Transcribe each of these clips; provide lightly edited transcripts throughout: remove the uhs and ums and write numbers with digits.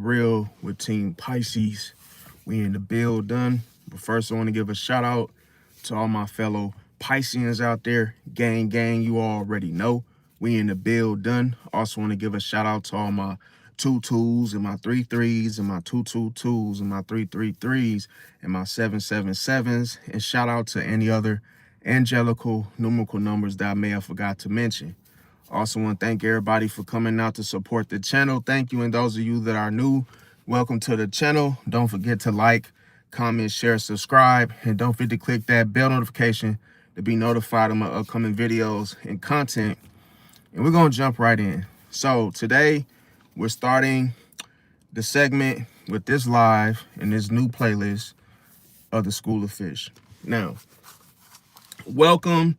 Real with Team Pisces. We in the build done. But first I want to give a shout out to all my fellow Pisceans out there. Gang, you already know. We in the build done. Also want to give a shout out to all my 2-2s and my 3-3s and my 2-2-2s and my 3-3-3s and my 7-7-7s. And shout out to any other angelical numerical numbers that I may have forgot to mention. Also want to thank everybody for coming out to support the channel. Thank you. And those of you that are new, welcome to the channel. Don't forget to like, comment, share, subscribe, and don't forget to click that bell notification to be notified of my upcoming videos and content. And we're going to jump right in. So today we're starting the segment with this live and this new playlist of the School of Fish. Now, welcome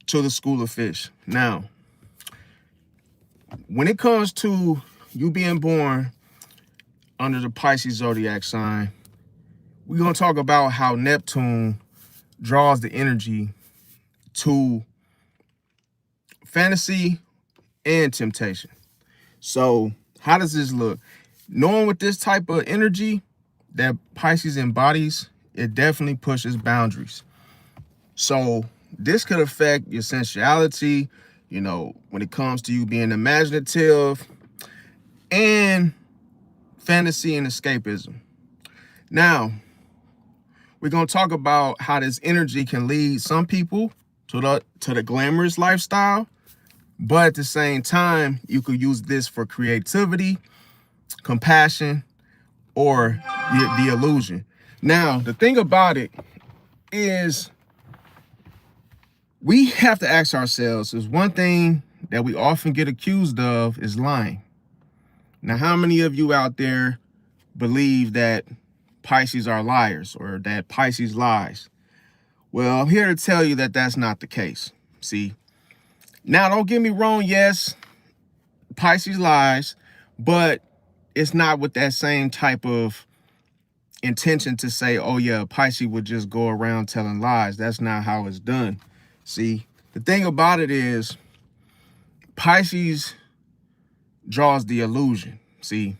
to the School of Fish. Now, when it comes to you being born under the Pisces zodiac sign, we're going to talk about how Neptune draws the energy to fantasy and temptation. So how does this look? Knowing with this type of energy that Pisces embodies, it definitely pushes boundaries. So this could affect your sensuality, you know, when it comes to you being imaginative and fantasy and escapism. Now, we're going to talk about how this energy can lead some people to the glamorous lifestyle, but at the same time, you could use this for creativity, compassion, or the illusion. Now, the thing about it is, we have to ask ourselves, is one thing that we often get accused of is lying. Now, how many of you out there believe that Pisces are liars or that Pisces lies? Well, I'm here to tell you that that's not the case. See, now don't get me wrong. Yes, Pisces lies, but it's not with that same type of intention to say, oh yeah, Pisces would just go around telling lies. That's not how it's done. See, the thing about it is Pisces draws the illusion. See,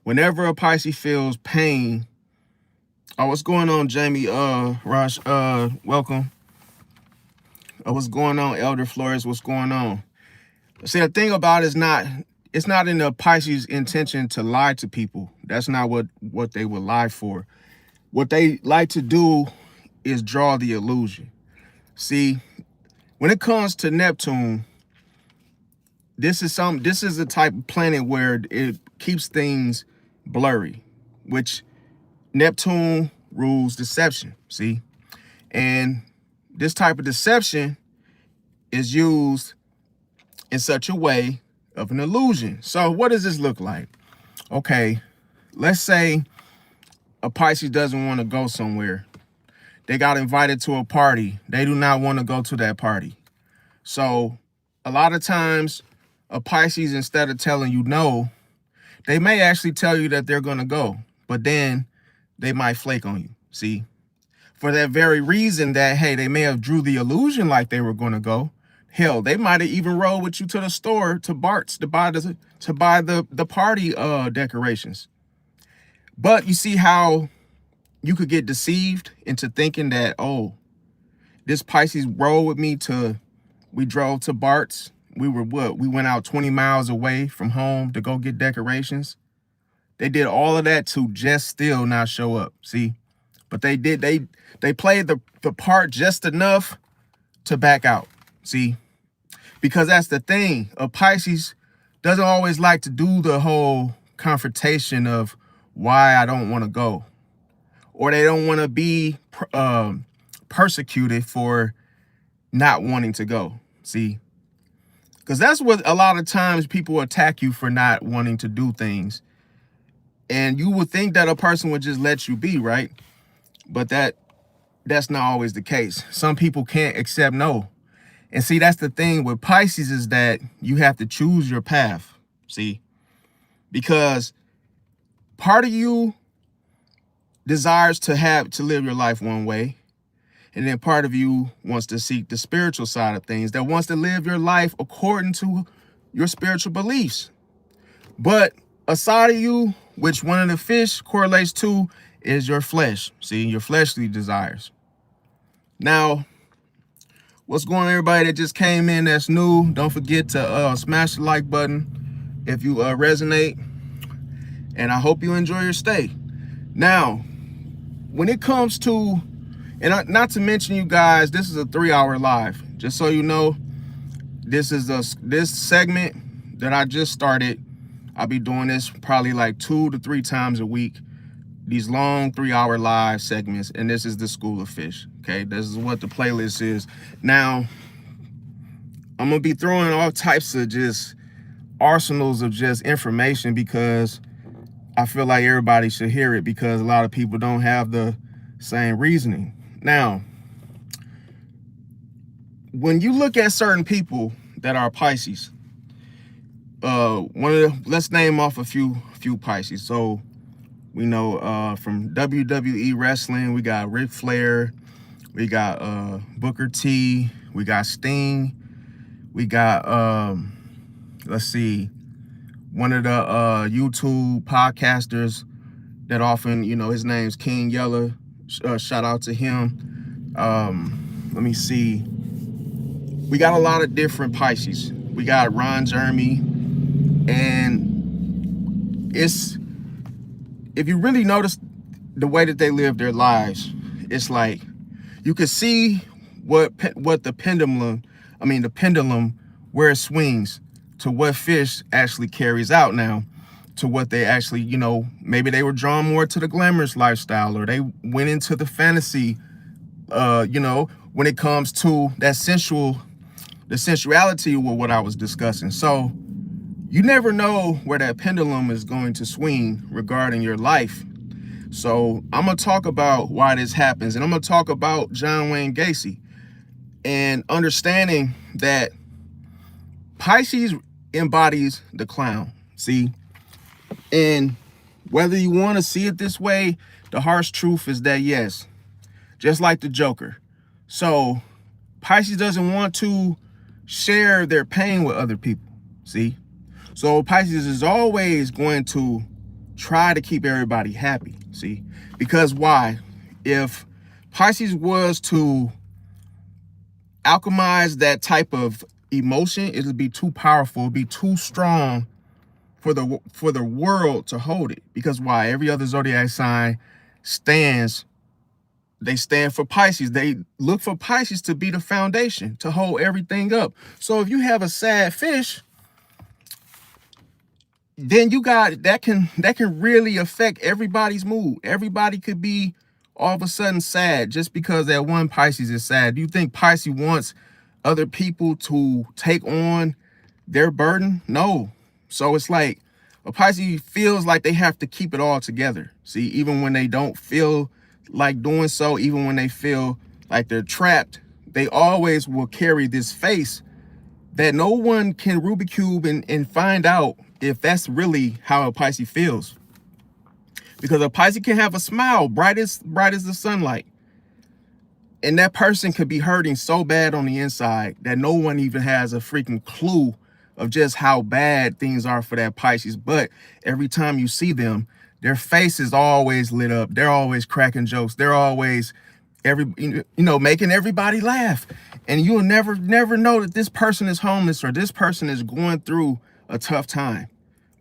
whenever a Pisces feels pain, oh, what's going on, Jamie? Raj, welcome. What's going on, Elder Flores? What's going on? See, the thing about it is it's not in the Pisces' intention to lie to people. That's not what they would lie for. What they like to do is draw the illusion. See, when it comes to Neptune, this is the type of planet where it keeps things blurry, which Neptune rules deception. See, and this type of deception is used in such a way of an illusion. So what does this look like? Okay, let's say a Pisces doesn't want to go somewhere. They got invited to a party. They do not want to go to that party. So a lot of times a Pisces, instead of telling you no, they may actually tell you that they're going to go, but then they might flake on you. See, for that very reason that, hey, they may have drew the illusion like they were going to go. Hell, they might have even rolled with you to the store, to Bart's, to buy the party decorations. But you see how you could get deceived into thinking that, oh, this Pisces rolled with me we drove to Bart's. We went out 20 miles away from home to go get decorations. They did all of that to just still not show up. See, but they played the part just enough to back out. See, because that's the thing. A Pisces doesn't always like to do the whole confrontation of why I don't want to go, or they don't want to be persecuted for not wanting to go. See, because that's what a lot of times people attack you for not wanting to do things. And you would think that a person would just let you be, right? But that's not always the case. Some people can't accept no. And see, that's the thing with Pisces, is that you have to choose your path. See, because part of you desires to live your life one way. And then part of you wants to seek the spiritual side of things, that wants to live your life according to your spiritual beliefs. But a side of you, which one of the fish correlates to, is your flesh. See, your fleshly desires. Now, what's going on, everybody that just came in that's new? Don't forget to smash the like button if you resonate. And I hope you enjoy your stay. Now, when it comes to, and not to mention, you guys, this is a 3-hour live. Just so you know, this segment that I just started. I'll be doing this probably like 2 to 3 times a week. These long 3-hour live segments, and this is the School of Fish. Okay, this is what the playlist is. Now, I'm gonna be throwing all types of just arsenals of just information because I feel like everybody should hear it, because a lot of people don't have the same reasoning. Now, when you look at certain people that are Pisces, let's name off a few Pisces. So we know from WWE wrestling, we got Ric Flair, we got Booker T, we got Sting, we got let's see, one of the YouTube podcasters that often, you know, his name's King Yeller. Shout out to him. Let me see. We got a lot of different Pisces. We got Ron Jeremy, and if you really notice the way that they live their lives, it's like you can see what the pendulum, where it swings to what fish actually carries out now, to what they actually, you know, maybe they were drawn more to the glamorous lifestyle, or they went into the fantasy, you know, when it comes to that the sensuality of what I was discussing. So you never know where that pendulum is going to swing regarding your life. So I'm gonna talk about why this happens, and I'm gonna talk about John Wayne Gacy and understanding that Pisces embodies the clown. See, and whether you want to see it this way, the harsh truth is that yes, just like the Joker. So Pisces doesn't want to share their pain with other people. See, so Pisces is always going to try to keep everybody happy. See, because why? If Pisces was to alchemize that type of emotion, it would be too powerful, it'd be too strong for the world to hold it. Because why? Every other zodiac sign they stand for Pisces. They look for Pisces to be the foundation, to hold everything up. So if you have a sad fish, then you got that can really affect everybody's mood. Everybody could be all of a sudden sad just because that one Pisces is sad. Do you think Pisces wants other people to take on their burden? No. So it's like a Pisces feels like they have to keep it all together. See, even when they don't feel like doing so, even when they feel like they're trapped, they always will carry this face that no one can Rubik's Cube and find out if that's really how a Pisces feels. Because a Pisces can have a smile bright as the sunlight, and that person could be hurting so bad on the inside that no one even has a freaking clue of just how bad things are for that Pisces. But every time you see them, their face is always lit up. They're always cracking jokes. They're always making everybody laugh. And you'll never know that this person is homeless or this person is going through a tough time.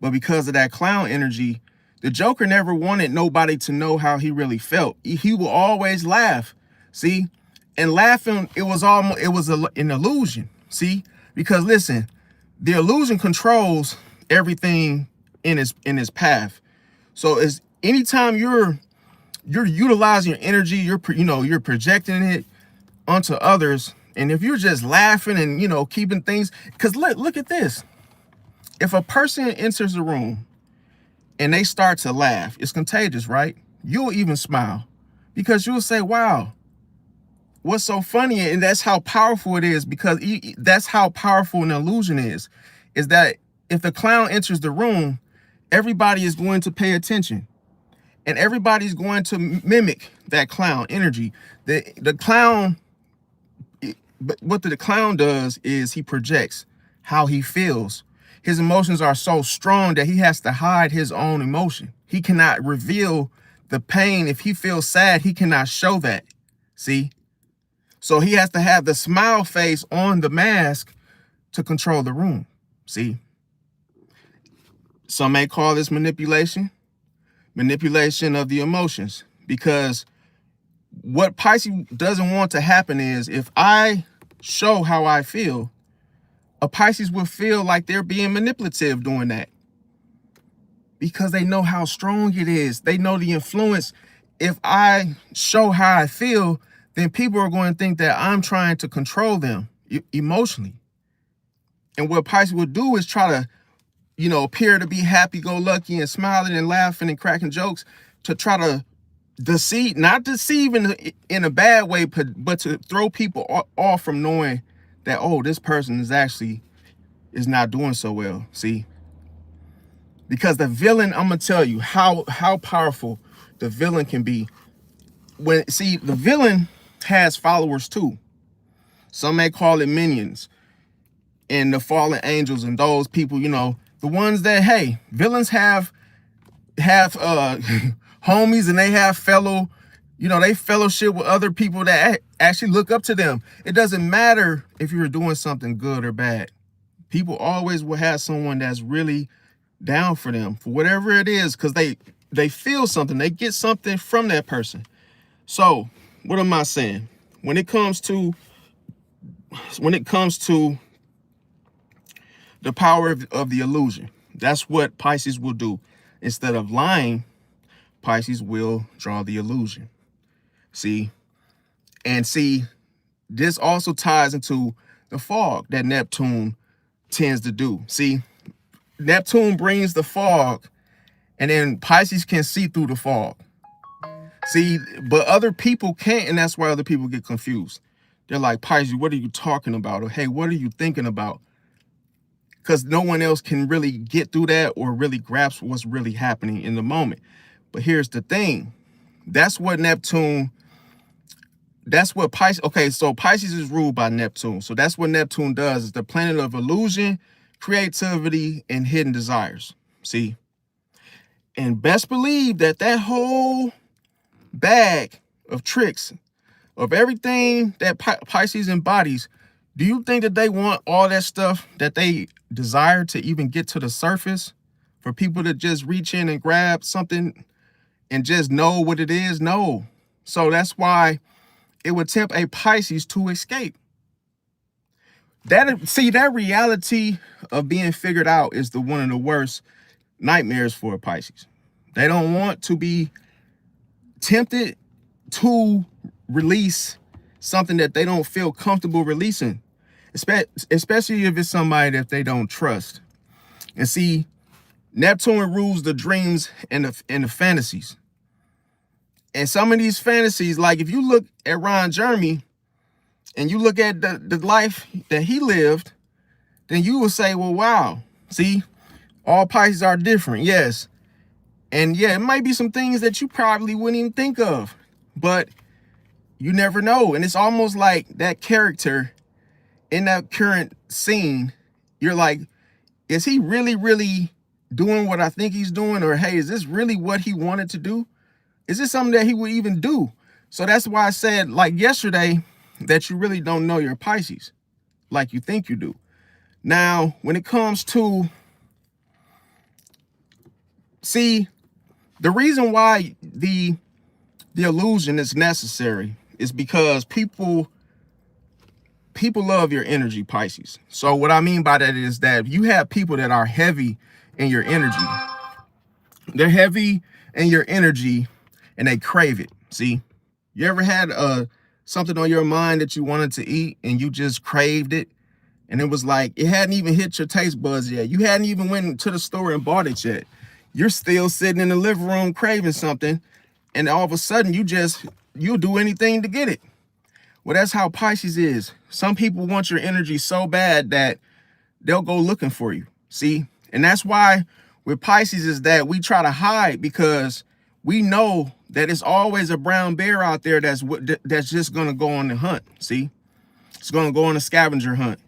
But because of that clown energy, the Joker never wanted nobody to know how he really felt. He will always laugh. See, and laughing, it was an illusion. See, because listen, the illusion controls everything in his path. So it's anytime you're utilizing your energy, you're projecting it onto others. And if you're just laughing and keeping things, because look at this. If a person enters the room and they start to laugh, it's contagious, right? You'll even smile because you'll say, wow, what's so funny? And that's how powerful it is, because that's how powerful an illusion is that if the clown enters the room, everybody is going to pay attention and everybody's going to mimic that clown energy. The clown, but what the clown does is he projects how he feels. his emotions are so strong that he has to hide his own emotion. He cannot reveal the pain. If he feels sad, he cannot show that. See? So he has to have the smile face on the mask to control the room. See? Some may call this manipulation of the emotions, because what Pisces doesn't want to happen is, if I show how I feel, a Pisces will feel like they're being manipulative doing that, because they know how strong it is. They know the influence. If I show how I feel, then people are going to think that I'm trying to control them emotionally. And what Pisces will do is try to, appear to be happy-go-lucky and smiling and laughing and cracking jokes, to try to deceive, not deceive in a bad way, but to throw people off from knowing that, oh, this person is not doing so well. See? Because the villain, I'm gonna tell you how powerful the villain can be. The villain has followers too. Some may call it minions, and the fallen angels, and those people, the ones that, hey, villains have homies, and they have they fellowship with other people that actually look up to them. It doesn't matter if you're doing something good or bad. People always will have someone that's really down for them for whatever it is, because they feel something, they get something from that person. So what am I saying? When it comes to the power of the illusion, that's what Pisces will do. Instead of lying, Pisces will draw the illusion. See? And see, this also ties into the fog that Neptune tends to do. See, Neptune brings the fog, and then Pisces can see through the fog. See, but other people can't, and that's why other people get confused. They're like, Pisces, what are you talking about? Or, hey, what are you thinking about? Because no one else can really get through that or really grasp what's really happening in the moment. But here's the thing. That's what Pisces, okay, so Pisces is ruled by Neptune. So that's what Neptune does. It's the planet of illusion, creativity, and hidden desires. See? And best believe that whole bag of tricks, of everything that Pisces embodies, do you think that they want all that stuff that they desire to even get to the surface, for people to just reach in and grab something and just know what it is? No. So that's why it would tempt a Pisces to escape. That reality of being figured out is one of the worst nightmares for a Pisces. They don't want to be tempted to release something that they don't feel comfortable releasing, especially if it's somebody that they don't trust. And see, Neptune rules the dreams and the fantasies. And some of these fantasies, like if you look at Ron Jeremy and you look at the life that he lived, then you will say, well, wow, see, all Pisces are different. Yes. And yeah, it might be some things that you probably wouldn't even think of, but you never know. And it's almost like that character in that current scene, you're like, is he really, really doing what I think he's doing? Or, hey, is this really what he wanted to do? Is this something that he would even do? So that's why I said, like yesterday, that you really don't know your Pisces like you think you do. Now, when it comes to, see, the reason why the illusion is necessary is because people love your energy, Pisces. So what I mean by that is that you have people that are heavy in your energy. They're heavy in your energy and they crave it. See, you ever had something on your mind that you wanted to eat and you just craved it? And it was like, it hadn't even hit your taste buds yet. You hadn't even went to the store and bought it yet. You're still sitting in the living room craving something. And all of a sudden you'll do anything to get it. Well, that's how Pisces is. Some people want your energy so bad that they'll go looking for you. See? And that's why with Pisces is that we try to hide, because we know that it's always a brown bear out there that's just going to go on the hunt. See? It's going to go on a scavenger hunt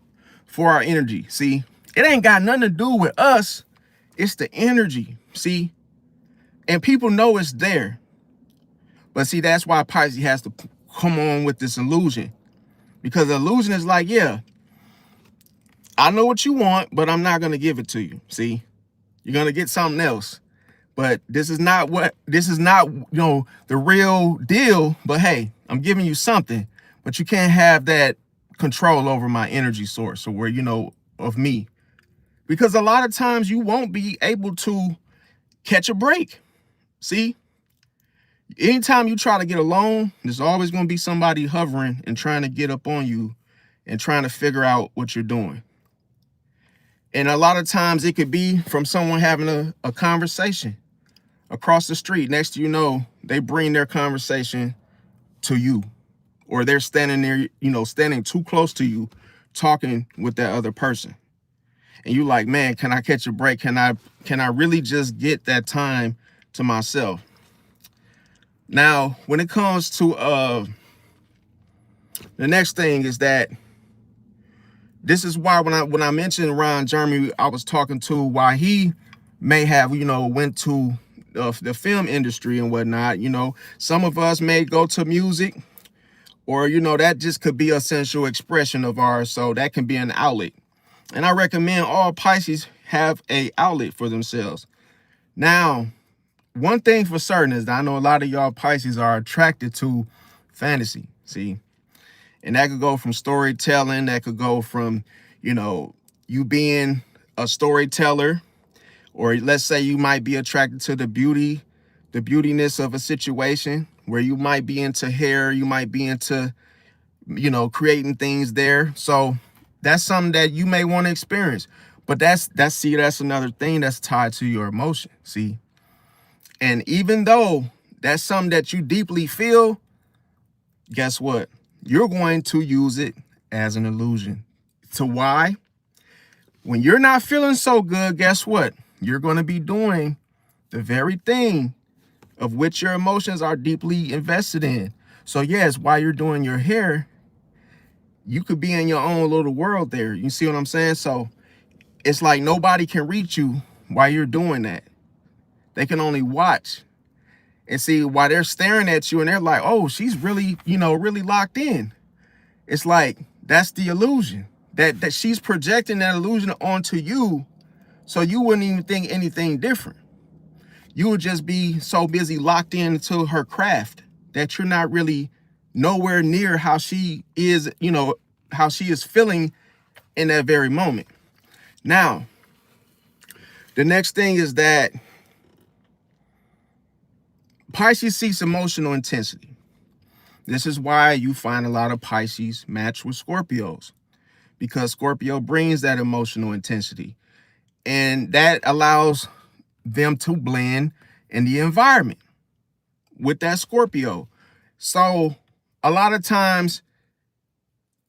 for our energy. See? It ain't got nothing to do with us. It's the energy, see? And people know it's there. But see, that's why Pisces has to come on with this illusion. Because the illusion is like, yeah, I know what you want, but I'm not going to give it to you. See, you're going to get something else. But this is not, the real deal. But hey, I'm giving you something, but you can't have that control over my energy source or where, of me. Because a lot of times you won't be able to catch a break. See, anytime you try to get alone, there's always going to be somebody hovering and trying to get up on you and trying to figure out what you're doing. And a lot of times it could be from someone having a conversation across the street. Next to they bring their conversation to you, or they're standing there, standing too close to you, talking with that other person. And you like, man, can I catch a break? Can I really just get that time to myself? Now, when it comes to the next thing is that this is why when I mentioned Ron Jeremy, I was talking to why he may have, went to the film industry and whatnot. Some of us may go to music, or, that just could be a sensual expression of ours. So that can be an outlet. And I recommend all Pisces have a outlet for themselves. Now, one thing for certain is that I know a lot of y'all Pisces are attracted to fantasy, see? And that could go from storytelling, that could go from, you being a storyteller, or let's say you might be attracted to the beautiness of a situation, where you might be into hair, you might be into, creating things there. So that's something that you may want to experience. But that's another thing that's tied to your emotion, see? And even though that's something that you deeply feel, guess what? You're going to use it as an illusion. So why? When you're not feeling so good, guess what? You're going to be doing the very thing of which your emotions are deeply invested in. So yes, while you're doing your hair, you could be in your own little world there. You see what I'm saying? So it's like nobody can reach you while you're doing that. They can only watch and see while they're staring at you, and they're like, oh, she's really, really locked in. It's like, that's the illusion that she's projecting that illusion onto you. So you wouldn't even think anything different. You would just be so busy locked into her craft that you're not really nowhere near how she is, how she is feeling in that very moment. Now, the next thing is that Pisces seeks emotional intensity. This is why you find a lot of Pisces match with Scorpios, because Scorpio brings that emotional intensity, and that allows them to blend in the environment with that Scorpio. So a lot of times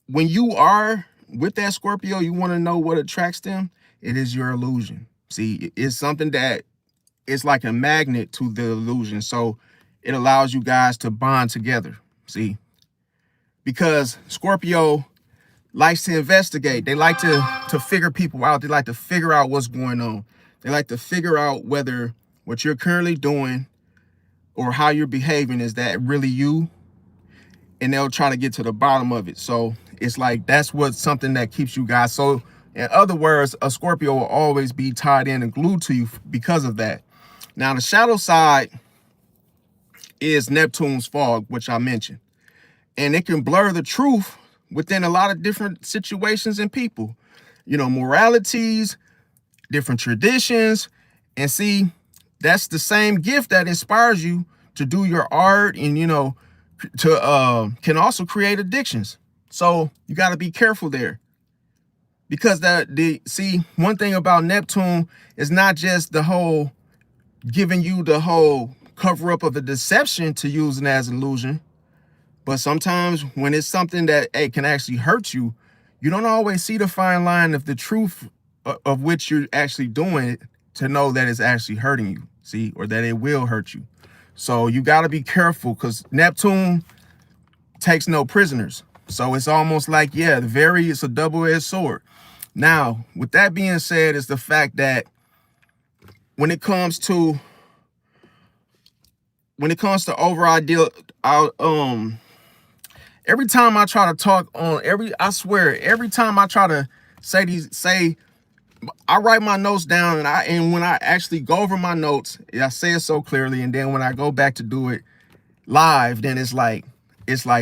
when you are with that Scorpio, you want to know what attracts them. It is your illusion. See, it's something that it's like a magnet to the illusion. So it allows you guys to bond together. See, because Scorpio likes to investigate. They like to figure people out. They like to figure out what's going on. They like to figure out whether what you're currently doing or how you're behaving is that really you, and they'll try to get to the bottom of it. So it's like that's what's something that keeps you guys. So in other words, a Scorpio will always be tied in and glued to you because of that. Now, the shadow side is Neptune's fog, which I mentioned. And it can blur the truth within a lot of different situations and people. Moralities, different traditions. And see, that's the same gift that inspires you to do your art and, can also create addictions. So you got to be careful there. Because one thing about Neptune is not just the whole giving you the whole cover up of the deception to use it as an illusion, but sometimes when it's something that can actually hurt you, you don't always see the fine line of the truth of which you're actually doing it to know that it's actually hurting you, see, or that it will hurt you. So you got to be careful, because Neptune takes no prisoners. So it's almost like, it's a double-edged sword. Now, with that being said, is the fact that when it comes to overall deal, every time I try to talk on I swear, every time I try to say I write my notes down, and when I actually go over my notes, I say it so clearly, and then when I go back to do it live, then it's like,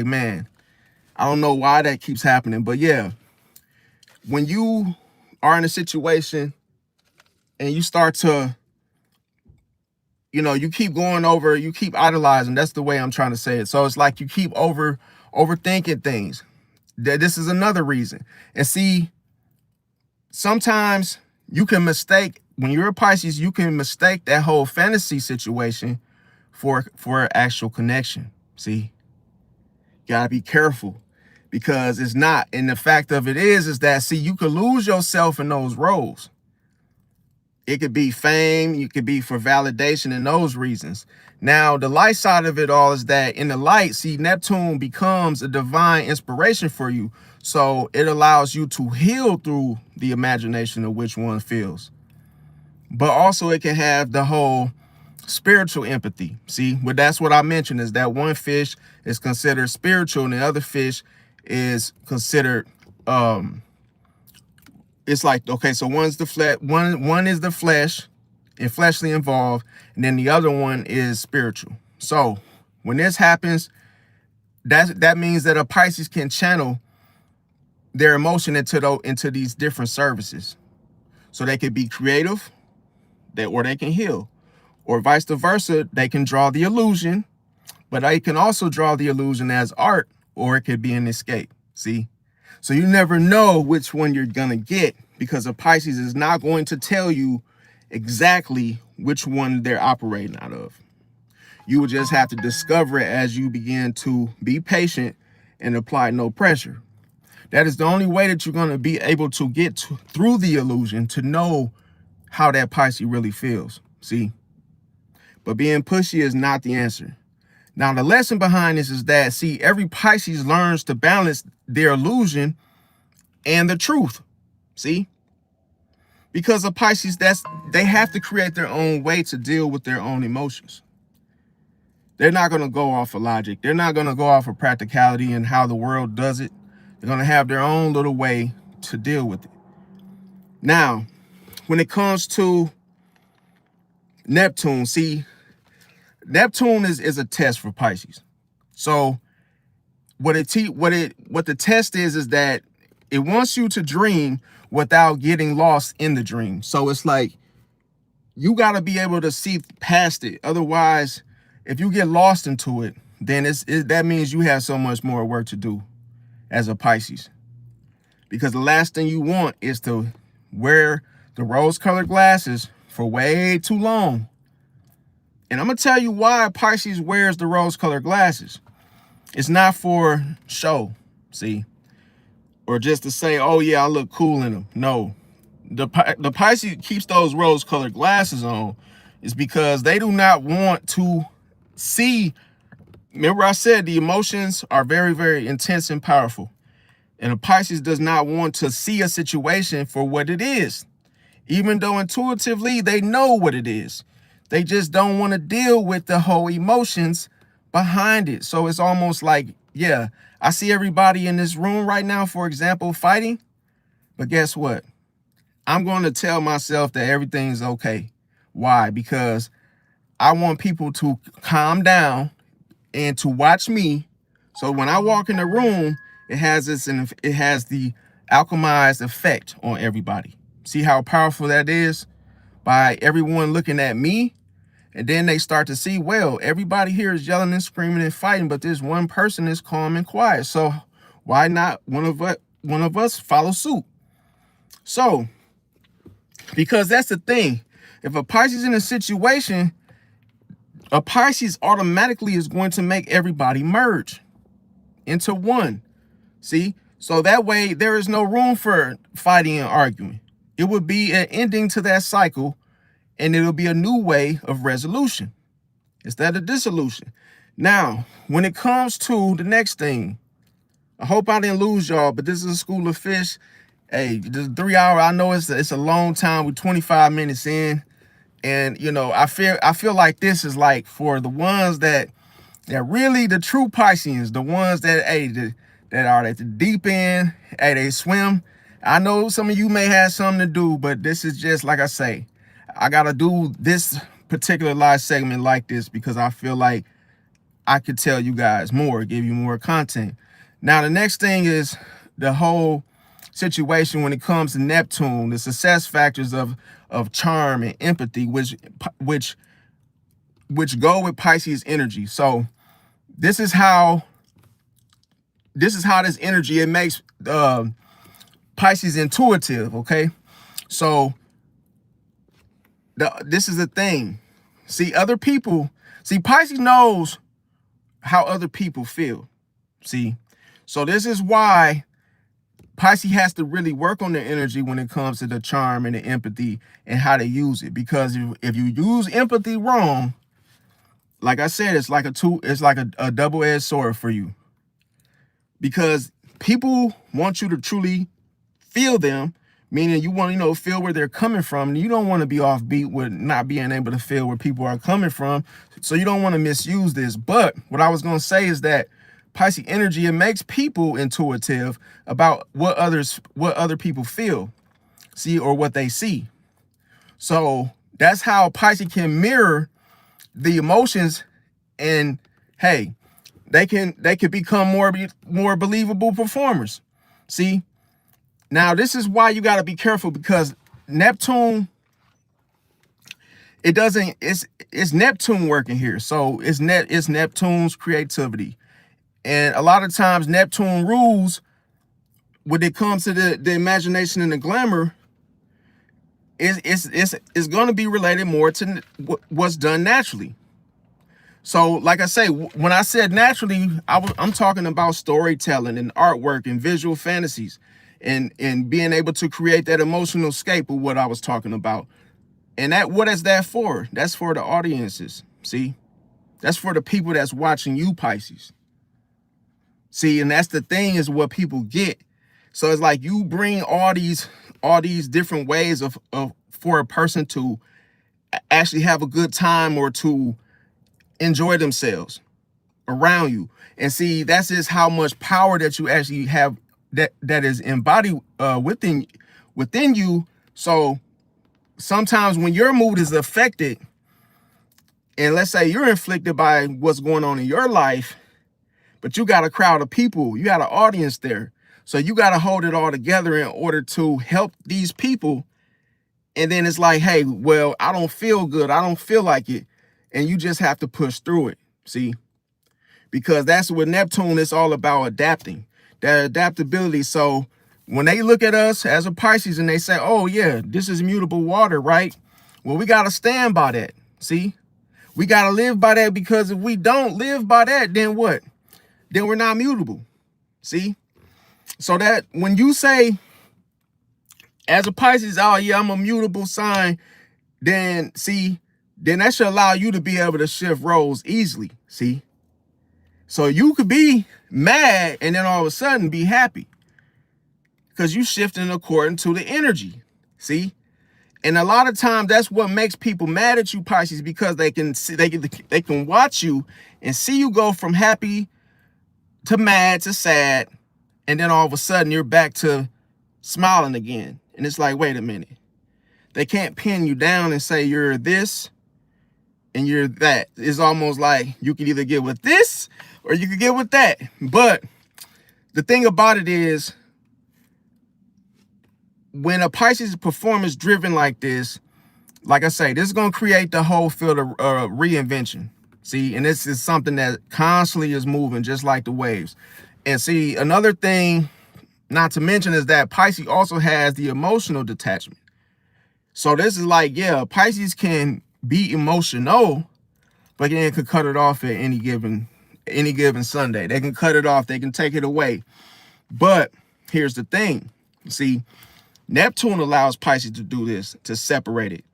man, I don't know why that keeps happening. But yeah, when you are in a situation and you start to, you keep going over, you keep idolizing. That's the way I'm trying to say it. So it's like you keep overthinking things. This is another reason. And see, sometimes you can mistake, when you're a Pisces, you can mistake that whole fantasy situation for an actual connection. See, you gotta be careful, because it's not. And the fact of it is that, see, you could lose yourself in those roles. It could be fame, you could be for validation and those reasons. Now, the light side of it all is that in the light, see, Neptune becomes a divine inspiration for you. So it allows you to heal through the imagination of which one feels. But also it can have the whole spiritual empathy. See, well, that's what I mentioned, is that one fish is considered spiritual and the other fish is considered it's like, okay, so one is the flesh and fleshly involved, and then the other one is spiritual. So when this happens, that means that a Pisces can channel their emotion into these different services. So they could be creative, or they can heal, or vice versa. They can draw the illusion, but they can also draw the illusion as art, or it could be an escape. See? So you never know which one you're gonna get, because a Pisces is not going to tell you exactly which one they're operating out of. You will just have to discover it as you begin to be patient and apply no pressure. That is the only way that you're going to be able to get through the illusion, to know how that Pisces really feels. See? But being pushy is not the answer. Now, the lesson behind this is that, see, every Pisces learns to balance their illusion and the truth. See? Because of Pisces, they have to create their own way to deal with their own emotions. They're not going to go off of logic. They're not going to go off of practicality and how the world does it. They're going to have their own little way to deal with it. Now, when it comes to Neptune, see, Neptune is a test for Pisces. So what the test is that it wants you to dream without getting lost in the dream. So it's like you got to be able to see past it. Otherwise, if you get lost into it, then that means you have so much more work to do as a Pisces. Because the last thing you want is to wear the rose-colored glasses for way too long. And I'm going to tell you why Pisces wears the rose-colored glasses. It's not for show, see, or just to say, oh yeah, I look cool in them. No, the Pisces keeps those rose-colored glasses on is because they do not want to see. Remember I said the emotions are very, very intense and powerful. And a Pisces does not want to see a situation for what it is, even though intuitively they know what it is. They just don't want to deal with the whole emotions behind it. So it's almost like, yeah, I see everybody in this room right now, for example, fighting. But guess what? I'm going to tell myself that everything's okay. Why? Because I want people to calm down and to watch me. So when I walk in the room, it has the alchemized effect on everybody. See how powerful that is? By everyone looking at me, and then they start to see, well, everybody here is yelling and screaming and fighting, but this one person is calm and quiet. So why not one of us follow suit? So, because that's the thing. If a Pisces in a situation, a Pisces automatically is going to make everybody merge into one. See? So that way there is no room for fighting and arguing. It would be an ending to that cycle, and it'll be a new way of resolution instead of dissolution. Now, when it comes to the next thing, I hope I didn't lose y'all, but this is a school of fish. Hey, the 3 hour, I know it's a long time. We're 25 minutes in. And you know, I feel like this is like for the ones that really the true Pisceans, the ones that that are at the deep end, hey, they swim. I know some of you may have something to do, but this is just like I say, I gotta do this particular live segment like this because I feel like I could tell you guys more, give you more content. Now the next thing is the whole situation when it comes to Neptune, the success factors of charm and empathy, which go with Pisces energy. So this is how this energy, it makes Pisces intuitive. Okay, so this is the thing. See, Pisces knows how other people feel. See, so this is why Pisces has to really work on their energy when it comes to the charm and the empathy and how to use it. Because if you use empathy wrong, like I said, it's like a double-edged sword for you. Because people want you to truly feel them, meaning you want to feel where they're coming from. And you don't want to be offbeat with not being able to feel where people are coming from. So you don't want to misuse this. But what I was going to say is that Pisces energy, it makes people intuitive about what other people feel, see, or what they see. So that's how Pisces can mirror the emotions, and hey, they can become more believable performers. See, now this is why you got to be careful, because Neptune, it's Neptune working here. So it's Neptune's creativity. And a lot of times Neptune rules when it comes to the imagination and the glamour. It's going to be related more to what's done naturally. So like I say, when I said naturally, I'm talking about storytelling and artwork and visual fantasies and being able to create that emotional escape of what I was talking about. And what is that for? That's for the audiences. See, that's for the people that's watching you, Pisces. See, and that's the thing, is what people get. So it's like you bring all these different ways of for a person to actually have a good time or to enjoy themselves around you. And see, that's just how much power that you actually have that is embodied within you. So sometimes when your mood is affected, and let's say you're inflicted by what's going on in your life, but you got a crowd of people, you got an audience there. So you got to hold it all together in order to help these people. And then it's like, hey, well, I don't feel good. I don't feel like it. And you just have to push through it. See, because that's what Neptune is all about, adapting, that adaptability. So when they look at us as a Pisces and they say, oh, yeah, this is mutable water, right? Well, we got to stand by that. See, we got to live by that, because if we don't live by that, then what? Then we're not mutable. See, so that when you say as a Pisces, oh, yeah, I'm a mutable sign, then that should allow you to be able to shift roles easily. See, so you could be mad and then all of a sudden be happy because you shifting according to the energy. See, and a lot of times that's what makes people mad at you, Pisces, because they can watch you and see you go from happy to mad to sad, and then all of a sudden you're back to smiling again. And it's like, wait a minute. They can't pin you down and say you're this and you're that. It's almost like you can either get with this or you can get with that. But the thing about it is, when a Pisces performance driven like this, like I say, this is going to create the whole field of reinvention. See, and this is something that constantly is moving just like the waves. And see, another thing not to mention is that Pisces also has the emotional detachment. So this is like, yeah, Pisces can be emotional, but then could cut it off at any given Sunday. They can cut it off. They can take it away. But here's the thing. See, Neptune allows Pisces to do this, to separate it.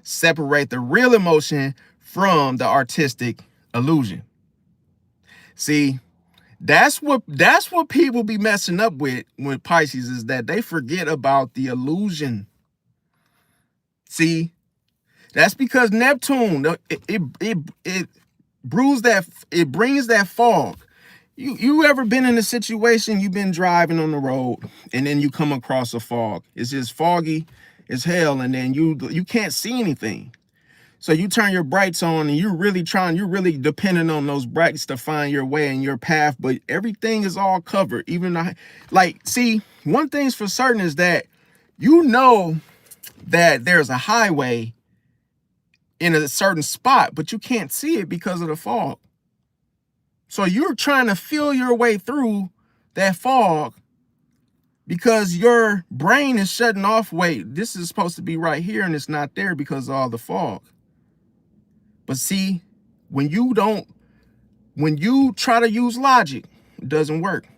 Separate the real emotion from the artistic illusion. See, That's what people be messing up with Pisces, is that they forget about the illusion. See, that's because Neptune, it brews that, it brings that fog. You ever been in a situation, you've been driving on the road and then you come across a fog. It's just foggy as hell, and then you can't see anything. So you turn your brights on and you're really depending on those brights to find your way and your path, but everything is all covered. Even like, see, one thing's for certain is that you know that there's a highway in a certain spot, but you can't see it because of the fog. So you're trying to feel your way through that fog because your brain is shutting off. Wait, this is supposed to be right here and it's not there because of all the fog. But see, when you try to use logic, it doesn't work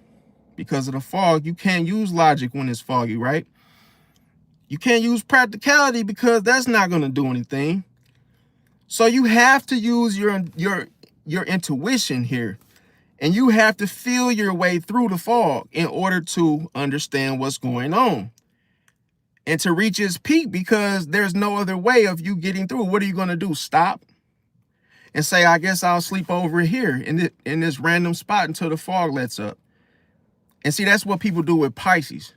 because of the fog. You can't use logic when it's foggy, right? You can't use practicality because that's not going to do anything. So you have to use your intuition here, and you have to feel your way through the fog in order to understand what's going on and to reach its peak, because there's no other way of you getting through. What are you going to do? Stop and say, I guess I'll sleep over here in this random spot until the fog lets up. And see, that's what people do with Pisces.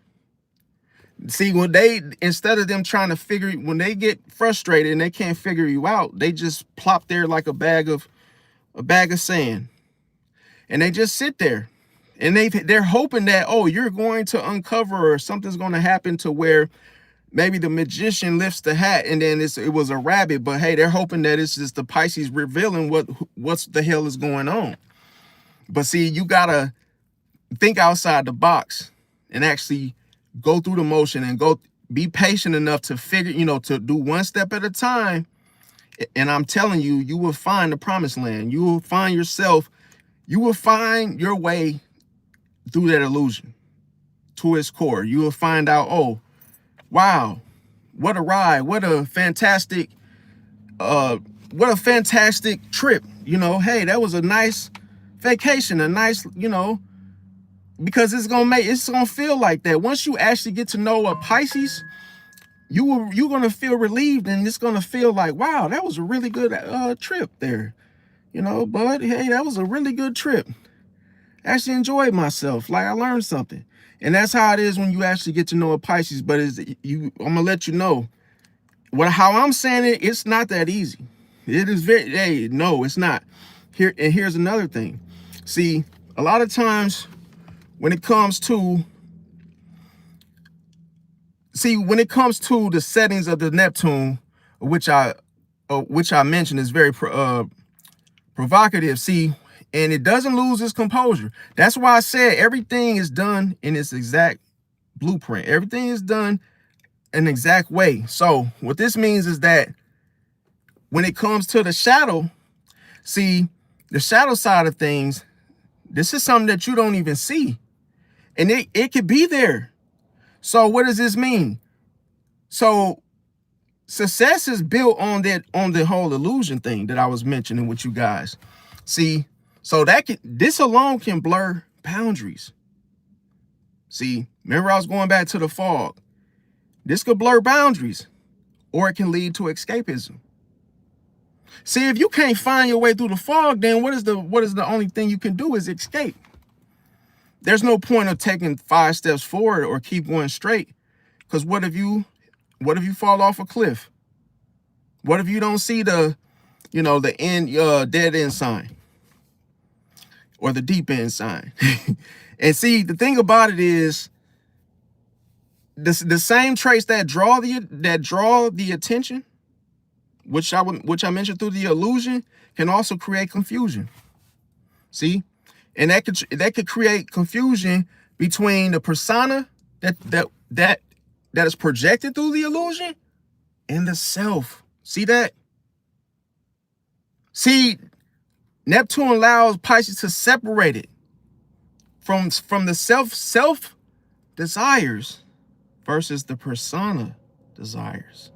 See, instead of them trying to when they get frustrated and they can't figure you out, they just plop there like a bag of sand. And they just sit there. And they're hoping that, oh, you're going to uncover, or something's going to happen to where maybe the magician lifts the hat and then it was a rabbit. But hey, they're hoping that it's just the Pisces revealing what's the hell is going on. But see, you got to think outside the box and actually go through the motion and be patient enough to figure, to do one step at a time. And I'm telling you, you will find the promised land. You will find yourself, you will find your way through that illusion to its core. You will find out, oh, wow, what a ride. What a fantastic trip. Hey, that was a nice vacation, a nice, because it's gonna feel like that. Once you actually get to know a Pisces, you're gonna feel relieved, and it's gonna feel like, wow, that was a really good trip there. Bud, hey, that was a really good trip. Actually enjoyed myself. Like, I learned something. And that's how it is when you actually get to know a Pisces. But I'm gonna let you know how I'm saying it. It's not that easy. It is no, it's not. Here's another thing. See, a lot of times when it comes to the settings of the Neptune, which I mentioned is very provocative. See, and it doesn't lose its composure. That's why I said everything is done in its exact blueprint. Everything is done an exact way. So what this means is that when it comes to the shadow, see, the shadow side of things, this is something that you don't even see. And it could be there. So what does this mean? So success is built on the whole illusion thing that I was mentioning with you guys. See, so this alone can blur boundaries. See, remember I was going back to the fog. This could blur boundaries, or it can lead to escapism. See, if you can't find your way through the fog, then what is the only thing you can do is escape. There's no point of taking 5 steps forward or keep going straight. Because what if you fall off a cliff? What if you don't see the dead end sign or the deep end sign? And see, the thing about it is the same traits that draw the attention, which I mentioned through the illusion, can also create confusion. See? And that could create confusion between the persona that is projected through the illusion and the self. See that? See, Neptune allows Pisces to separate it from the self desires versus the persona desires.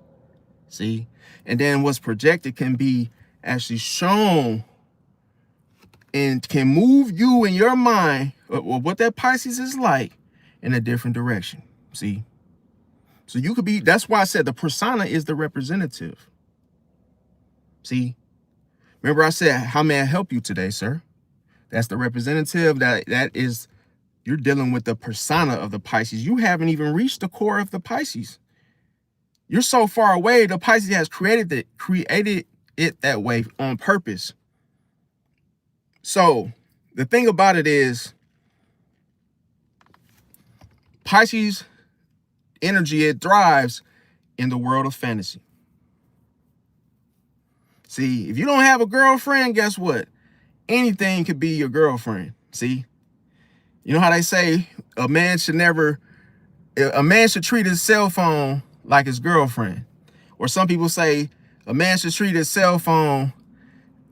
See? And then what's projected can be actually shown and can move you in your mind or what that Pisces is like in a different direction. See? So you could be, that's why I said the persona is the representative. See? Remember I said, how may I help you today, sir? That's the representative. That is, you're dealing with the persona of the Pisces. You haven't even reached the core of the Pisces. You're so far away. The Pisces has created it that way on purpose. So the thing about it is, Pisces energy, it thrives in the world of fantasy. See, if you don't have a girlfriend, guess what? Anything could be your girlfriend. See, you know how they say a man should treat his cell phone like his girlfriend. Or some people say a man should treat his cell phone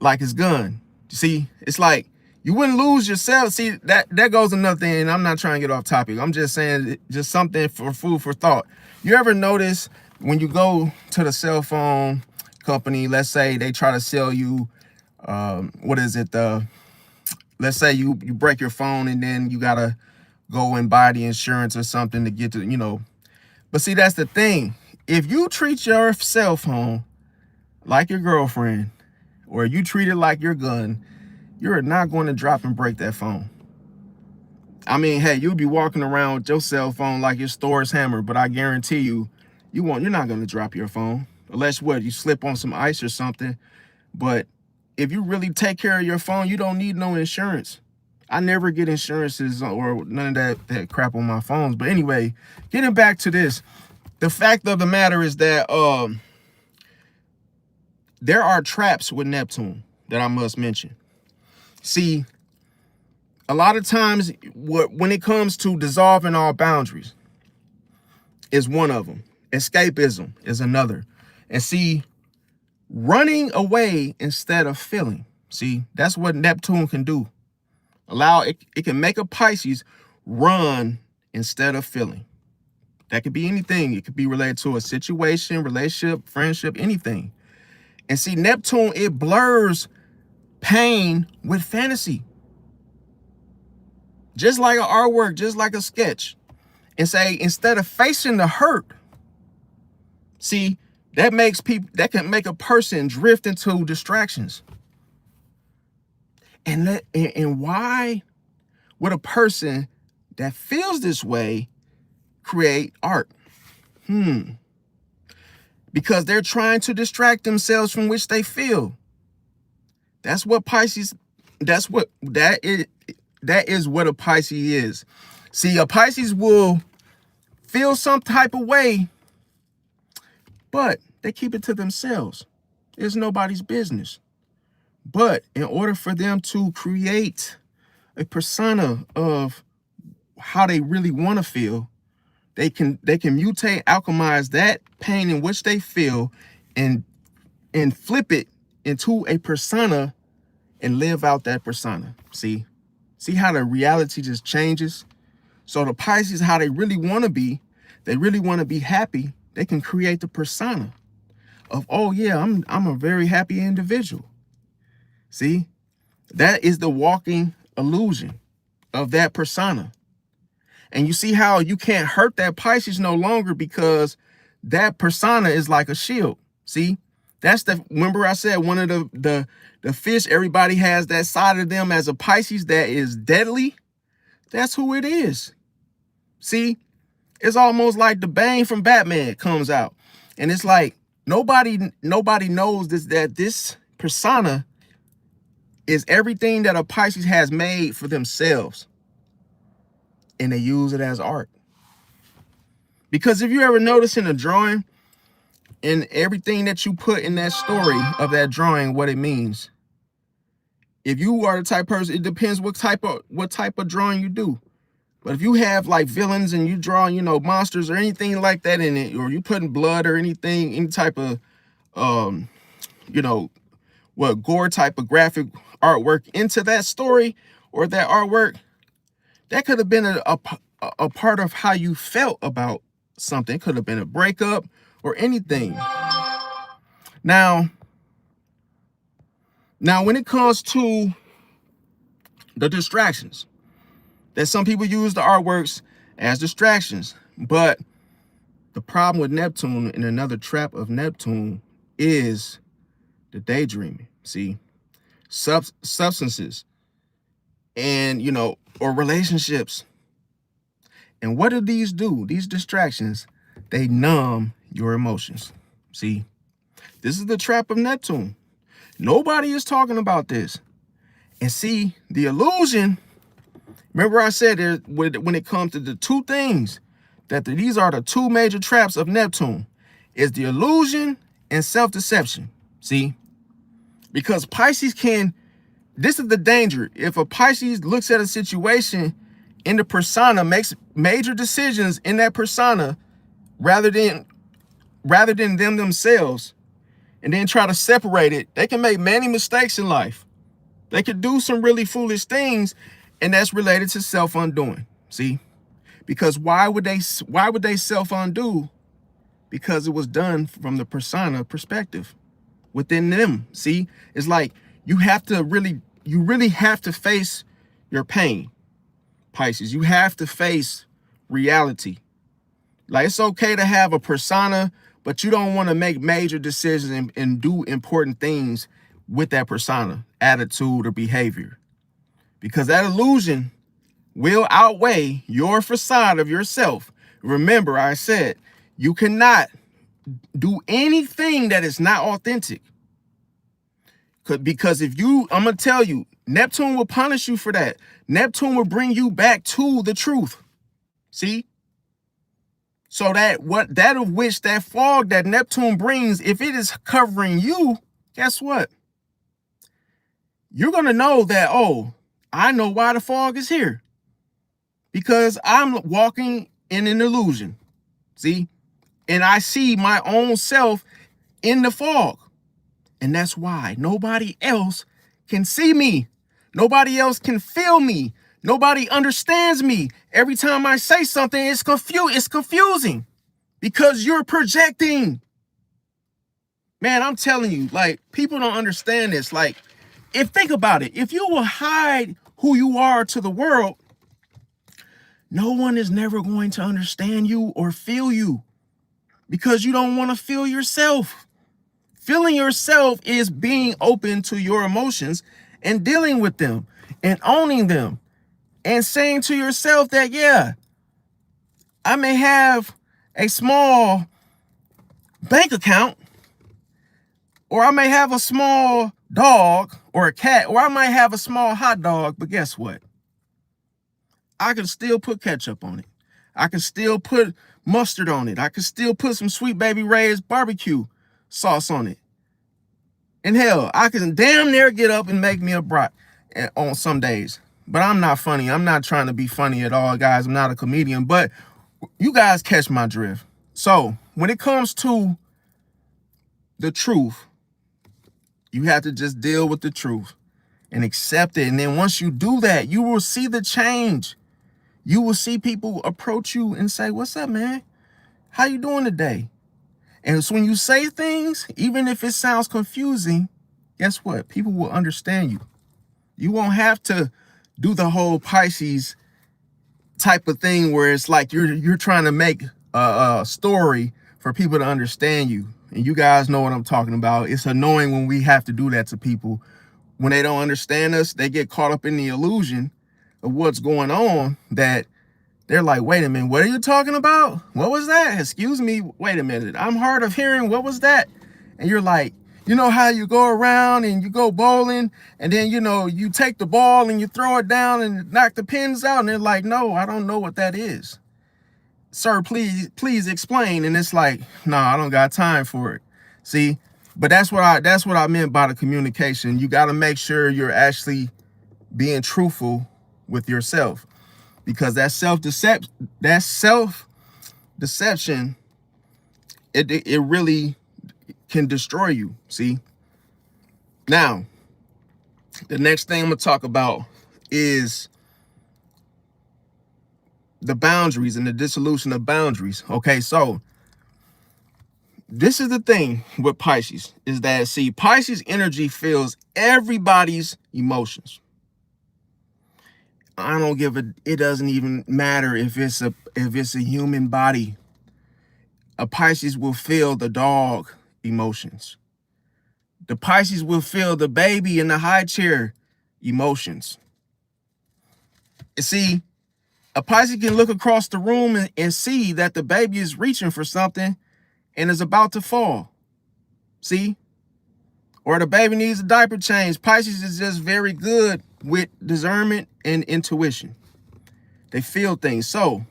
like his gun. You see, it's like you wouldn't lose yourself. See, that goes another thing. I'm not trying to get off topic. I'm just saying just something for food for thought. You ever notice when you go to the cell phone company, let's say they try to sell you, let's say you break your phone and then you got to go and buy the insurance or something to get to, you know. But see, that's the thing. If you treat your cell phone like your girlfriend, or you treat it like your gun, you're not going to drop and break that phone. I mean, hey, you'll be walking around with your cell phone like your Thor's hammer, but I guarantee you're not going to drop your phone unless you slip on some ice or something. But if you really take care of your phone, you don't need no insurance. I never get insurances or none of that crap on my phones. But anyway, getting back to this, the fact of the matter is that there are traps with Neptune that I must mention. See, a lot of times when it comes to dissolving all boundaries is one of them. Escapism is another. And see, running away instead of feeling. See, that's what Neptune can do. It can make a Pisces run instead of feeling. That could be anything. It could be related to a situation, relationship, friendship, anything. And see, Neptune, it blurs pain with fantasy. Just like an artwork, just like a sketch. And say, instead of facing the hurt, see, that can make a person drift into distractions. And why would a person that feels this way create art? Because they're trying to distract themselves from which they feel. That's what Pisces, that is what a Pisces is. See, a Pisces will feel some type of way, but they keep it to themselves. It's nobody's business. But in order for them to create a persona of how they really want to feel, they can mutate, alchemize that pain in which they feel and flip it into a persona and live out that persona. See how the reality just changes? So the Pisces, how they really want to be, they really want to be happy. They can create the persona of, oh yeah, I'm a very happy individual. See, that is the walking illusion of that persona. And you see how you can't hurt that Pisces no longer because that persona is like a shield. See, remember I said one of the fish, everybody has that side of them as a Pisces that is deadly. That's who it is. See, it's almost like the Bane from Batman comes out. And it's like nobody knows that this persona is everything that a Pisces has made for themselves. And they use it as art. Because if you ever notice in a drawing, and everything that you put in that story of that drawing, what it means. If you are the type of person, it depends what type of drawing you do. But if you have like villains and you draw, monsters or anything like that in it, or you putting blood or anything, any type of, gore type of graphic artwork into that story or that artwork, that could have been a part of how you felt about something. It could have been a breakup or anything. Now when it comes to The distractions. That some people use the artworks as distractions. But the problem with Neptune, and another trap of Neptune, is the daydreaming. See, substances and, or relationships. And what do these do? These distractions, they numb your emotions. See, this is the trap of Neptune. Nobody is talking about this. And see, the illusion, remember I said when it comes to the two things, that these are the two major traps of Neptune, is the illusion and self-deception. See, because Pisces this is the danger. If a Pisces looks at a situation in the persona, makes major decisions in that persona rather than them themselves, and then try to separate it, they can make many mistakes in life. They could do some really foolish things, and that's related to self-undoing. See, because why would they self-undo? Because it was done from the persona perspective within them. See, it's like you really have to face your pain, Pisces. You have to face reality. Like, it's okay to have a persona, but you don't want to make major decisions and do important things with that persona, attitude, or behavior. Because that illusion will outweigh your facade of yourself. Remember, I said, you cannot do anything that is not authentic. Because I'm going to tell you, Neptune will punish you for that. Neptune will bring you back to the truth. See? So that fog that Neptune brings, if it is covering you, guess what? You're going to know that, oh, I know why the fog is here. Because I'm walking in an illusion. See? And I see my own self in the fog. And that's why nobody else can see me. Nobody else can feel me. Nobody understands me. Every time I say something, it's confusing because you're projecting. Man, I'm telling you, like, people don't understand this. Like, think about it. If you will hide who you are to the world, no one is never going to understand you or feel you because you don't want to feel yourself. Feeling yourself is being open to your emotions and dealing with them and owning them and saying to yourself that, yeah, I may have a small bank account, or I may have a small dog or a cat, or I might have a small hot dog, but guess what? I can still put ketchup on it. I can still put mustard on it. I can still put some Sweet Baby Ray's barbecue sauce on it. And hell, I can damn near get up and make me a brat on some days. But I'm not funny. I'm not trying to be funny at all, guys. I'm not a comedian, but you guys catch my drift. So when it comes to the truth, you have to just deal with the truth and accept it. And then once you do that, you will see the change. You will see people approach you and say, "What's up, man? How you doing today?" And so when you say things, even if it sounds confusing, guess what? People will understand you. You won't have to do the whole Pisces type of thing where it's like you're trying to make a story for people to understand you. And you guys know what I'm talking about. It's annoying when we have to do that to people. When they don't understand us, they get caught up in the illusion of what's going on, that they're like, wait a minute, what are you talking about? What was that? Excuse me, wait a minute. I'm hard of hearing. What was that? And you're like, you know how you go around and you go bowling and then, you take the ball and you throw it down and knock the pins out. And they're like, no, I don't know what that is. Sir, please explain. And it's like, no, I don't got time for it. See, but that's what I meant by the communication. You got to make sure you're actually being truthful with yourself, because that self-deception, it really can destroy you. See, now the next thing I'm gonna talk about is the boundaries and the dissolution of boundaries. Okay, so this is the thing with Pisces, is that, see, Pisces energy feels everybody's emotions. I don't give a, it doesn't even matter if it's a human body. A Pisces will feel the dog emotions. The Pisces will feel the baby in the high chair emotions. You see, a Pisces can look across the room and see that the baby is reaching for something and is about to fall. See? Or the baby needs a diaper change. Pisces is just very good with discernment and intuition. They feel things. So,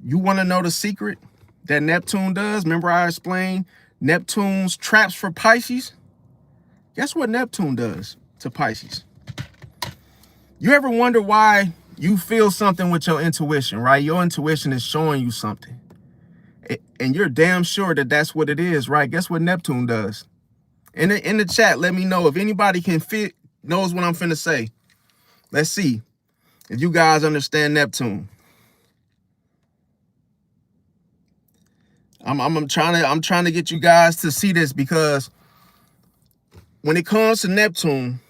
you want to know the secret that Neptune does? Remember I explained Neptune's traps for Pisces? Guess what Neptune does to Pisces? You ever wonder why you feel something with your intuition, right? Your intuition is showing you something. And you're damn sure that that's what it is, right? Guess what Neptune does? In the chat, let me know if anybody knows what I'm finna say. Let's see if you guys understand Neptune. I'm trying to get you guys to see this, because when it comes to Neptune,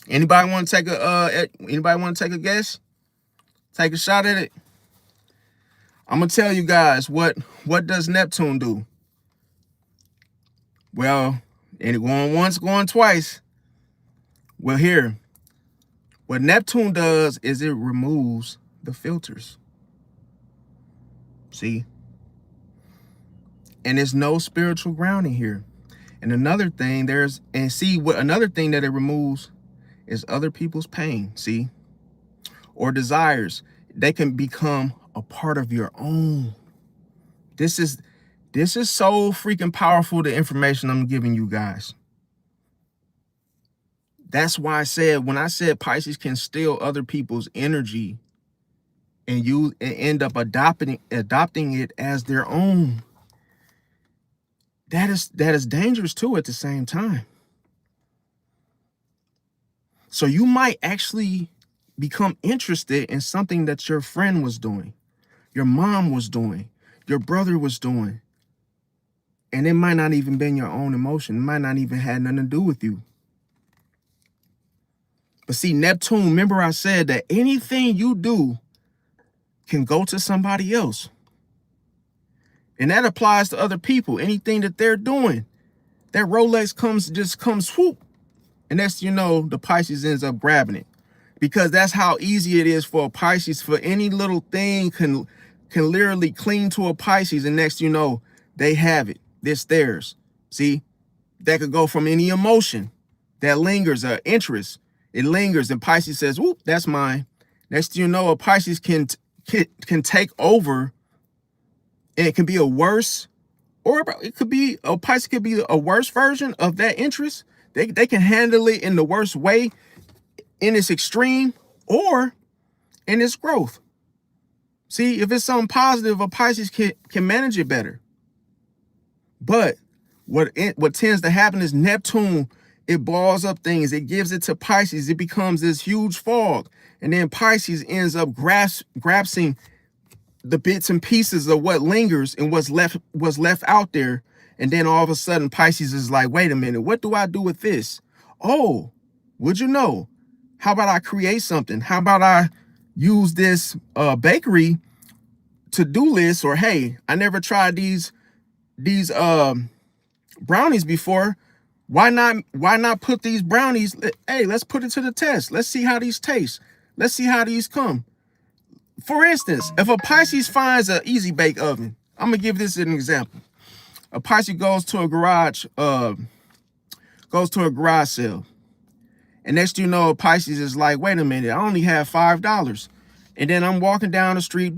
anybody want to take a guess? Take a shot at it. I'm gonna tell you guys what does Neptune do? Well, and going once, going twice. Well, here, what Neptune does is it removes the filters. See? And there's no spiritual grounding here. And another thing, another thing that it removes is other people's pain, see? Or desires. They can become a part of your own. This is so freaking powerful, the information I'm giving you guys. That's why when I said Pisces can steal other people's energy and you end up adopting it as their own, that is dangerous too at the same time. So you might actually become interested in something that your friend was doing, your mom was doing, your brother was doing. And it might not even been your own emotion. It might not even have nothing to do with you. But see, Neptune, remember I said that anything you do can go to somebody else. And that applies to other people. Anything that they're doing, that Rolex comes swoop. And next you know, the Pisces ends up grabbing it. Because that's how easy it is for a Pisces. For any little thing can literally cling to a Pisces, and next you know, they have it. It's theirs. See? That could go from any emotion that lingers, interest. It lingers, and Pisces says, whoop, that's mine. Next you know, a Pisces can take over, and it can be a worse, or it could be, a Pisces could be a worse version of that interest. They can handle it in the worst way, in its extreme, or in its growth. See, if it's something positive, a Pisces can manage it better. But what tends to happen is Neptune, it balls up things. It gives it to Pisces. It becomes this huge fog. And then Pisces ends up grasping the bits and pieces of what lingers and was left out there. And then all of a sudden, Pisces is like, wait a minute, what do I do with this? Oh, would you know? How about I create something? How about I use this bakery to-do list? Or, hey, I never tried these brownies before. Why not put these brownies? Hey, let's put it to the test. Let's see how these taste. Let's see how these come. For instance, if a Pisces finds an easy bake oven, I'm gonna give this an example. A Pisces goes to a garage sale, and next you know, a Pisces is like, wait a minute, I only have $5. And then I'm walking down the street,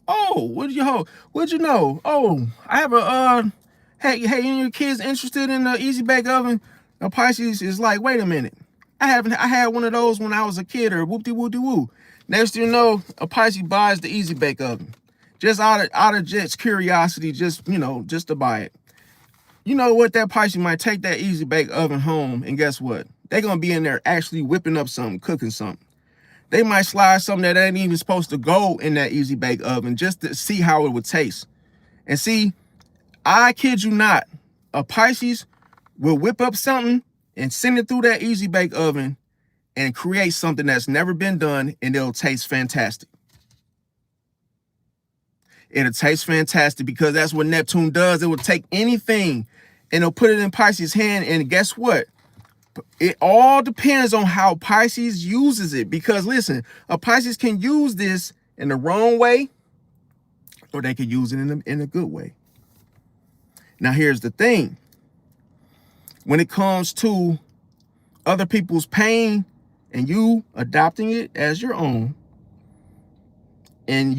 oh, what'd you know? Oh, I have a hey, any of your kids interested in the easy bake oven? A Pisces is like, wait a minute, I had one of those when I was a kid, or whoop-de-woo-de-woo. Next you know, a Pisces buys the easy bake oven. Just out of just curiosity, just to buy it. You know what, that Pisces might take that easy bake oven home, and guess what? They're gonna be in there actually whipping up something, cooking something. They might slide something that ain't even supposed to go in that easy bake oven just to see how it would taste. And see, I kid you not, a Pisces will whip up something and send it through that easy bake oven, and create something that's never been done, and it'll taste fantastic. It'll taste fantastic because that's what Neptune does. It will take anything and it'll put it in Pisces' hand, and guess what? It all depends on how Pisces uses it, because listen, a Pisces can use this in the wrong way, or they could use it in a good way. Now, here's the thing. When it comes to other people's pain and you adopting it as your own, and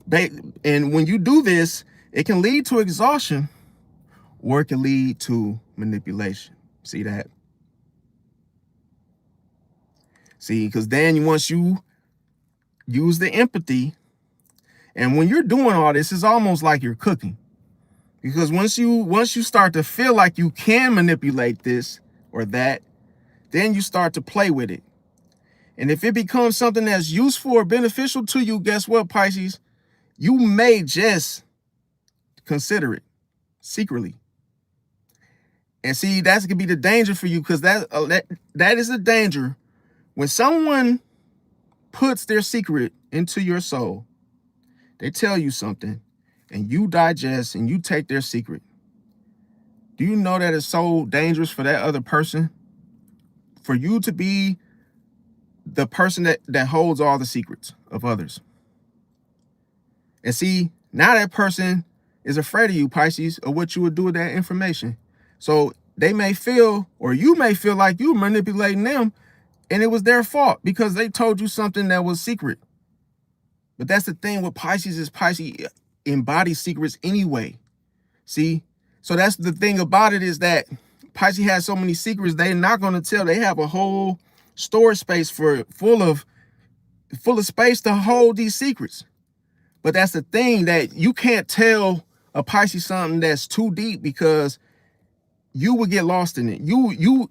when you do this, it can lead to exhaustion, or it can lead to manipulation. See that? See, because then once you use the empathy, and when you're doing all this, it's almost like you're cooking. Because once you start to feel like you can manipulate this or that, then you start to play with it. And if it becomes something that's useful or beneficial to you, guess what, Pisces? You may just consider it secretly. And see, that's gonna be the danger for you, because that is a danger. When someone puts their secret into your soul, they tell you something, and you digest and you take their secret. Do you know that it's so dangerous for that other person? For you to be the person that holds all the secrets of others. And see, now that person is afraid of you, Pisces, of what you would do with that information. So they may feel, or you may feel like you manipulating them, and it was their fault because they told you something that was secret. But that's the thing with Pisces, is Pisces embodies secrets anyway. See? So that's the thing about it, is that Pisces has so many secrets they're not going to tell. They have a whole storage space full of space to hold these secrets. But that's the thing, that you can't tell a Pisces something that's too deep, because you would get lost in it. You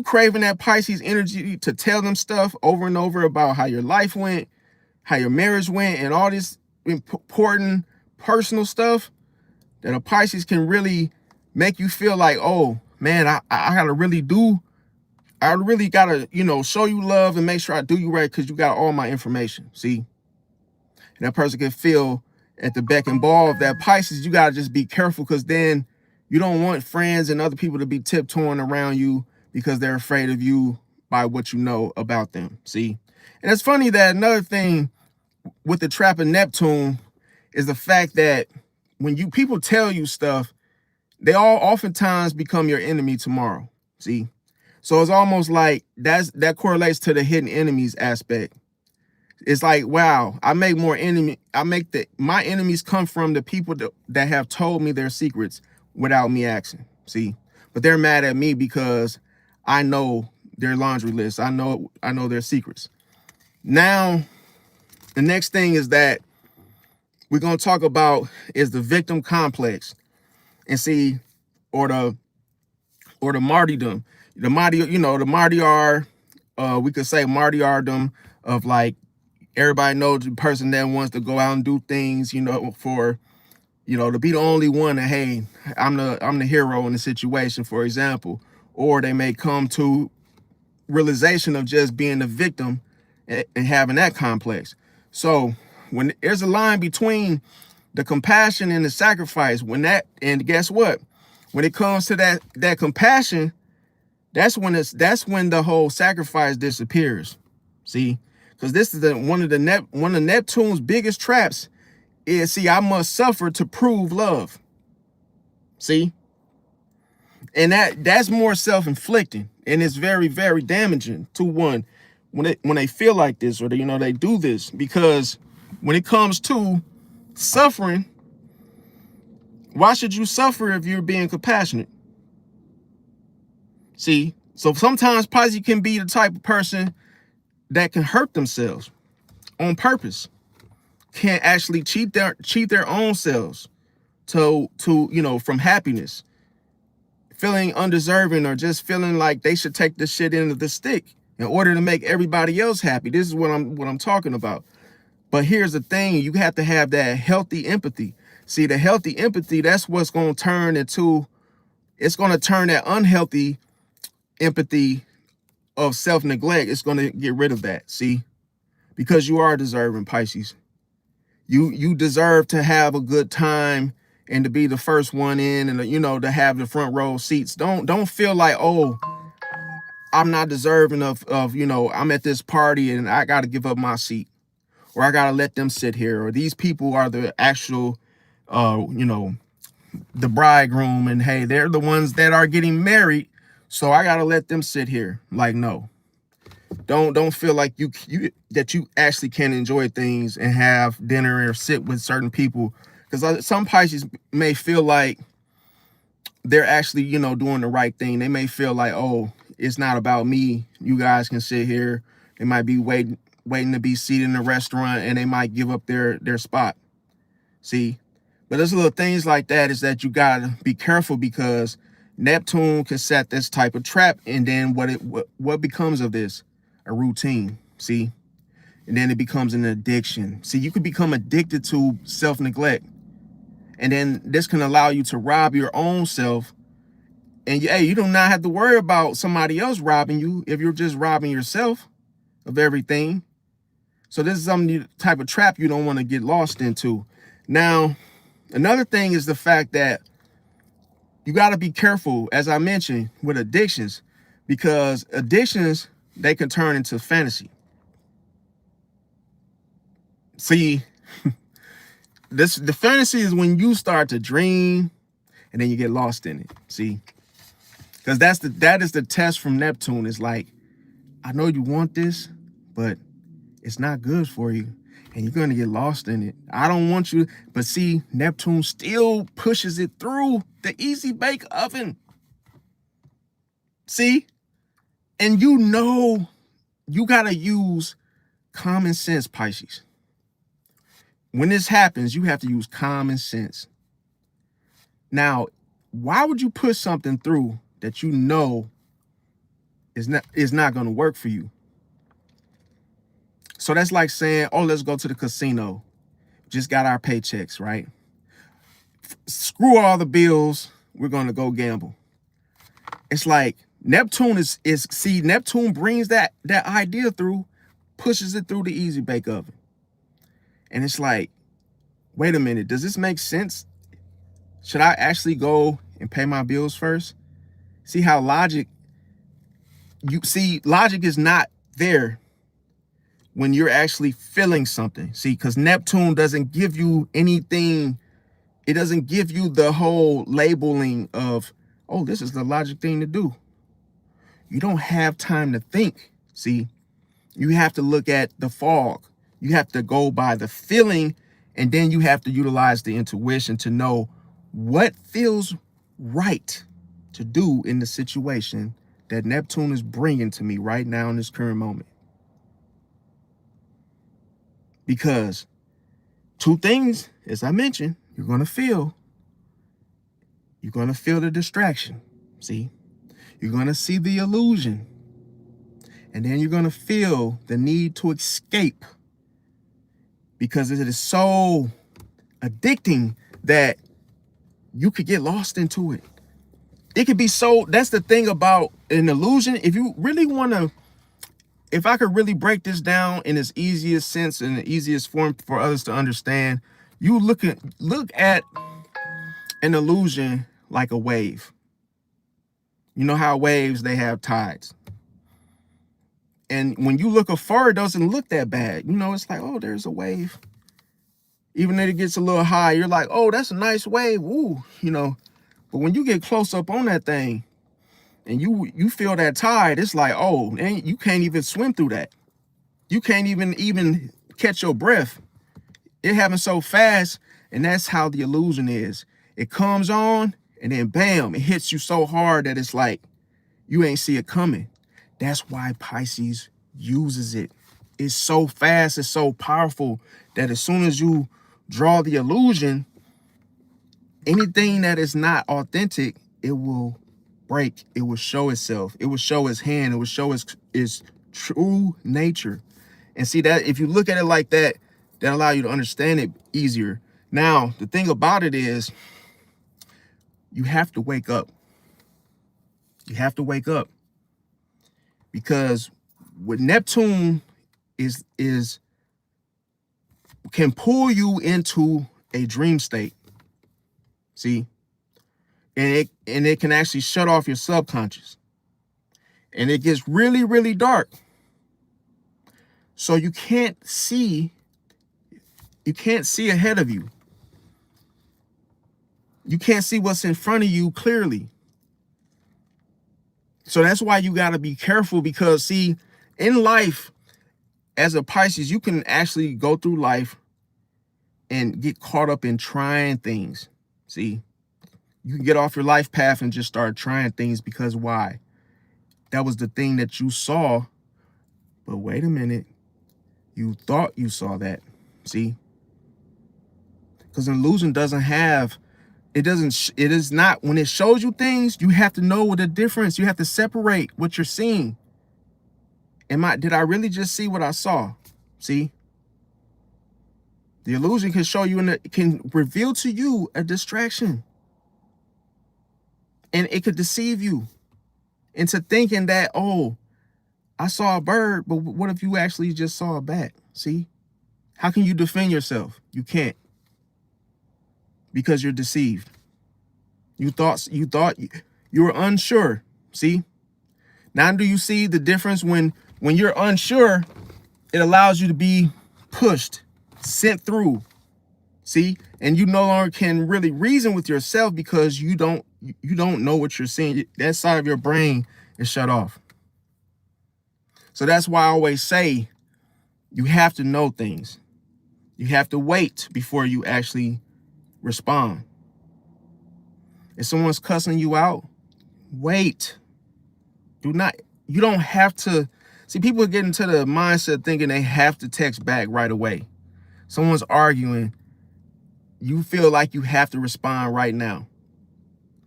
craving that Pisces energy to tell them stuff over and over about how your life went, how your marriage went, and all this important personal stuff, that a Pisces can really make you feel like, oh man, I really gotta, show you love and make sure I do you right because you got all my information. See? And that person can feel at the beck and ball of that Pisces. You gotta just be careful, because then you don't want friends and other people to be tiptoeing around you because they're afraid of you by what you know about them. See? And it's funny that another thing with the trap of Neptune is the fact that when people tell you stuff, they all oftentimes become your enemy tomorrow. See? So it's almost like that correlates to the hidden enemies aspect. It's like, wow, my enemies come from the people that have told me their secrets without me asking. See? But they're mad at me because I know their laundry list. I know their secrets. Now, the next thing is that we're going to talk about is the victim complex. And see, or the martyrdom. The martyr, we could say martyrdom of, like, everybody knows the person that wants to go out and do things, for, to be the only one that, hey, I'm the hero in the situation, for example. Or they may come to realization of just being the victim and having that complex. So when there's a line between the compassion and the sacrifice, and guess what? When it comes to that compassion, that's when the whole sacrifice disappears. See? Because this is one of Neptune's biggest traps is, see, I must suffer to prove love. See? And that's more self-inflicting, and it's very, very damaging to one when they feel like this, or they do this, because when it comes to suffering, why should you suffer if you're being compassionate? See? So sometimes Pisces can be the type of person that can hurt themselves on purpose, can actually cheat their own selves to from happiness, feeling undeserving, or just feeling like they should take this shit into the stick in order to make everybody else happy. This is what I'm talking about. But here's the thing, you have to have that healthy empathy. See, the healthy empathy, that's what's going to turn that unhealthy empathy of self-neglect, it's going to get rid of that. See, because you are deserving, Pisces. You deserve to have a good time and to be the first one in, and you know, to have the front row seats. Don't feel like, oh, I'm not deserving of you know, I'm at this party and I got to give up my seat, or I got to let them sit here, or these people are the actual you know, the bridegroom, and hey, they're the ones that are getting married, so I got to let them sit here. Like, no. Don't feel like you that you actually can enjoy things and have dinner or sit with certain people, because some Pisces may feel like they're actually, you know, doing the right thing. They may feel like, oh, it's not about me. You guys can sit here. They might be waiting to be seated in a restaurant, and they might give up their spot. See, but there's little things like that is that you gotta be careful, because Neptune can set this type of trap, and then what becomes of this? A routine. See, and then it becomes an addiction. See, you could become addicted to self-neglect, and then this can allow you to rob your own self. And hey, you do not have to worry about somebody else robbing you if you're just robbing yourself of everything. So this is some type of trap you don't want to get lost into. Now, another thing is the fact that you got to be careful, as I mentioned, with addictions, because addictions, they can turn into fantasy. See, the fantasy is when you start to dream and then you get lost in it. See, because that is the test from Neptune. It's like, I know you want this, but it's not good for you, and you're going to get lost in it. I don't want you, but see, Neptune still pushes it through the easy bake oven. See, and you know, you got to use common sense, Pisces. When this happens, you have to use common sense. Now, why would you put something through that you know is not going to work for you? So that's like saying, oh, let's go to the casino. Just got our paychecks, right? Screw all the bills. We're going to go gamble. It's like Neptune see, Neptune brings that idea through, pushes it through the easy bake oven. And it's like, wait a minute, does this make sense? Should I actually go and pay my bills first? See how logic is not there when you're actually feeling something. See, because Neptune doesn't give you anything. It doesn't give you the whole labeling of, oh, this is the logic thing to do. You don't have time to think. See, you have to look at the fog. You have to go by the feeling, and then you have to utilize the intuition to know what feels right to do in the situation that Neptune is bringing to me right now in this current moment. Because two things, as I mentioned, you're going to feel the distraction. See, you're going to see the illusion, and then you're going to feel the need to escape, because it is so addicting that you could get lost into it. It could be so, that's the thing about an illusion. If you really want to, if I could really break this down in its easiest sense and the easiest form for others to understand, you look at an illusion like a wave. You know how waves, they have tides. And when you look afar, it doesn't look that bad. You know, it's like, oh, there's a wave. Even if it gets a little high, you're like, oh, that's a nice wave. Ooh, you know. But when you get close up on that thing and you feel that tide, it's like, oh, and you can't even swim through that. You can't even catch your breath. It happens so fast, and that's how the illusion is. It comes on, and then bam, it hits you so hard that it's like you ain't see it coming. That's why Pisces uses it. It's so fast, it's so powerful that as soon as you draw the illusion, anything that is not authentic, it will break. It will show itself. It will show its hand. It will show its true nature. And see that if you look at it like that, that allow you to understand it easier. Now, the thing about it is you have to wake up. You have to wake up. Because what Neptune can pull you into a dream state. See? And it can actually shut off your subconscious. And it gets really, really dark. So you can't see ahead of you. You can't see what's in front of you clearly. So that's why you got to be careful, because see, in life, as a Pisces, you can actually go through life and get caught up in trying things. See, you can get off your life path and just start trying things because why? That was the thing that you saw. But wait a minute, you thought you saw that. See, because an illusion doesn't have, it is not, when it shows you things, you have to know what the difference, you have to separate what you're seeing. Did I really just see what I saw? See, the illusion can show you, and it can reveal to you a distraction. And it could deceive you into thinking that, oh, I saw a bird, but what if you actually just saw a bat? See, how can you defend yourself? You can't, because you're deceived. You thought you were unsure. See, now do you see the difference? When you're unsure, it allows you to be pushed, sent through. See, and you no longer can really reason with yourself because you don't know what you're seeing. That side of your brain is shut off. So that's why I always say you have to know things. You have to wait before you actually respond. If someone's cussing you out, wait. You don't have to. See, people get into the mindset thinking they have to text back right away. Someone's arguing, you feel like you have to respond right now.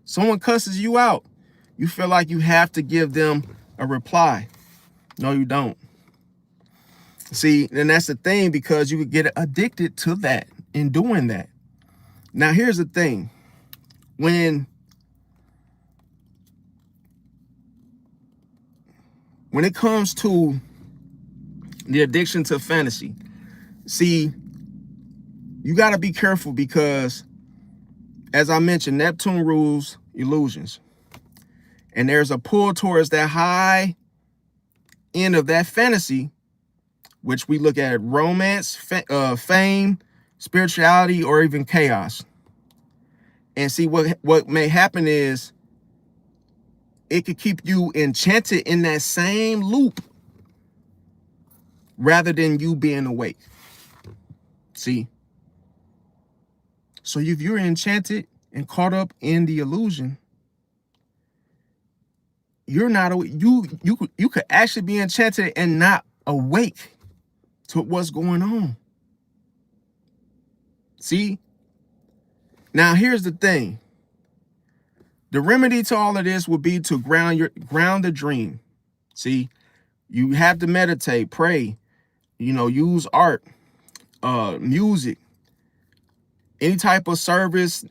Someone cusses you out, you feel like you have to give them a reply. No, you don't. See, and that's the thing, because you could get addicted to that in doing that. Now, here's the thing. When it comes to the addiction to fantasy, see, you got to be careful, because as I mentioned, Neptune rules illusions. And there's a pull towards that high end of that fantasy, which we look at romance, fame, spirituality, or even chaos. And see, what may happen is it could keep you enchanted in that same loop rather than you being awake. See? So if you're enchanted and caught up in the illusion, you're not, you could actually be enchanted and not awake to what's going on. See? Now, here's the thing. The remedy to all of this would be to ground the dream. See, you have to meditate, pray, use art, music, any type of services,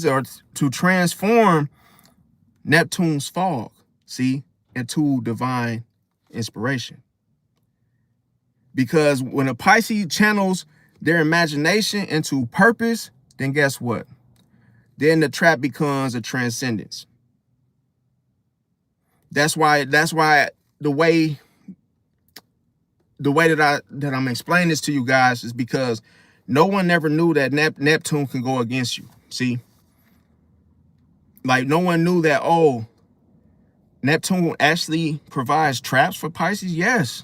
or to transform Neptune's fog, see, into divine inspiration. Because when a Pisces channels their imagination into purpose, then guess what? Then the trap becomes a transcendence. That's why the way that I'm explaining this to you guys is because no one ever knew that Neptune can go against you. See? Like, no one knew that, oh, Neptune actually provides traps for Pisces. Yes.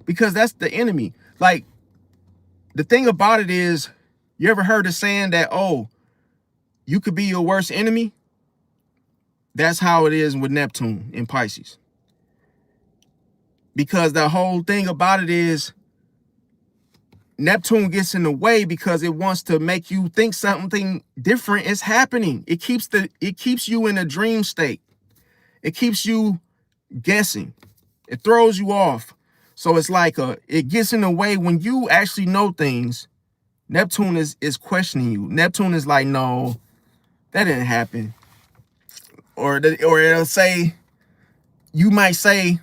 Because that's the enemy. Like, the thing about it is, you ever heard the saying that, oh, you could be your worst enemy? That's how it is with Neptune in Pisces. Because the whole thing about it is, Neptune gets in the way because it wants to make you think something different is happening. It keeps you in a dream state. It keeps you guessing. It throws you off. So it's like it gets in the way when you actually know things. Neptune is questioning you. Neptune is like, no, that didn't happen. Or it'll say, you might say,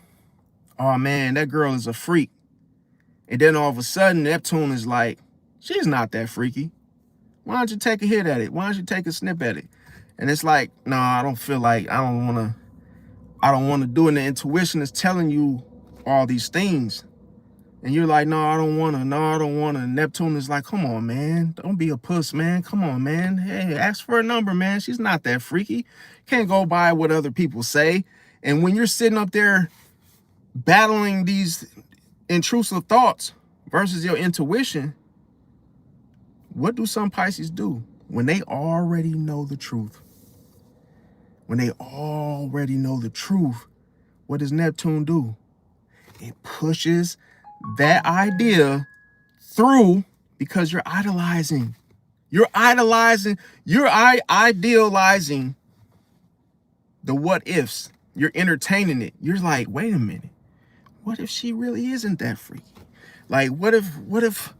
oh man, that girl is a freak. And then all of a sudden, Neptune is like, she's not that freaky. Why don't you take a hit at it? Why don't you take a snip at it? And it's like, no, I don't feel like, I don't want to do it. And the intuition is telling you all these things. And you're like, no, I don't want to. No, I don't want to. Neptune is like, come on, man. Don't be a puss, man. Come on, man. Hey, ask for a number, man. She's not that freaky. Can't go by what other people say. And when you're sitting up there battling these intrusive thoughts versus your intuition, what do some Pisces do when they already know the truth? When they already know the truth, what does Neptune do? It pushes that idea through because you're idolizing. You're idealizing the what ifs. You're entertaining it. You're like, wait a minute. What if she really isn't that freaky? Like, what if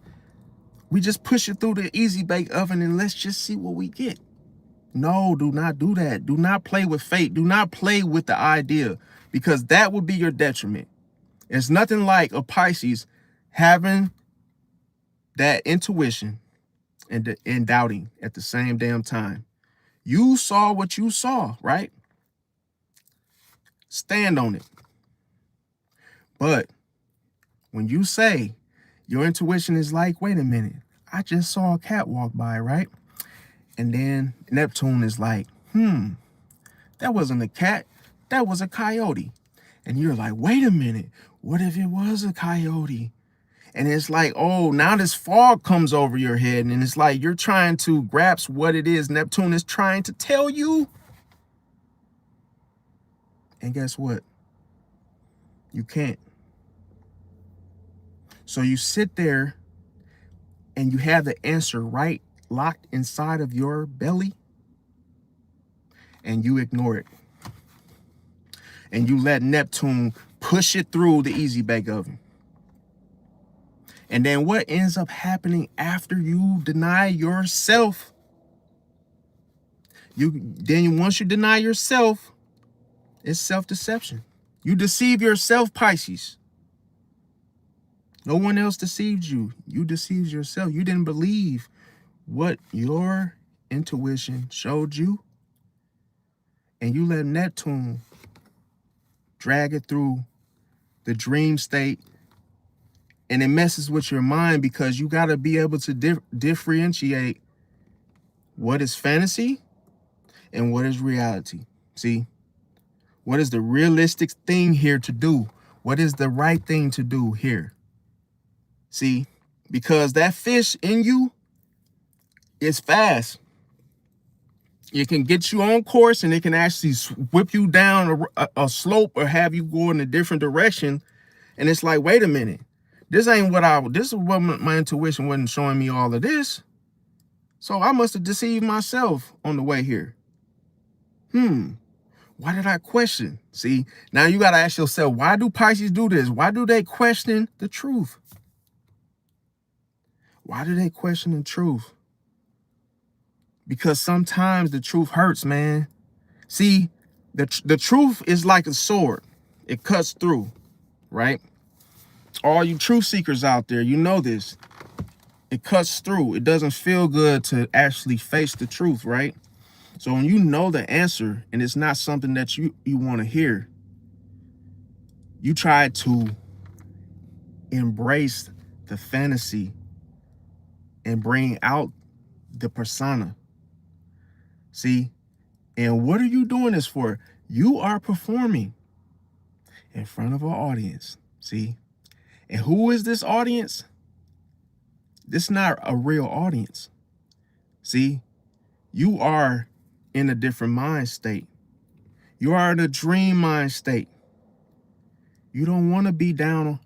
we just push it through the easy bake oven and let's just see what we get? No, do not do that. Do not play with fate. Do not play with the idea, because that would be your detriment. It's nothing like a Pisces having that intuition and doubting at the same damn time. You saw what you saw, right? Stand on it. But when you say your intuition is like, wait a minute, I just saw a cat walk by, right? And then Neptune is like, that wasn't a cat, that was a coyote. And you're like, wait a minute, what if it was a coyote? And it's like, oh, now this fog comes over your head, and it's like you're trying to grasp what it is Neptune is trying to tell you. And guess what? You can't. So you sit there and you have the answer right locked inside of your belly, and you ignore it. And you let Neptune push it through the easy bake oven. And then what ends up happening after you deny yourself? Once you deny yourself, it's self-deception. You deceive yourself, Pisces. No one else deceived you. You deceived yourself. You didn't believe what your intuition showed you. And you let Neptune drag it through the dream state. And it messes with your mind, because you got to be able to differentiate what is fantasy and what is reality. See, what is the realistic thing here to do? What is the right thing to do here? See, because that fish in you is fast. It can get you on course, and it can actually whip you down a slope or have you go in a different direction. And it's like, wait a minute. This is what my intuition wasn't showing me all of this. So I must have deceived myself on the way here. Why did I question? See, now you got to ask yourself, why do Pisces do this? Why do they question the truth? Why do they question the truth? Because sometimes the truth hurts, man. See, the truth is like a sword. It cuts through, right? All you truth seekers out there, you know this. It cuts through. It doesn't feel good to actually face the truth, right? So when you know the answer and it's not something that you want to hear, you try to embrace the fantasy and bring out the persona. See? And what are you doing this for? You are performing in front of an audience. See? And who is this audience? This is not a real audience. See? You are in a different mind state. You are in a dream mind state. You don't want to be down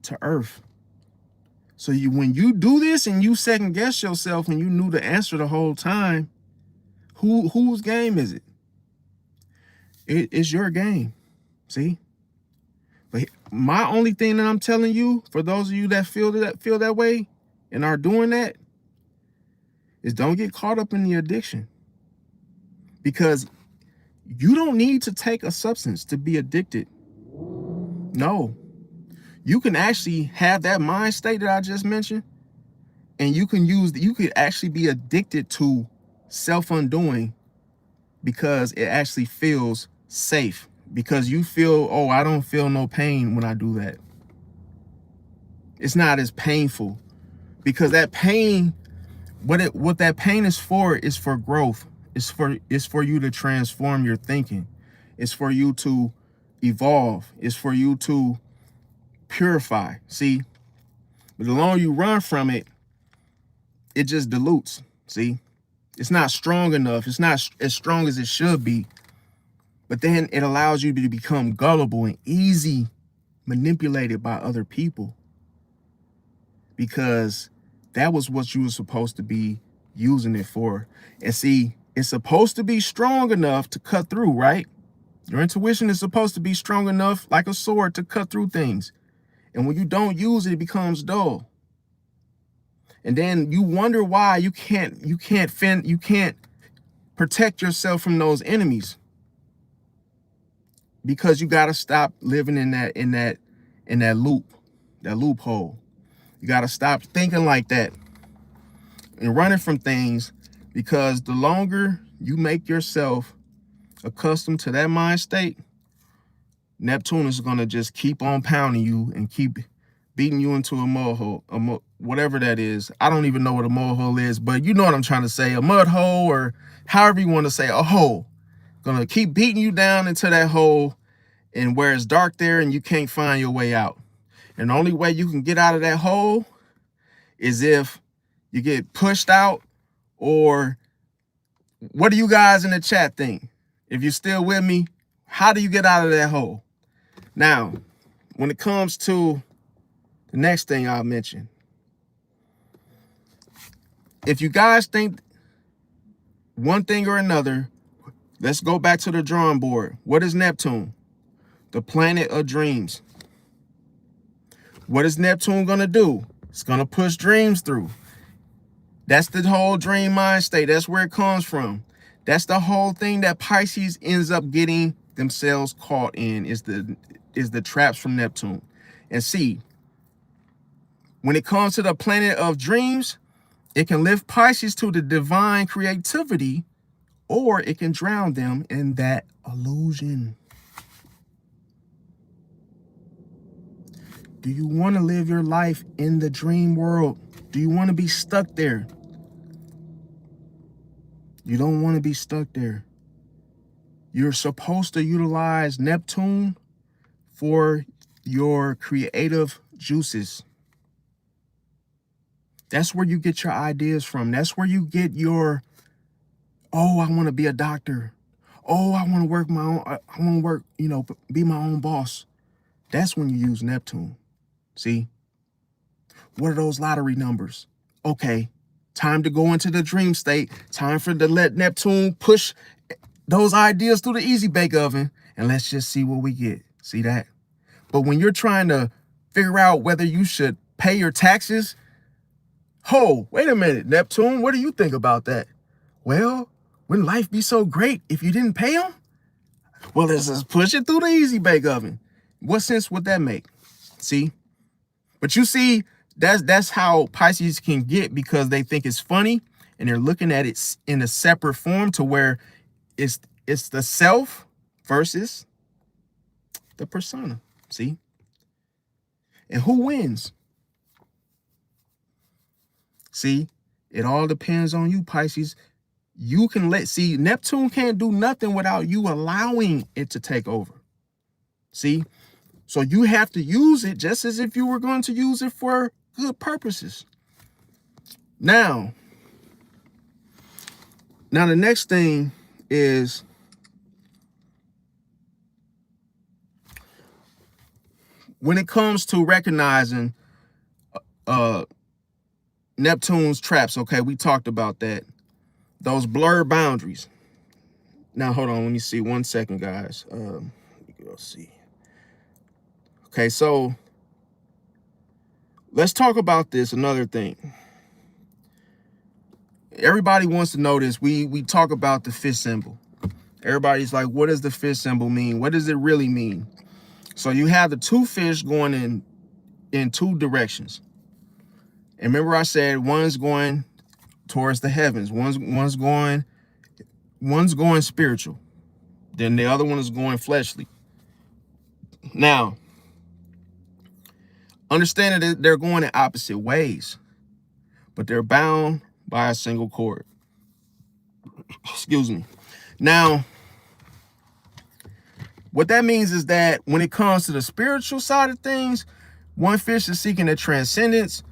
to earth. So when you do this and you second guess yourself and you knew the answer the whole time, whose game is it? It's your game. See? But my only thing that I'm telling you, for those of you that feel that way and are doing that, is don't get caught up in the addiction. Because you don't need to take a substance to be addicted No. You can actually have that mind state that I just mentioned, and you could actually be addicted to self-undoing because it actually feels safe. Because you feel, oh, I don't feel no pain when I do that. It's not as painful. Because that pain, what that pain is for growth. It's for you to transform your thinking. It's for you to evolve. It's for you to purify. See, but the longer you run from it, it just dilutes. See, it's not strong enough. It's not as strong as it should be. But then it allows you to become gullible and easy manipulated by other people, because that was what you were supposed to be using it for. And see, it's supposed to be strong enough to cut through, right? Your intuition is supposed to be strong enough, like a sword, to cut through things. And when you don't use it, it becomes dull. And then you wonder why you can't protect yourself from those enemies. Because you got to stop living in that loophole. You got to stop thinking like that and running from things, because the longer you make yourself accustomed to that mind state, Neptune is going to just keep on pounding you and keep beating you into a mud hole, whatever that is. I don't even know what a mud hole is, but you know what I'm trying to say, a mud hole, or however you want to say, a hole. Going to keep beating you down into that hole, and where it's dark there and you can't find your way out. And the only way you can get out of that hole is if you get pushed out. Or what do you guys in the chat think? If you're still with me, how do you get out of that hole? Now, when it comes to the next thing I'll mention, if you guys think one thing or another, let's go back to the drawing board. What is Neptune? The planet of dreams. What is Neptune going to do? It's going to push dreams through. That's the whole dream mind state. That's where it comes from. That's the whole thing that Pisces ends up getting themselves caught in, is the traps from Neptune. And see, when it comes to the planet of dreams, it can lift Pisces to the divine creativity, or it can drown them in that illusion. Do you want to live your life in the dream world? Do you want to be stuck there? You don't want to be stuck there. You're supposed to utilize Neptune for your creative juices. That's where you get your ideas from. That's where you get your, oh, I want to be a doctor. Oh, I want to work my own, I want to work, be my own boss. That's when you use Neptune. See? What are those lottery numbers? Okay, time to go into the dream state. Time for to let Neptune push those ideas through the easy bake oven, and let's just see what we get. See that? But when you're trying to figure out whether you should pay your taxes, wait a minute, Neptune, what do you think about that? Well, wouldn't life be so great if you didn't pay them? Well, let's just push it through the easy bake oven. What sense would that make? See? But you see, that's how Pisces can get, because they think it's funny and they're looking at it in a separate form, to where it's the self versus the persona. See? And who wins? See, it all depends on you, Pisces. You can see, Neptune can't do nothing without you allowing it to take over. See? So you have to use it just as if you were going to use it for good purposes. Now the next thing is, when it comes to recognizing Neptune's traps, okay, we talked about that. Those blurred boundaries. Now, hold on, let me see 1 second, guys. Let's see. Okay, so let's talk about this. Another thing. Everybody wants to know this. We talk about the fifth symbol. Everybody's like, what does the fifth symbol mean? What does it really mean? So you have the two fish going in two directions. And remember I said one's going towards the heavens, one's going spiritual, then the other one is going fleshly. Now, understand that they're going in opposite ways, but they're bound by a single cord. Excuse me. Now, what that means is that when it comes to the spiritual side of things, one fish is seeking the transcendence,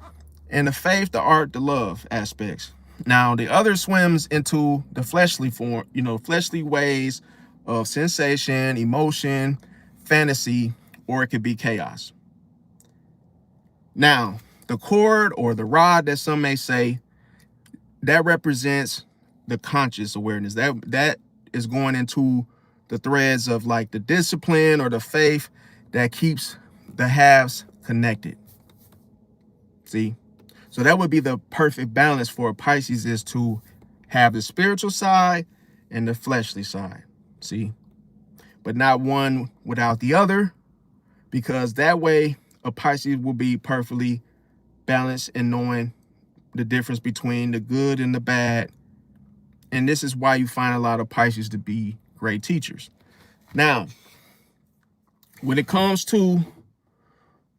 and the faith, the art, the love aspects. Now, the other swims into the fleshly form, fleshly ways of sensation, emotion, fantasy, or it could be chaos. Now, the cord or the rod that some may say, that represents the conscious awareness. That is going into the threads of like the discipline or the faith that keeps the halves connected. See? So that would be the perfect balance for a Pisces, is to have the spiritual side and the fleshly side. See? But not one without the other, because that way a Pisces will be perfectly balanced in knowing the difference between the good and the bad. And this is why you find a lot of Pisces to be great teachers. Now, when it comes to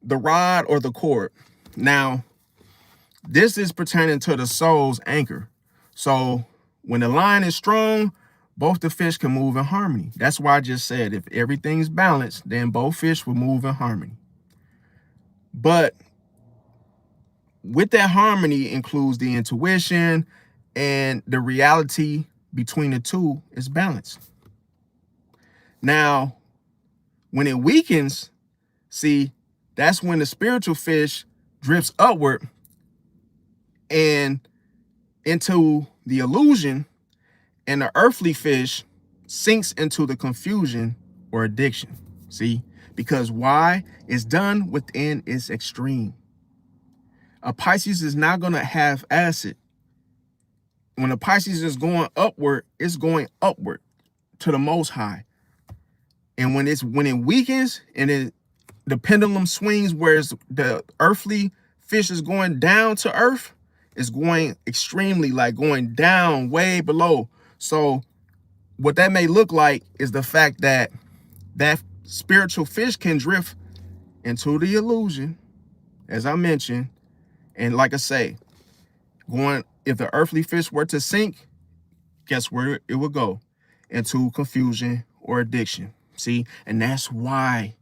the rod or the cord, now, this is pertaining to the soul's anchor. So when the line is strong, both the fish can move in harmony. That's why I just said if everything's balanced, then both fish will move in harmony. But with that harmony includes the intuition, and the reality between the two is balanced. Now, when it weakens, see, that's when the spiritual fish drifts upward and into the illusion, and the earthly fish sinks into the confusion or addiction. See, because why? It's done within its extreme. A Pisces is not going to have acid. When a Pisces is going upward, it's going upward to the Most High. And when it weakens and the pendulum swings, whereas the earthly fish is going down to earth, is going extremely, like going down way below. So what that may look like is the fact that that spiritual fish can drift into the illusion, as I mentioned. And like I say, if the earthly fish were to sink, guess where it would go? Into confusion or addiction. See, and that's why,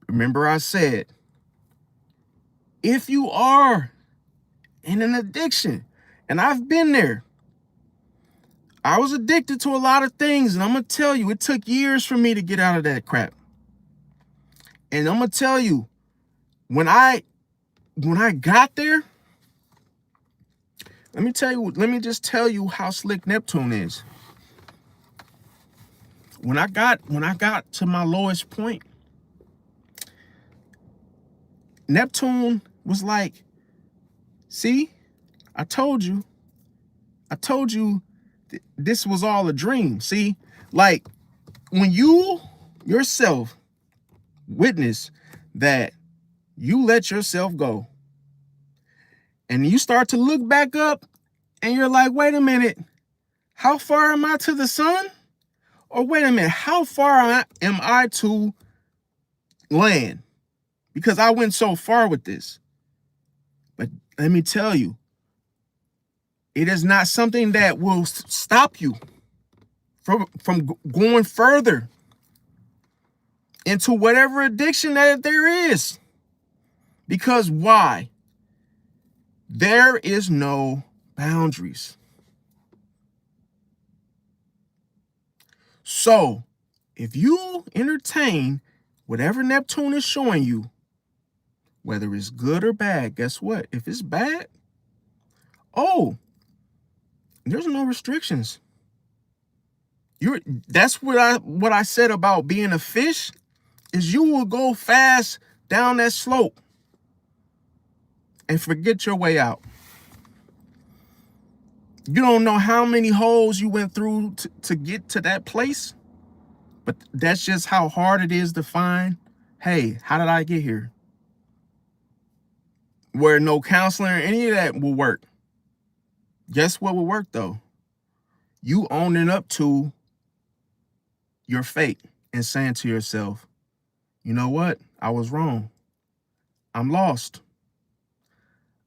remember I said, if you are in an addiction, and I've been there, I was addicted to a lot of things, and I'm gonna tell you, it took years for me to get out of that crap. And I'm gonna tell you, when I got there, let me just tell you how slick Neptune is. When I got to my lowest point, Neptune was like, see, I told you this was all a dream. See, like when you yourself witness that you let yourself go and you start to look back up and you're like, wait a minute, how far am I to the sun? Or wait a minute, how far am I to land? Because I went so far with this. But let me tell you, it is not something that will stop you from going further into whatever addiction that there is. Because why? There is no boundaries. So if you entertain whatever Neptune is showing you, whether it's good or bad, guess what? If it's bad, there's no restrictions. That's what I said about being a fish, is you will go fast down that slope and forget your way out. You don't know how many holes you went through to get to that place, but that's just how hard it is to find hey, how did I get here? Where no counseling or any of that will work. Guess what will work though? You owning up to your fate and saying to yourself, you know what? I was wrong. I'm lost.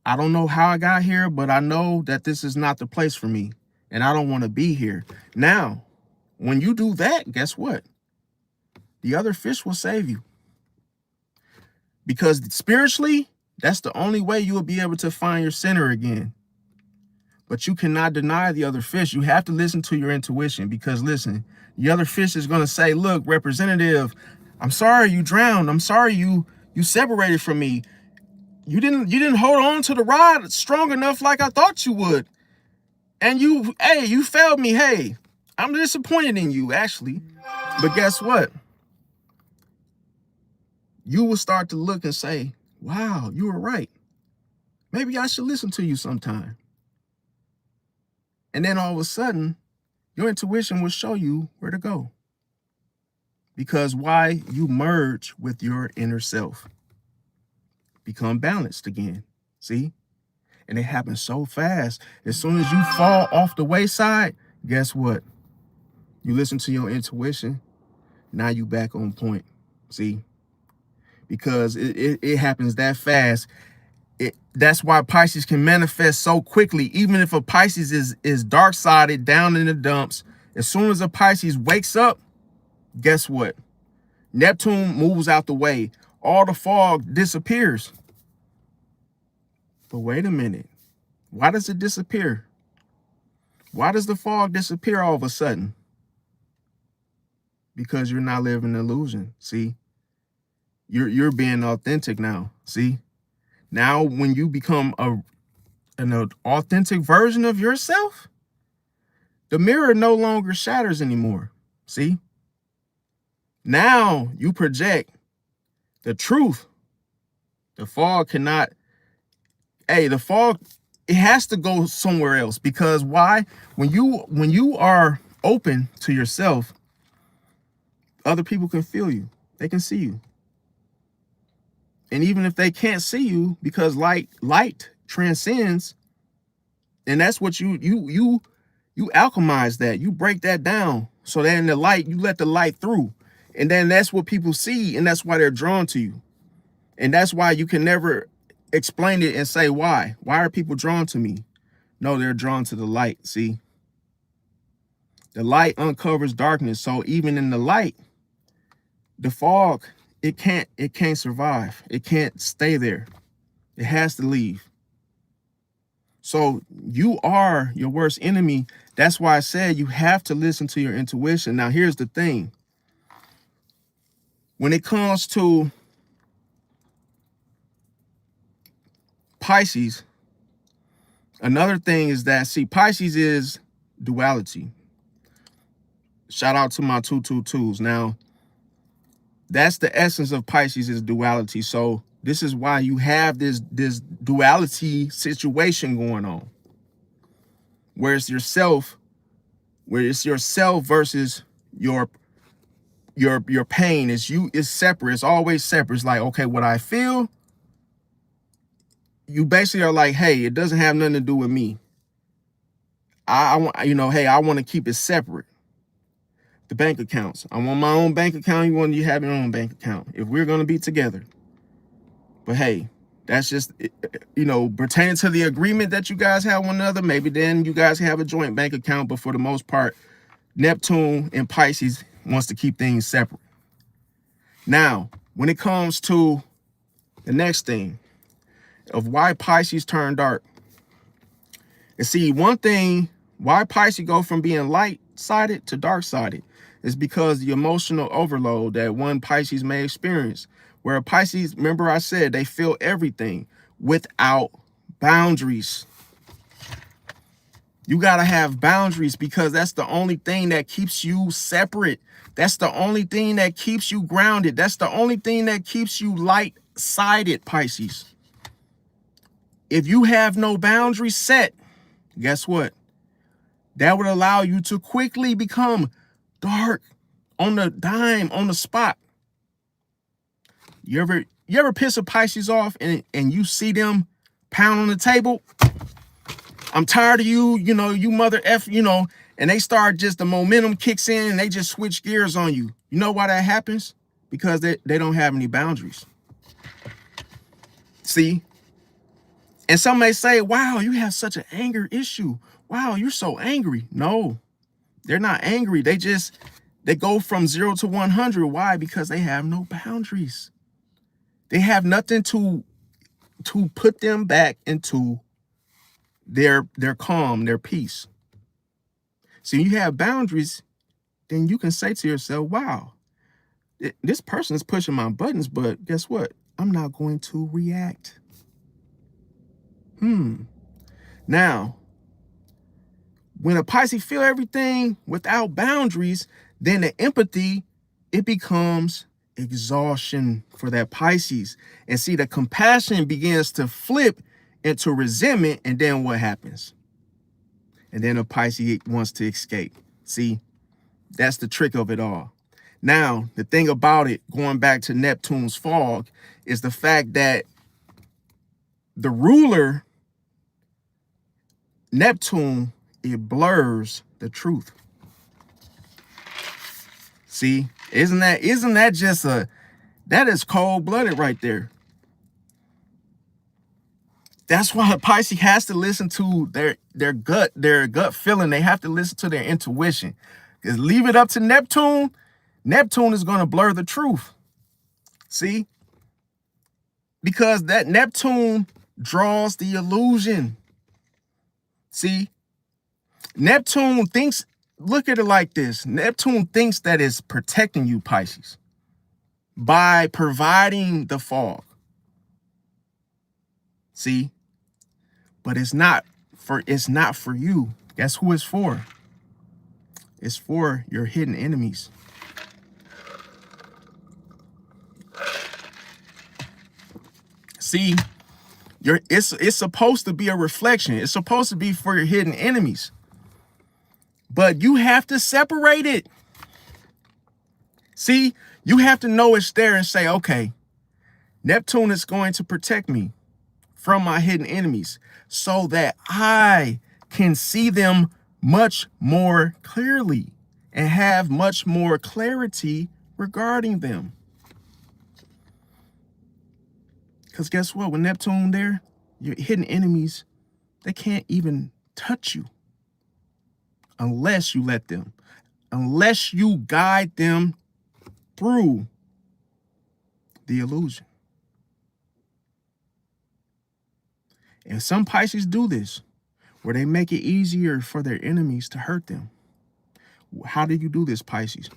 I don't know how I got here, but I know that this is not the place for me and I don't want to be here. Now, when you do that, guess what? The other fish will save you. Because spiritually, that's the only way you will be able to find your center again. But you cannot deny the other fish. You have to listen to your intuition because listen, the other fish is going to say, look, representative, I'm sorry you drowned. I'm sorry you separated from me. You didn't hold on to the rod strong enough like I thought you would. And you failed me. Hey, I'm disappointed in you, actually. But guess what? You will start to look and say, wow, you were right. Maybe I should listen to you sometime. And then all of a sudden, your intuition will show you where to go. Because why? You merge with your inner self. Become balanced again. See? And it happens so fast. As soon as you fall off the wayside, guess what? You listen to your intuition. Now you back on point. See? Because it happens that fast. That's why Pisces can manifest so quickly. Even if a Pisces is dark-sided, down in the dumps, as soon as a Pisces wakes up, guess what? Neptune moves out the way. All the fog disappears. But wait a minute. Why does it disappear? Why does the fog disappear all of a sudden? Because you're not living an illusion. See? You're being authentic now. See? Now, when you become an authentic version of yourself, the mirror no longer shatters anymore. See? Now you project the truth. The fog cannot. The fog, it has to go somewhere else. Because why? When you are open to yourself, other people can feel you. They can see you. And even if they can't see you, because light transcends, and that's what you alchemize that. You break that down. So that in the light, you let the light through. And then that's what people see, and that's why they're drawn to you. And that's why you can never explain it and say, why? Why are people drawn to me? No, they're drawn to the light, see? The light uncovers darkness. So even in the light, the fog, it can't survive. It can't stay there. It has to leave. So you are your worst enemy. That's why I said you have to listen to your intuition. Now, here's the thing. When it comes to Pisces, another thing is that, see, Pisces is duality. Shout out to my 222s. Now, that's the essence of Pisces is duality. So this is why you have this duality situation going on. Where it's yourself versus your pain. It's separate. It's always separate. It's like, okay, what I feel, you basically are like, hey, it doesn't have nothing to do with me. I want, hey, I want to keep it separate. The bank accounts. I want my own bank account. You have your own bank account. If we're going to be together. But hey, that's just, pertaining to the agreement that you guys have one another. Maybe then you guys have a joint bank account. But for the most part, Neptune and Pisces wants to keep things separate. Now, when it comes to the next thing of why Pisces turn dark. And see, one thing, why Pisces go from being light-sided to dark-sided is because the emotional overload that one Pisces may experience. Where Pisces, remember I said, they feel everything without boundaries. You got to have boundaries because that's the only thing that keeps you separate. That's the only thing that keeps you grounded. That's the only thing that keeps you light-sided, Pisces. If you have no boundaries set, guess what? That would allow you to quickly become dark on the dime, on the spot. You ever piss a Pisces off and you see them pound on the table? I'm tired of you, you mother F, and they start just, the momentum kicks in and they just switch gears on you. You know why that happens? Because they don't have any boundaries. See? And some may say, wow, you have such an anger issue. Wow, you're so angry. No, they're not angry. They go from 0 to 100. Why? Because they have no boundaries. They have nothing to put them back into their calm, their peace. So you have boundaries, then you can say to yourself, wow, this person is pushing my buttons, but guess what? I'm not going to react. Now, when a Pisces feel everything without boundaries, then the empathy, it becomes exhaustion for that Pisces. And see, the compassion begins to flip into resentment, and then what happens? And then a Pisces wants to escape. See, that's the trick of it all. Now, the thing about it, going back to Neptune's fog, is the fact that the ruler, Neptune, it blurs the truth. See, isn't that just that is cold-blooded right there. That's why Pisces has to listen to their gut feeling. They have to listen to their intuition. Because leave it up to Neptune, Neptune is going to blur the truth. See? Because that Neptune draws the illusion. See? Neptune thinks, look at it like this. Neptune thinks that it's protecting you, Pisces, by providing the fog. See? But it's not for you. Guess who it's for? It's for your hidden enemies. See, it's supposed to be a reflection. It's supposed to be for your hidden enemies. But you have to separate it. See, you have to know it's there and say, okay, Neptune is going to protect me from my hidden enemies so that I can see them much more clearly and have much more clarity regarding them. Because guess what? With Neptune there, your hidden enemies, they can't even touch you unless you let them, unless you guide them through the illusion. And some Pisces do this, where they make it easier for their enemies to hurt them. How do you do this, Pisces?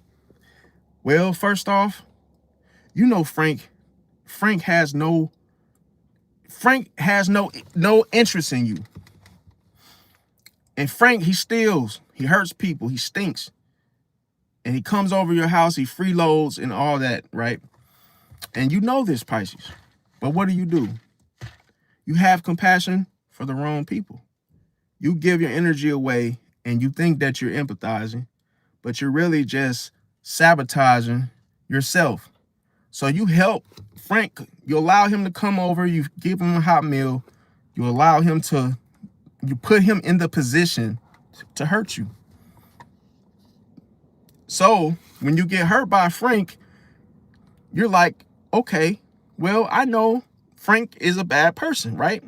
Well, first off, Frank has no interest in you. And Frank, he steals, he hurts people, he stinks. And he comes over your house, he freeloads and all that, right? And you know this, Pisces. But what do? You have compassion for the wrong people. You give your energy away and you think that you're empathizing, but you're really just sabotaging yourself. So you help Frank, you allow him to come over, you give him a hot meal, you put him in the position to hurt you. So when you get hurt by Frank, you're like, okay, well, I know Frank is a bad person, right?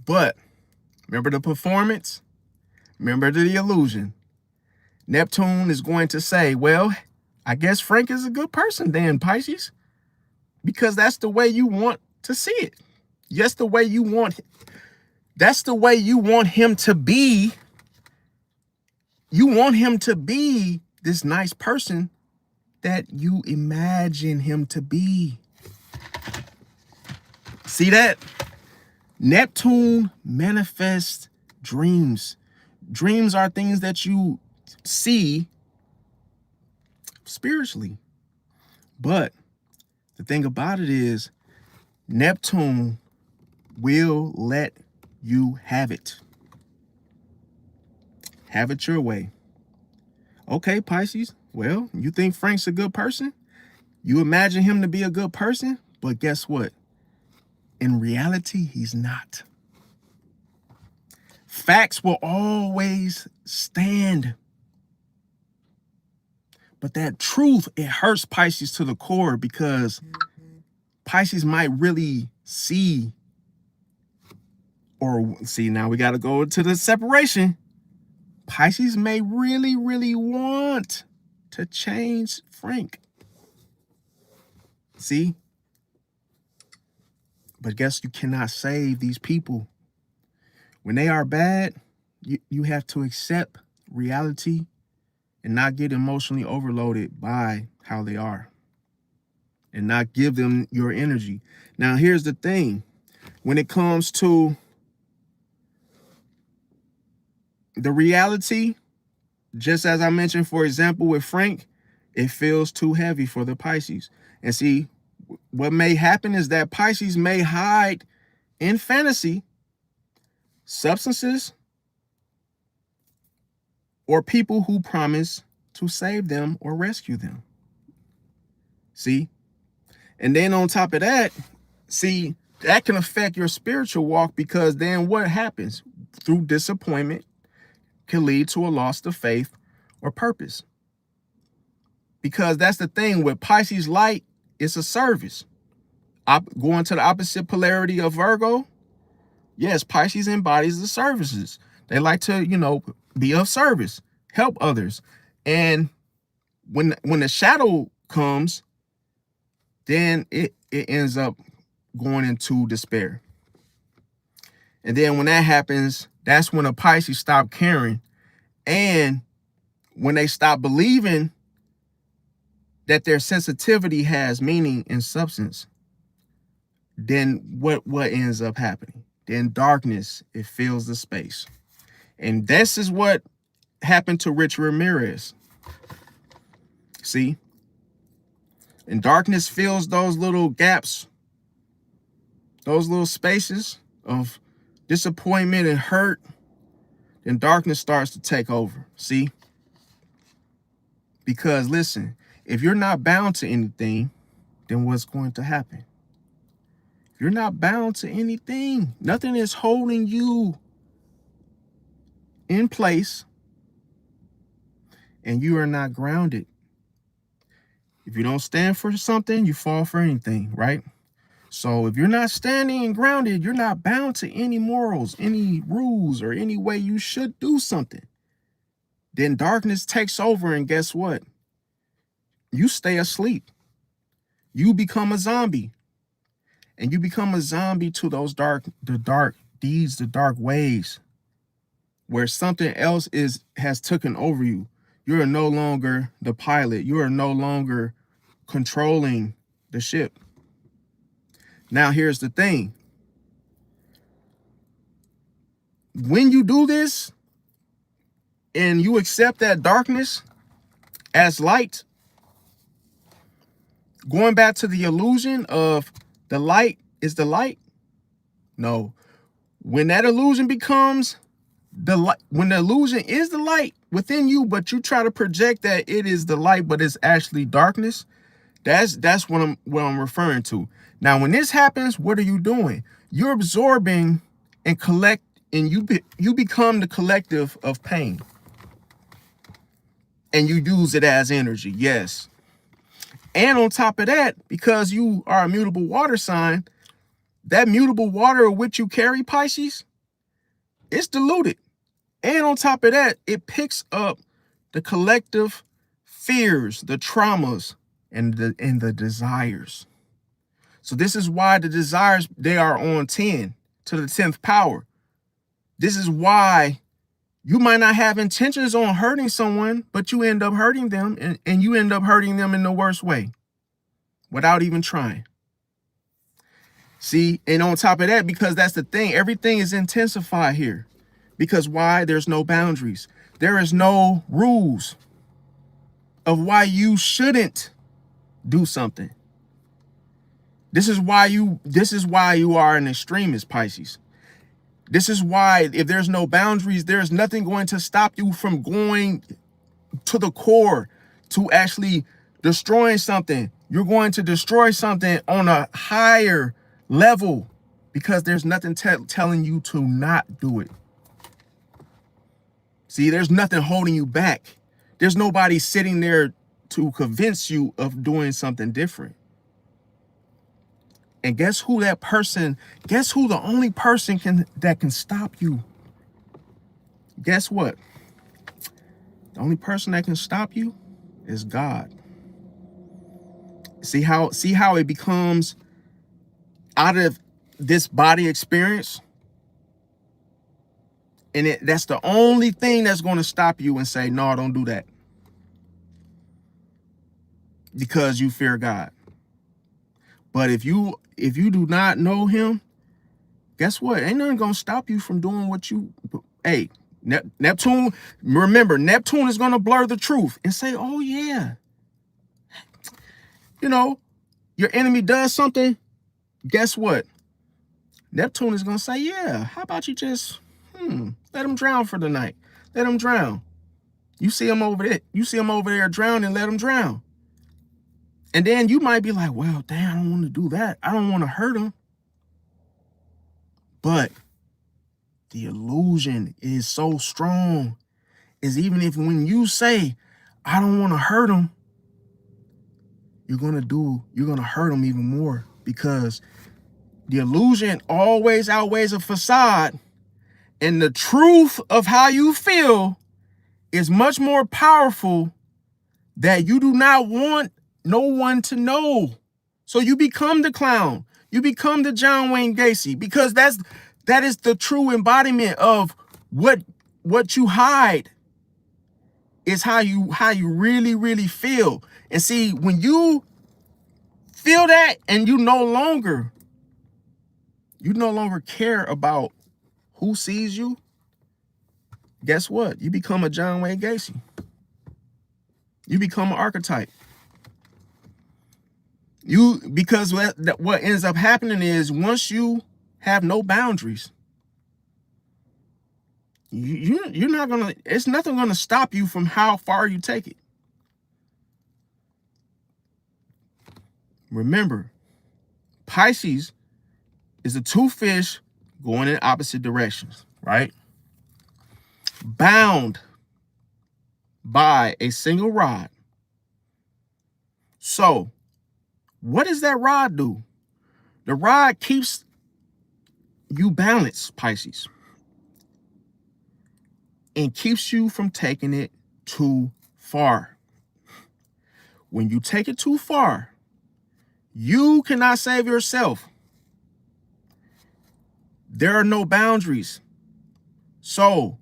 But remember the performance? Remember the illusion? Neptune is going to say, well, I guess Frank is a good person then, Pisces, because that's the way you want to see it. That's the way you want him to be. You want him to be this nice person that you imagine him to be. See that? Neptune manifests dreams. Dreams are things that you see spiritually. But the thing about it is, Neptune will let you have it. Have it your way. Okay, Pisces. Well, you think Frank's a good person? You imagine him to be a good person, but guess what? In reality, he's not. Facts will always stand. But that truth, it hurts Pisces to the core, because Pisces might really see, or see, now we got to go to the separation. Pisces may really, really want to change Frank. See? But guess you cannot save these people. When they are bad, you have to accept reality and not get emotionally overloaded by how they are, and not give them your energy. Now, here's the thing. When it comes to the reality, just as I mentioned, for example, with Frank, it feels too heavy for the Pisces. And see, what may happen is that Pisces may hide in fantasy substances or people who promise to save them or rescue them. See? And then on top of that, see, that can affect your spiritual walk, because then what happens? Through disappointment can lead to a loss of faith or purpose. Because that's the thing with Pisces light, it's a service. Going to the opposite polarity of Virgo, yes, Pisces embodies the services. They like to, be of service, help others. And when the shadow comes, then it ends up going into despair. And then when that happens, that's when a Pisces stop caring. And when they stop believing that their sensitivity has meaning and substance, then what ends up happening? Then darkness, it fills the space. And this is what happened to Rich Ramirez. See? And darkness fills those little gaps, those little spaces of disappointment and hurt. Then darkness starts to take over. See? Because listen, if you're not bound to anything, then what's going to happen? If you're not bound to anything, nothing is holding you in place, and you are not grounded. If you don't stand for something, you fall for anything, right? So if you're not standing and grounded, you're not bound to any morals, any rules, or any way you should do something. Then darkness takes over, and guess what? You stay asleep. You become a zombie. And you become a zombie to those dark deeds, the dark ways, where something else has taken over you. You are no longer the pilot. You are no longer controlling the ship. Now, here's the thing. When you do this and you accept that darkness as light, going back to the illusion of the light is the light. No. When that illusion becomes the light, when the illusion is the light within you, but you try to project that it is the light, but it's actually darkness, that's what I'm referring to. Now, when this happens, what are you doing? You're absorbing and you become the collective of pain. And you use it as energy, yes. And on top of that, because you are a mutable water sign, that mutable water of which you carry, Pisces, it's diluted. And on top of that, it picks up the collective fears, the traumas, and the desires. So this is why the desires, they are on 10 to the 10th power. This is why you might not have intentions on hurting someone, but you end up hurting them, and you end up hurting them in the worst way without even trying. See, and on top of that, because that's the thing, everything is intensified here. Because why? There's no boundaries. There is no rules of why you shouldn't do something. This is why you are an extremist, Pisces. This is why, if there's no boundaries, there's nothing going to stop you from going to the core, to actually destroying something, You're going to destroy something on a higher level because there's nothing telling you to not do it. See, there's nothing holding you back. There's nobody sitting there to convince you of doing something different. And guess who that person, guess who the only person that can stop you? Guess what? The only person that can stop you is God. See how it becomes out of this body experience? And that's the only thing that's going to stop you and say, no, don't do that. Because you fear God. But if you do not know him, guess what? Ain't nothing going to stop you from doing what you, hey, Neptune, remember, Neptune is going to blur the truth and say, oh yeah, you know, your enemy does something. Guess what? Neptune is going to say, yeah, how about you just, let him drown for the night. Let him drown. You see him over there. You see him over there drowning, let him drown. And then you might be like, well, damn, I don't want to do that. I don't want to hurt him. But the illusion is so strong, is even if when you say, I don't want to hurt him, you're going to hurt him even more, because the illusion always outweighs a facade. And the truth of how you feel is much more powerful that you do not want no one to know. So you become the clown. You become the John Wayne Gacy, because that is the true embodiment of what you hide is how you really, really feel. And see, when you feel that and you no longer care about who sees you, guess what? You become a John Wayne Gacy. You become an archetype. Because what ends up happening is, once you have no boundaries, you're not gonna, it's nothing gonna stop you from how far you take it. Remember, Pisces is a two fish going in opposite directions, right? Bound by a single rod. So what does that rod do? The rod keeps you balanced, Pisces, and keeps you from taking it too far. When you take it too far, you cannot save yourself. There are no boundaries. So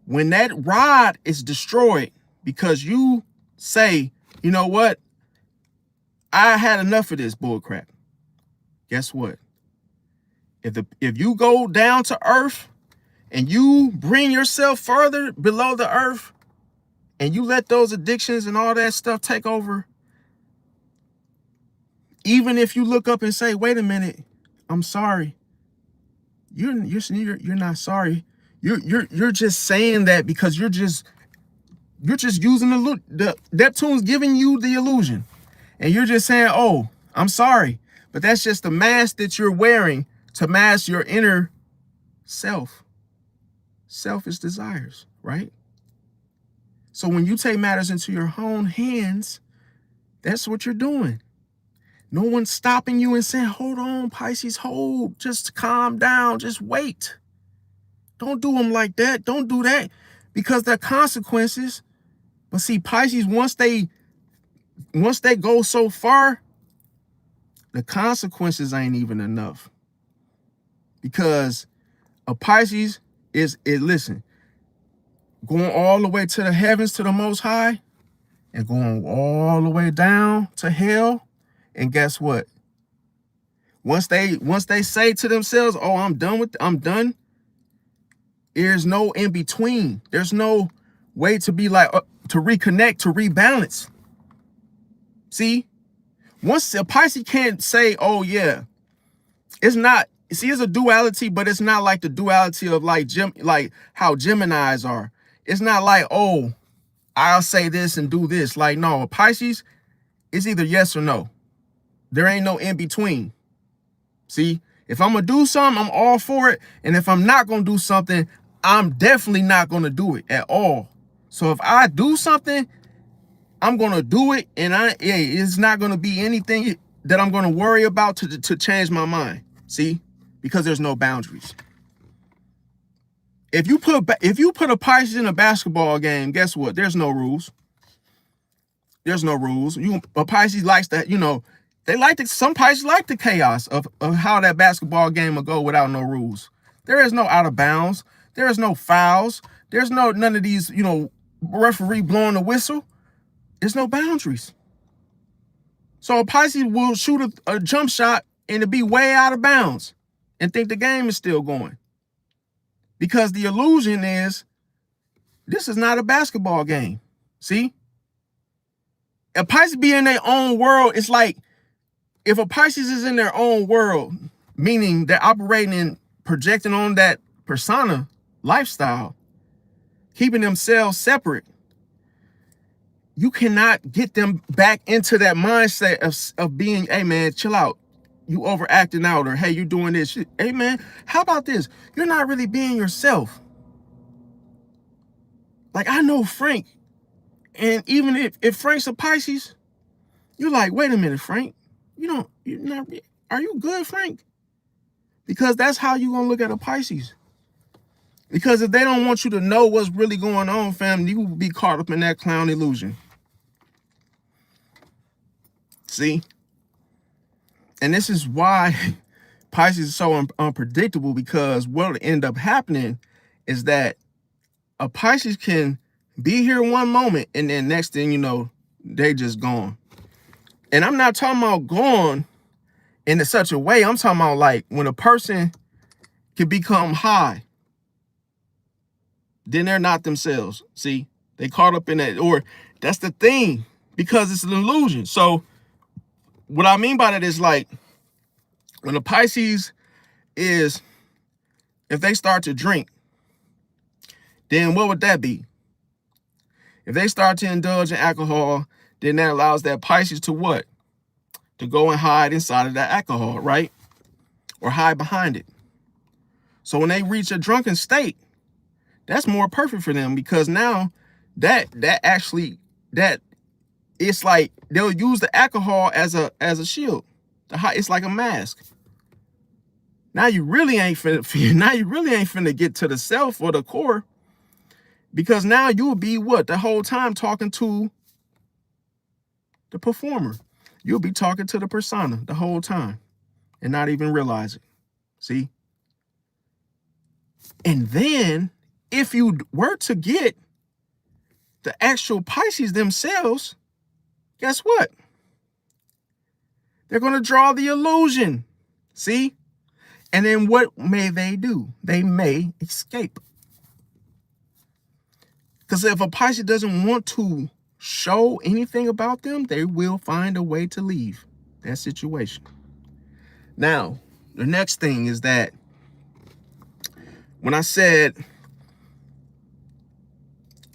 when that rod is destroyed because you say, you know what, I had enough of this bullcrap. Guess what? If you go down to earth and you bring yourself further below the earth and you let those addictions and all that stuff take over, even if you look up and say, wait a minute, I'm sorry. You're not sorry. You're just saying that because you're just using the Neptune's giving you the illusion. And you're just saying, oh, I'm sorry. But that's just the mask that you're wearing to mask your inner self. Selfish desires, right? So when you take matters into your own hands, that's what you're doing. No one's stopping you and saying, hold on, Pisces, hold. Just calm down. Just wait. Don't do them like that. Don't do that, because there are consequences. But see, Pisces, once they go so far, the consequences ain't even enough. Because a Pisces listen, going all the way to the heavens, to the Most High, and going all the way down to hell. And guess what? Once they say to themselves, oh, I'm done, there's no in between. There's no way to be like, to reconnect, to rebalance. See, once a Pisces can't say, oh yeah, it's not, see, it's a duality, but it's not like the duality of like how Geminis are. It's not like, oh, I'll say this and do this. Like, no, a Pisces It's either yes or no. There ain't no in between. See, if I'm gonna do something, I'm all for it. And if I'm not gonna do something, I'm definitely not gonna do it at all. So if I do something, I'm gonna do it, and it's not gonna be anything that I'm gonna worry about to change my mind. See, because there's no boundaries. If you put a Pisces in a basketball game, guess what? There's no rules. There's no rules. A Pisces likes that, some Pisces like the chaos of how that basketball game will go without no rules. There is no out of bounds. There is no fouls. There's none of these, referee blowing the whistle. There's no boundaries. So a Pisces will shoot a jump shot and it be way out of bounds and think the game is still going. Because the illusion is, this is not a basketball game. See? A Pisces be in their own world. It's like, if a Pisces is in their own world, meaning they're operating and projecting on that persona lifestyle, keeping themselves separate, you cannot get them back into that mindset of being, hey man, chill out. You overacting out, or hey, you're doing this. Hey man, how about this? You're not really being yourself. Like, I know Frank, and even if Frank's a Pisces, you're like, wait a minute, Frank. Are you good, Frank? Because that's how you're gonna look at a Pisces. Because if they don't want you to know what's really going on, fam, you will be caught up in that clown illusion. See? And this is why Pisces is so unpredictable, because what will end up happening is that a Pisces can be here one moment and then next thing you know, they just gone. And I'm not talking about gone in such a way. I'm talking about like when a person can become high, then they're not themselves. See, they caught up in that, or that's the thing, because it's an illusion. So what I mean by that is, like, when a Pisces is, if they start to drink, then what would that be? If they start to indulge in alcohol, then that allows that Pisces to what? To go and hide inside of that alcohol, right? Or hide behind it. So when they reach a drunken state, that's more perfect for them, because now that it's like they'll use the alcohol as a shield. It's like a mask. Now you really ain't finna get to the self or the core, because now you'll be what? The whole time talking to the performer. You'll be talking to the persona the whole time and not even realize it. See? And then if you were to get the actual Pisces themselves, guess what? They're going to draw the illusion. See? And then what may they do? They may escape. Because if a Pisces doesn't want to show anything about them, they will find a way to leave that situation. Now, the next thing is that when I said,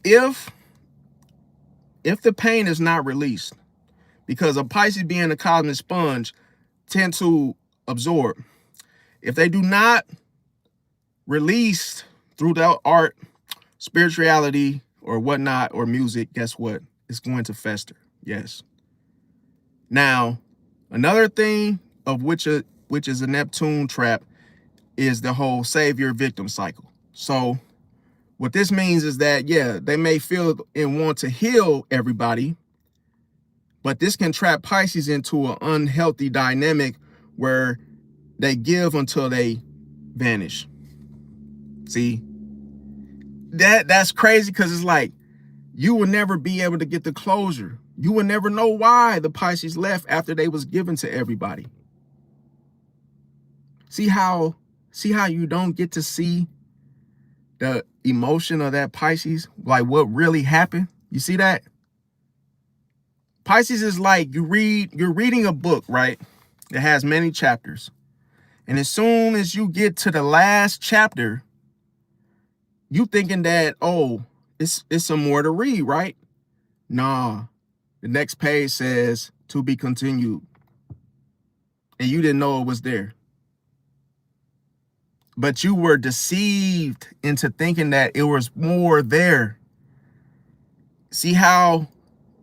if the pain is not released, because a Pisces being a cosmic sponge tend to absorb. If they do not release through the art, spirituality, or whatnot, or music, guess what? It's going to fester. Yes. Now, another thing of which is a Neptune trap is the whole savior-victim cycle. So what this means is that, yeah, they may feel and want to heal everybody, but this can trap Pisces into an unhealthy dynamic where they give until they vanish. See? That's crazy, because it's like you will never be able to get the closure. You will never know why the Pisces left after they was given to everybody. See how you don't get to see the emotion of that Pisces, like what really happened? You see that? Pisces is like you're reading a book, right? It has many chapters. And as soon as you get to the last chapter, you thinking that, oh, it's some more to read, right? Nah. The next page says to be continued. And you didn't know it was there. But you were deceived into thinking that it was more there. See how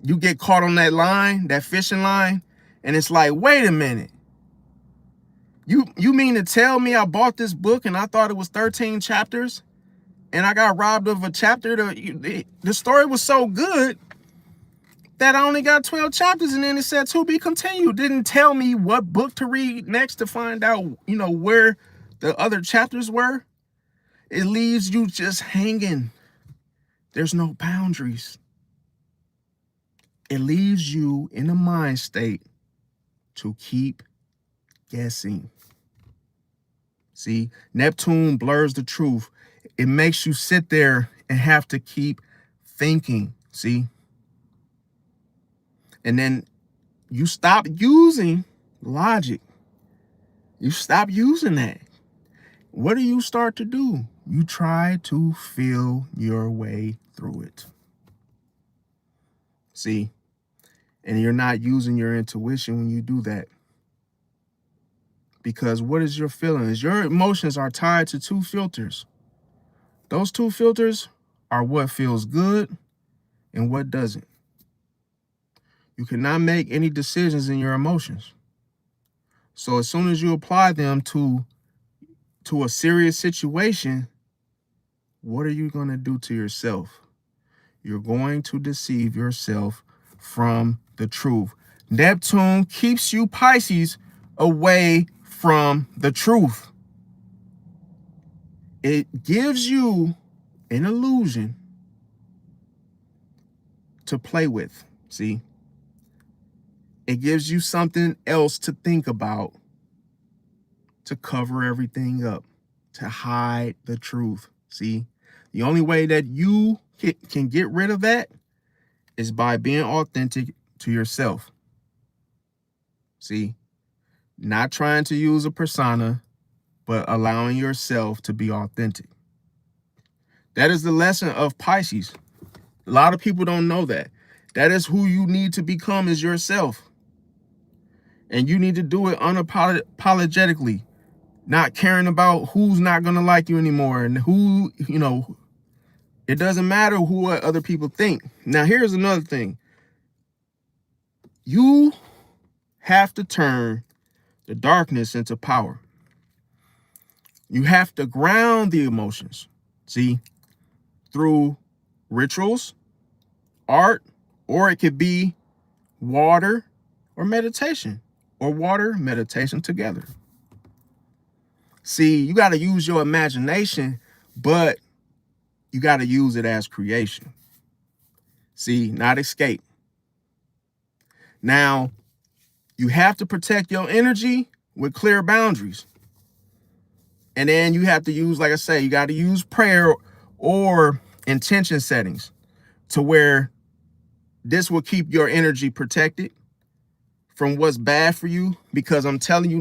you get caught on that line, that fishing line? And it's like, wait a minute. You mean to tell me I bought this book and I thought it was 13 chapters and I got robbed of a chapter? The story was so good that I only got 12 chapters, and then it said to be continued. Didn't tell me what book to read next to find out, where the other chapters were. It leaves you just hanging. There's no boundaries. It leaves you in a mind state to keep guessing. See, Neptune blurs the truth. It makes you sit there and have to keep thinking. See? And then you stop using logic. You stop using that. What do you start to do? You try to feel your way through it. See? And you're not using your intuition when you do that. Because what is your feelings? Your emotions are tied to two filters. Those two filters are what feels good and what doesn't. You cannot make any decisions in your emotions. So as soon as you apply them to a serious situation, what are you going to do to yourself? You're going to deceive yourself from the truth. Neptune keeps you, Pisces, away from the truth. It gives you an illusion to play with. See? It gives you something else to think about, to cover everything up, to hide the truth. See? The only way that you can get rid of that is by being authentic to yourself. See? Not trying to use a persona, but allowing yourself to be authentic. That is the lesson of Pisces. A lot of people don't know that. That is who you need to become, is yourself. And you need to do it unapologetically, not caring about who's not going to like you anymore and who, it doesn't matter what other people think. Now, here's another thing. You have to turn the darkness into power. You have to ground the emotions, see, through rituals, art, or it could be water or meditation, or water, meditation together. See, you got to use your imagination, but you got to use it as creation. See, not escape. Now, you have to protect your energy with clear boundaries. And then you have to use, like I say, you got to use prayer or intention settings to where this will keep your energy protected from what's bad for you. Because I'm telling you,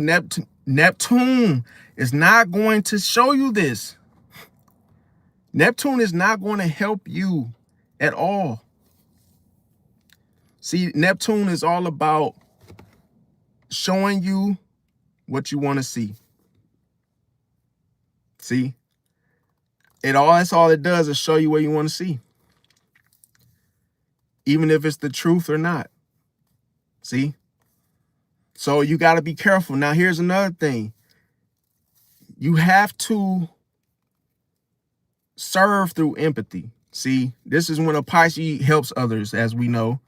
Neptune is not going to show you this. Neptune is not going to help you at all. See, Neptune is all about showing you what you want to see. See? That's all it does is show you what you want to see. Even if it's the truth or not. See? So you got to be careful. Now, here's another thing. You have to serve through empathy. See, this is when a Pisces helps others, as we know.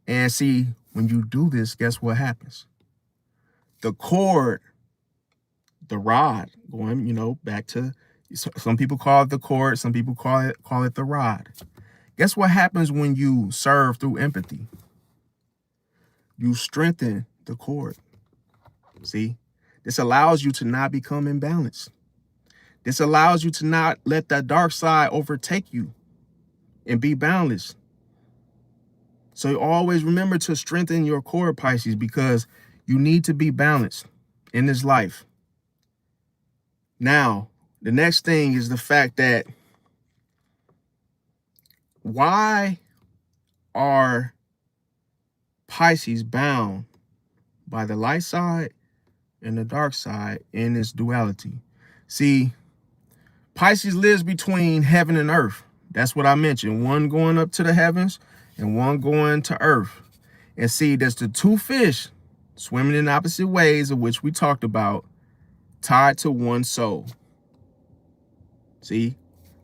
And see, when you do this, guess what happens? The cord, the rod, going, back to, some people call it the cord, some people call it the rod. Guess what happens when you serve through empathy? You strengthen the cord. See, this allows you to not become imbalanced. This allows you to not let that dark side overtake you and be balanced. So always remember to strengthen your core, Pisces, because you need to be balanced in this life. Now, the next thing is the fact that why are Pisces bound by the light side and the dark side in its duality. See, Pisces lives between heaven and earth. That's what I mentioned. One going up to the heavens and one going to earth. And see, there's the two fish swimming in opposite ways, of which we talked about, tied to one soul. See,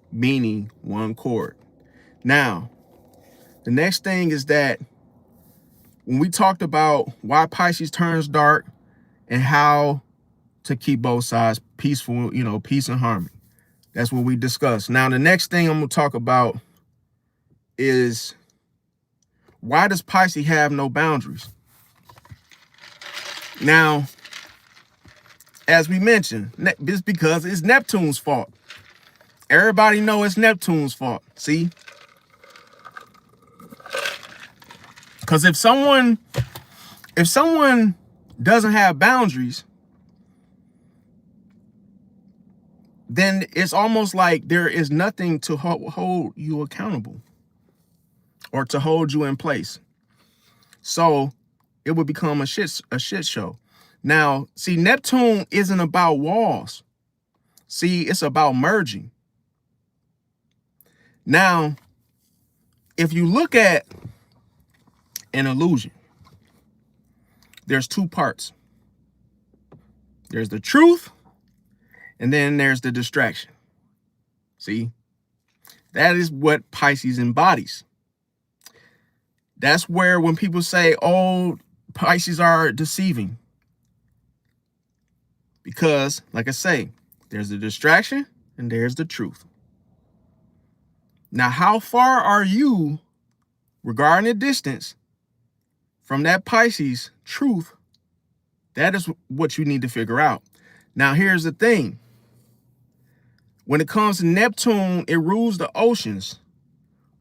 meaning one cord. Now, the next thing is that when we talked about why Pisces turns dark and how to keep both sides peaceful, peace and harmony. That's what we discussed. Now, the next thing I'm going to talk about is, why does Pisces have no boundaries? Now, as we mentioned, it's because it's Neptune's fault. Everybody know it's Neptune's fault. See? Because if someone doesn't have boundaries, then it's almost like there is nothing to hold you accountable or to hold you in place. So it would become a shit show. Now, see, Neptune isn't about walls. See, it's about merging. Now, if you look at an illusion, there's two parts. There's the truth, and then there's the distraction. See, that is what Pisces embodies. That's where when people say, oh, Pisces are deceiving. Because, like I say, there's the distraction and there's the truth. Now, how far are you regarding the distance from that Pisces truth? That is what you need to figure out. Now, here's the thing. When it comes to Neptune, it rules the oceans,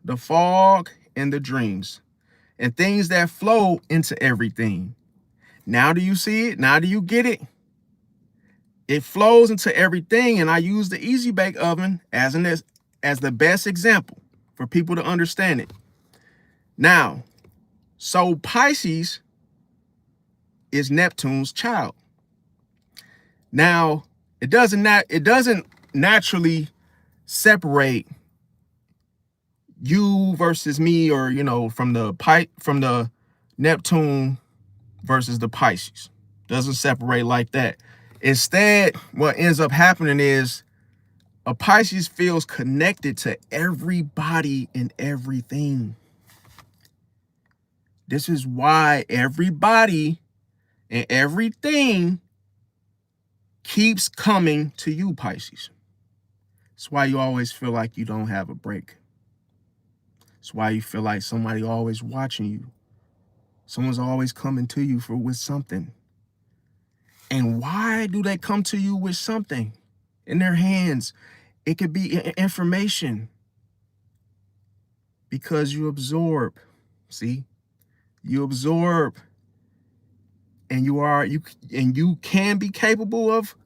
the fog, and the dreams, and things that flow into everything. Now do you see it? Now do you get it? It flows into everything, and I use the Easy Bake Oven as the best example for people to understand it. Now, so Pisces is Neptune's child. Now, it doesn't naturally separate you versus me, or from the Neptune versus the Pisces. Doesn't separate like that. Instead, what ends up happening is a Pisces feels connected to everybody and everything. This is why everybody and everything keeps coming to you, Pisces. That's why you always feel like you don't have a break. That's why you feel like somebody always watching you. Someone's always coming to you with something. And why do they come to you with something in their hands? It could be information. Because you absorb. See? You absorb. And you can be capable of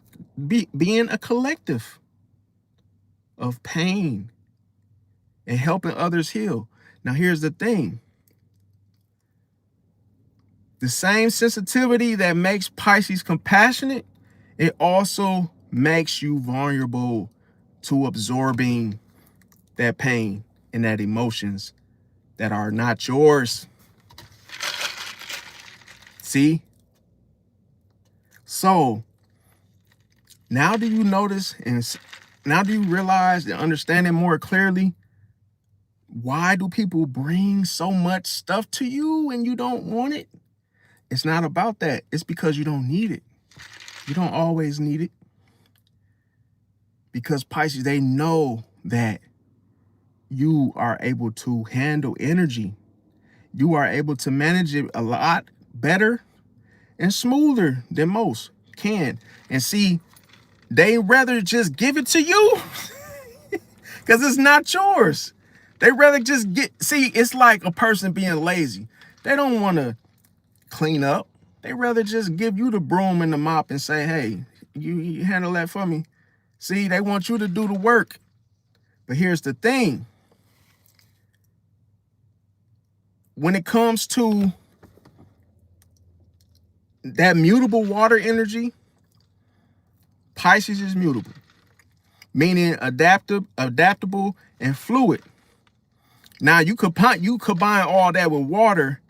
being a collective of pain and helping others heal. Now, here's the thing. The same sensitivity that makes Pisces compassionate, it also makes you vulnerable to absorbing that pain and that emotions that are not yours. See? So, now do you notice and now do you realize and understand it more clearly? Why do people bring so much stuff to you and you don't want it? It's not about that. It's because you don't need it. You don't always need it. Because Pisces, they know that you are able to handle energy. You are able to manage it a lot better and smoother than most can. And see, they rather just give it to you because it's not yours. They rather just it's like a person being lazy. They don't want to clean up. They rather just give you the broom and the mop and say, hey, you handle that for me. See, they want you to do the work. But here's the thing. When it comes to that mutable water energy, Pisces is mutable, meaning adaptable, and fluid. Now you combine all that with water,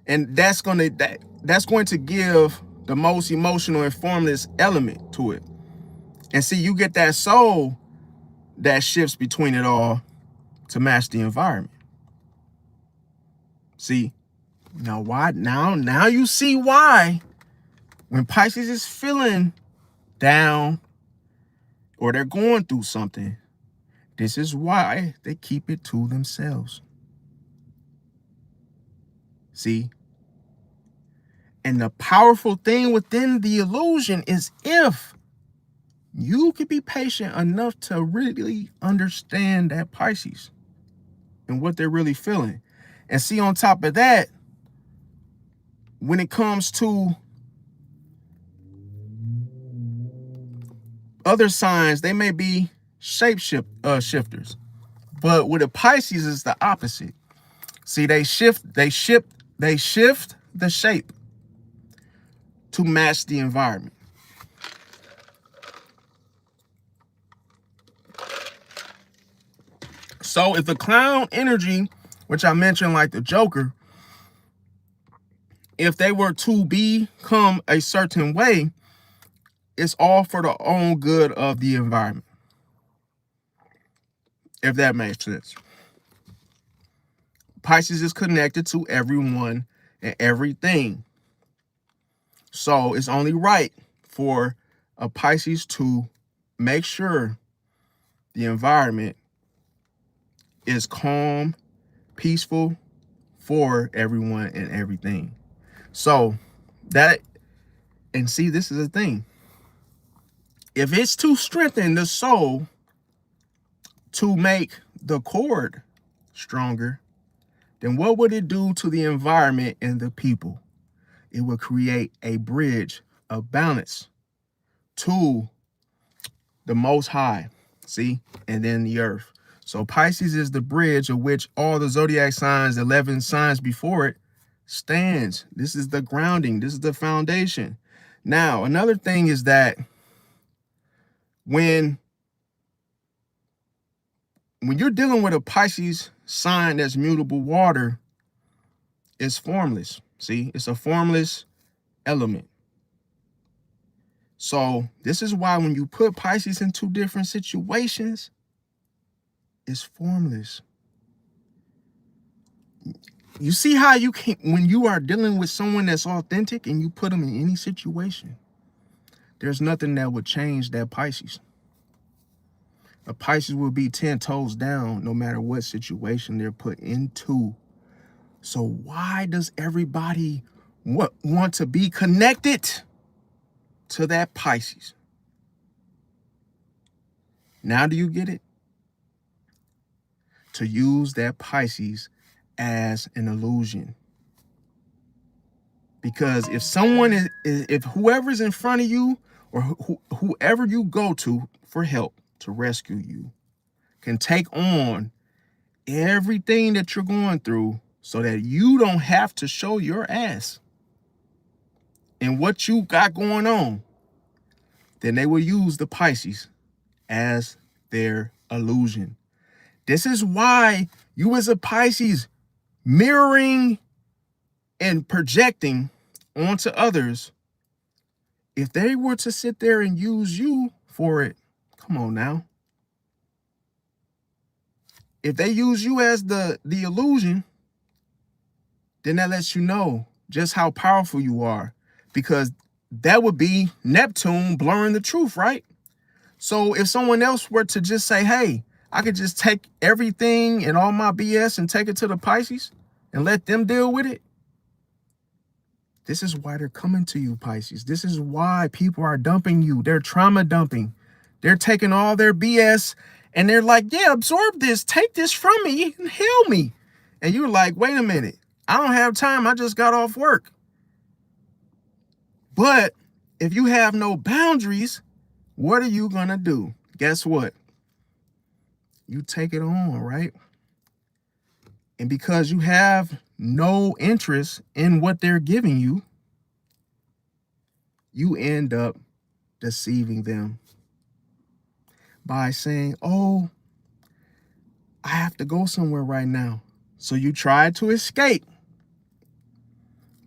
and that's going to give the most emotional and formless element to it. And see, you get that soul that shifts between it all to match the environment. See, now why? Now you see why when Pisces is feeling down or they're going through something, this is why they keep it to themselves. See? And the powerful thing within the illusion is if you can be patient enough to really understand that Pisces and what they're really feeling. And see, on top of that, when it comes to other signs, they may be shifters. But with the Pisces, it's the opposite. See, they shift the shape to match the environment. So if the clown energy, which I mentioned like the Joker, if they were to become a certain way, it's all for the own good of the environment. If that makes sense. Pisces is connected to everyone and everything. So it's only right for a Pisces to make sure the environment is calm, peaceful for everyone and everything. So that, and see, this is the thing. If it's to strengthen the soul to make the cord stronger, then what would it do to the environment and the people? It would create a bridge of balance to the Most High, see, and then the earth. So Pisces is the bridge of which all the zodiac signs, 11 signs before it, stands. This is the grounding. This is the foundation. Now, another thing is that when you're dealing with a Pisces sign that's mutable water, it's formless. See, it's a formless element. So this is why when you put Pisces in two different situations, it's formless. You see how you can, when you are dealing with someone that's authentic and you put them in any situation, there's nothing that would change that Pisces. A Pisces will be 10 toes down no matter what situation they're put into. So why does everybody want to be connected to that Pisces? Now do you get it? To use that Pisces as an illusion. Because if someone if whoever's in front of you or whoever you go to for help to rescue you can take on everything that you're going through so that you don't have to show your ass and what you got going on, then they will use the Pisces as their illusion. This is why you as a Pisces mirroring and projecting onto others, if they were to sit there and use you for it, come on now. If they use you as the illusion, then that lets you know just how powerful you are, because that would be Neptune blurring the truth, right? So if someone else were to just say, hey, I could just take everything and all my BS and take it to the Pisces and let them deal with it. This is why they're coming to you, Pisces. This is why people are dumping you. They're trauma dumping. They're taking all their BS and they're like, yeah, absorb this. Take this from me and heal me. And you're like, wait a minute. I don't have time. I just got off work. But if you have no boundaries, what are you going to do? Guess what? You take it on, right? And because you have no interest in what they're giving you, you end up deceiving them by saying, oh, I have to go somewhere right now. So you try to escape.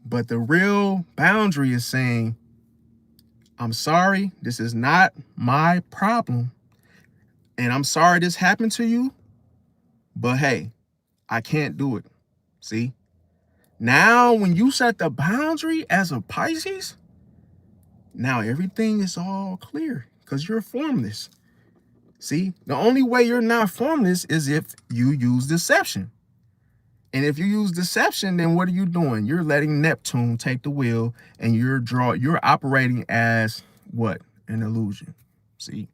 But the real boundary is saying, I'm sorry, this is not my problem. And I'm sorry this happened to you. But hey, I can't do it. See? Now, when you set the boundary as a Pisces, now everything is all clear because you're formless. See? The only way you're not formless is if you use deception. And if you use deception, then what are you doing? You're letting Neptune take the wheel, and you're operating as what? An illusion. See?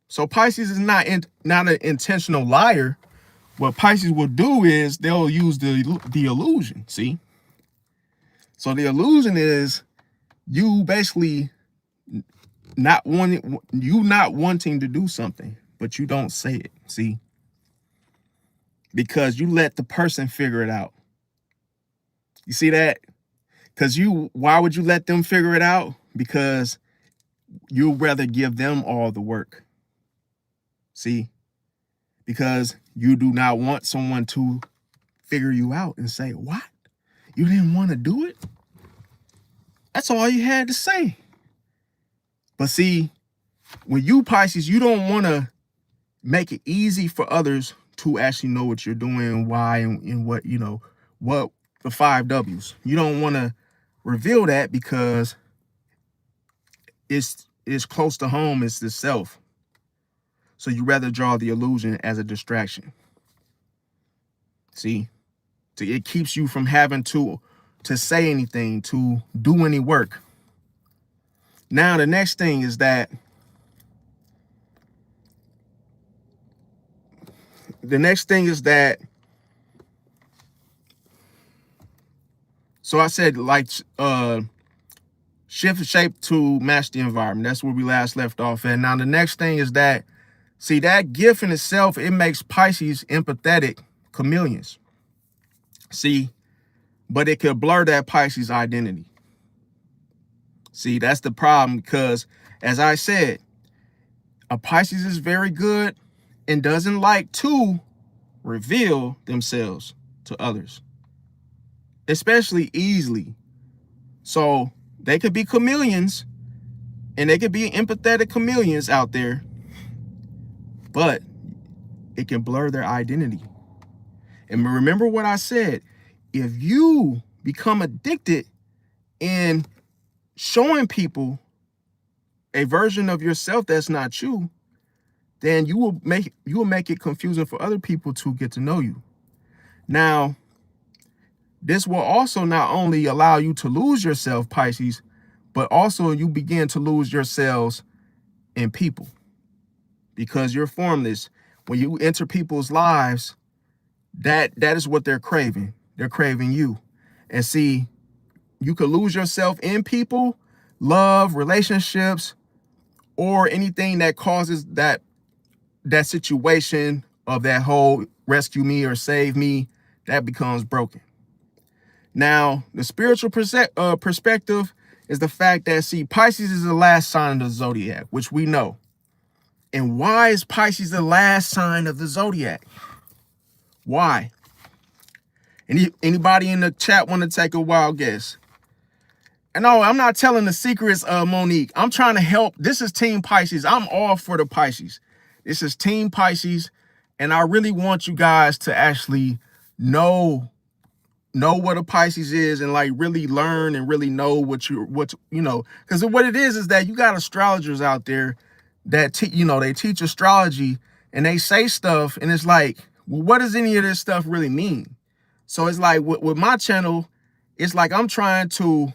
So Pisces is not an intentional liar. What Pisces will do is they'll use the illusion. See? So the illusion is you basically not wanting to do something, but you don't say it. See? Because you let the person figure it out. You see that? Why would you let them figure it out? Because you'd rather give them all the work. See? Because you do not want someone to figure you out and say, what? You didn't want to do it? That's all you had to say. But see, when you Pisces, you don't want to make it easy for others to actually know what you're doing, why, and what, what the 5 W's. You don't want to reveal that because it's close to home, it's the self. So you rather draw the illusion as a distraction. See? So it keeps you from having to say anything, to do any work. Now, the next thing is that so I said, like, shift shape to match the environment. That's where we last left off at. Now, the next thing is that, see, that gift in itself, it makes Pisces empathetic chameleons. See, but it could blur that Pisces identity. See, that's the problem because, as I said, a Pisces is very good and doesn't like to reveal themselves to others, especially easily. So they could be chameleons and they could be empathetic chameleons out there, but it can blur their identity. And remember what I said, if you become addicted in showing people a version of yourself that's not you, then you will make it confusing for other people to get to know you. Now, this will also not only allow you to lose yourself, Pisces, but also you begin to lose yourselves in people because you're formless. When you enter people's lives, that is what they're craving. They're craving you. And see, you could lose yourself in people, love, relationships, or anything that causes that situation of that whole rescue me or save me, that becomes broken. Now, the spiritual perspective is the fact that, see, Pisces is the last sign of the zodiac, which we know. And why is Pisces the last sign of the zodiac? Why? Anybody in the chat want to take a wild guess? And no, I'm not telling the secrets, Monique. I'm trying to help. This is Team Pisces. I'm all for the Pisces. This is Team Pisces. And I really want you guys to actually know what a Pisces is and like really learn and really know what because what it is that you got astrologers out there that they teach astrology and they say stuff and it's like, well, what does any of this stuff really mean? So it's like with my channel, it's like I'm trying to.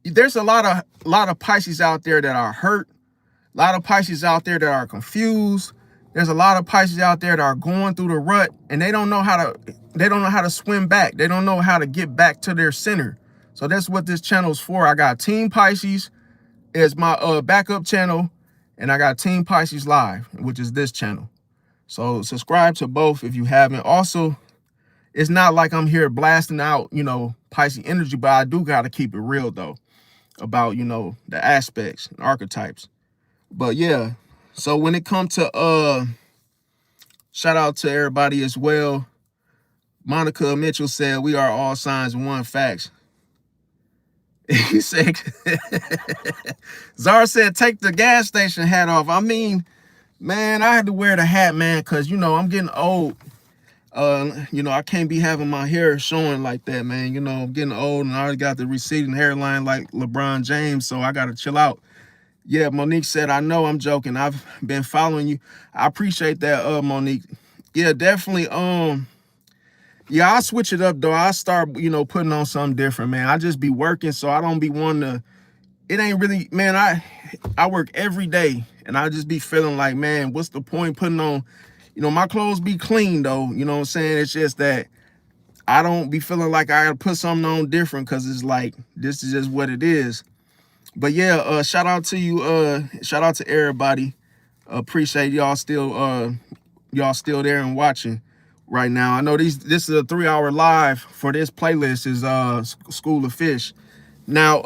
There's a lot of Pisces out there that are hurt, a lot of Pisces out there that are confused. There's a lot of Pisces out there that are going through the rut and they don't know how to swim back. They don't know how to get back to their center. So that's what this channel is for. I got Team Pisces as my backup channel, and I got Team Pisces Live, which is this channel. So subscribe to both if you haven't. Also, it's not like I'm here blasting out, Pisces energy, but I do got to keep it real though. about, you know, the aspects and archetypes. But yeah, so when it comes to shout out to everybody as well. Monica Mitchell said we are all signs and one facts. He said Zara said take the gas station hat off. I mean, man, I had to wear the hat, man, because, you know, I'm getting old. You know, I can't be having my hair showing like that, man. You know, I'm getting old and I already got the receding hairline like LeBron James, so I gotta chill out. Yeah, Monique said, I know, I'm joking. I've been following you. I appreciate that, Monique. Yeah, definitely. Yeah, I'll switch it up though. I start, you know, putting on something different, man. I just be working, so I don't be wanting to. It ain't really, man. I work every day, and I just be feeling like, man, what's the point putting on? You know, my clothes be clean though. You know what I'm saying? It's just that I don't be feeling like I gotta put something on different because it's like this is just what it is. But yeah, shout out to you. Shout out to everybody. Appreciate y'all still there and watching right now. I know this is a 3-hour live for this playlist is School of Fish. Now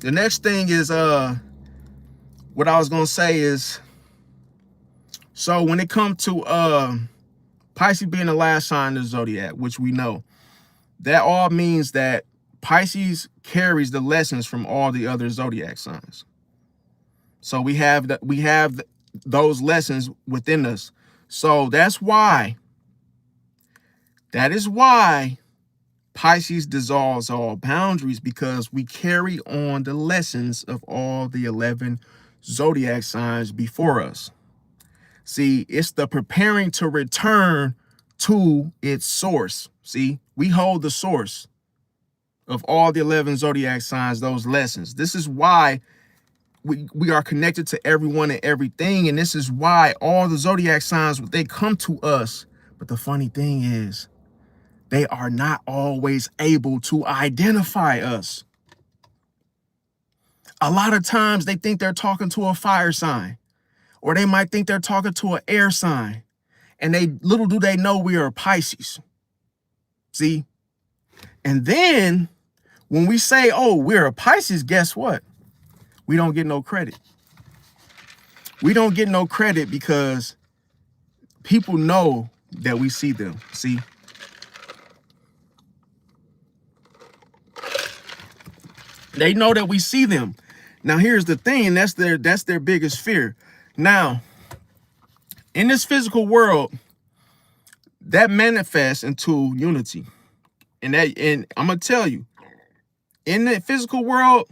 the next thing is what I was gonna say is, so when it comes to Pisces being the last sign of the zodiac, which we know, that all means that Pisces carries the lessons from all the other zodiac signs. So we have those lessons within us. So that is why Pisces dissolves all boundaries, because we carry on the lessons of all the 11 zodiac signs before us. See, it's the preparing to return to its source. See, we hold the source of all the 11 zodiac signs, those lessons. This is why we are connected to everyone and everything. And this is why all the zodiac signs, they come to us. But the funny thing is, they are not always able to identify us. A lot of times they think they're talking to a fire sign, or they might think they're talking to an air sign. And little do they know we are Pisces. See? And then when we say, oh, we're a Pisces, guess what? We don't get no credit. We don't get no credit because people know that we see them. See? They know that we see them. Now, here's the thing, and that's their biggest fear. Now, in this physical world, that manifests into unity. And I'm gonna tell you, in the physical world,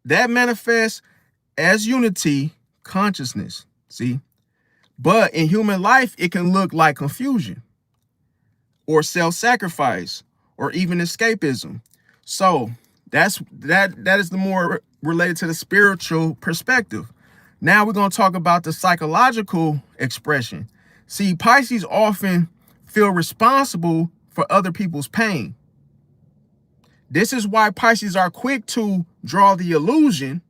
that manifests as unity, consciousness. See? But in human life, it can look like confusion or self-sacrifice or even escapism. So that is the more related to the spiritual perspective. Now we're going to talk about the psychological expression. See, Pisces often feel responsible for other people's pain. This is why Pisces are quick to draw the illusion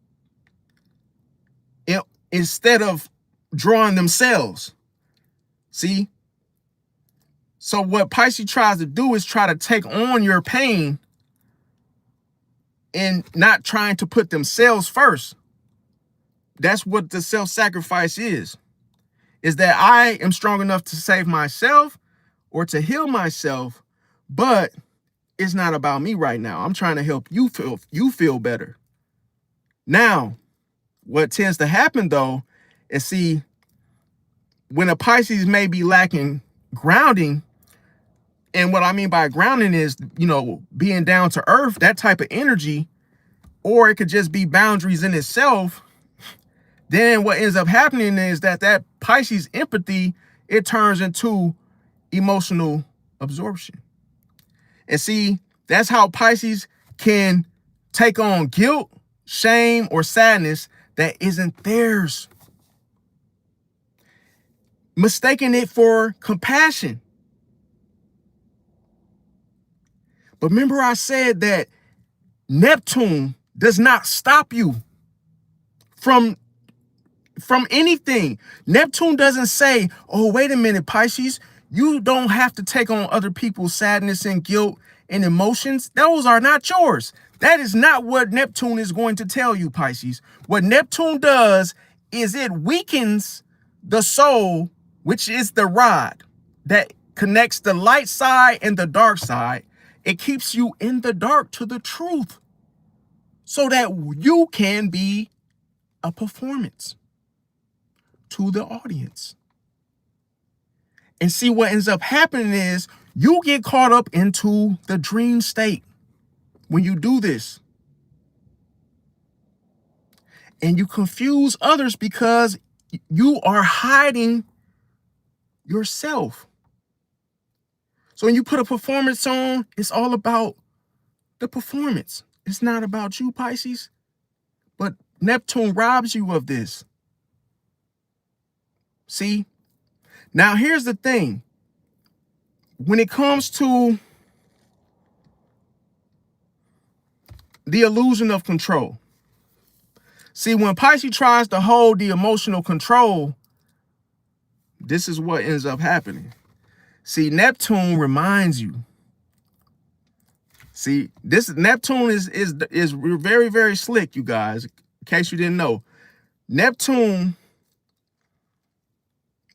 instead of drawing themselves. See? So what Pisces tries to do is try to take on your pain and not trying to put themselves first. That's what the self-sacrifice is that I am strong enough to save myself or to heal myself, but it's not about me right now. I'm trying to help you feel better. Now, what tends to happen though is, see, when a Pisces may be lacking grounding, and what I mean by grounding is, you know, being down to earth, that type of energy, or it could just be boundaries in itself. Then what ends up happening is that Pisces empathy, it turns into emotional absorption. And see, that's how Pisces can take on guilt, shame, or sadness that isn't theirs, mistaking it for compassion. But remember I said that Neptune does not stop you from anything. Neptune doesn't say, oh, wait a minute, Pisces, you don't have to take on other people's sadness and guilt and emotions. Those are not yours. That is not what Neptune is going to tell you, Pisces. What Neptune does is it weakens the soul, which is the rod that connects the light side and the dark side. It keeps you in the dark to the truth so that you can be a performance to the audience. And see, what ends up happening is you get caught up into the dream state when you do this. And you confuse others because you are hiding yourself. So when you put a performance on, it's all about the performance. It's not about you, Pisces. But Neptune robs you of this. See? Now, here's the thing. When it comes to the illusion of control, see, when Pisces tries to hold the emotional control, this is what ends up happening. See, Neptune reminds you. See, this Neptune is very, very slick, you guys. In case you didn't know, Neptune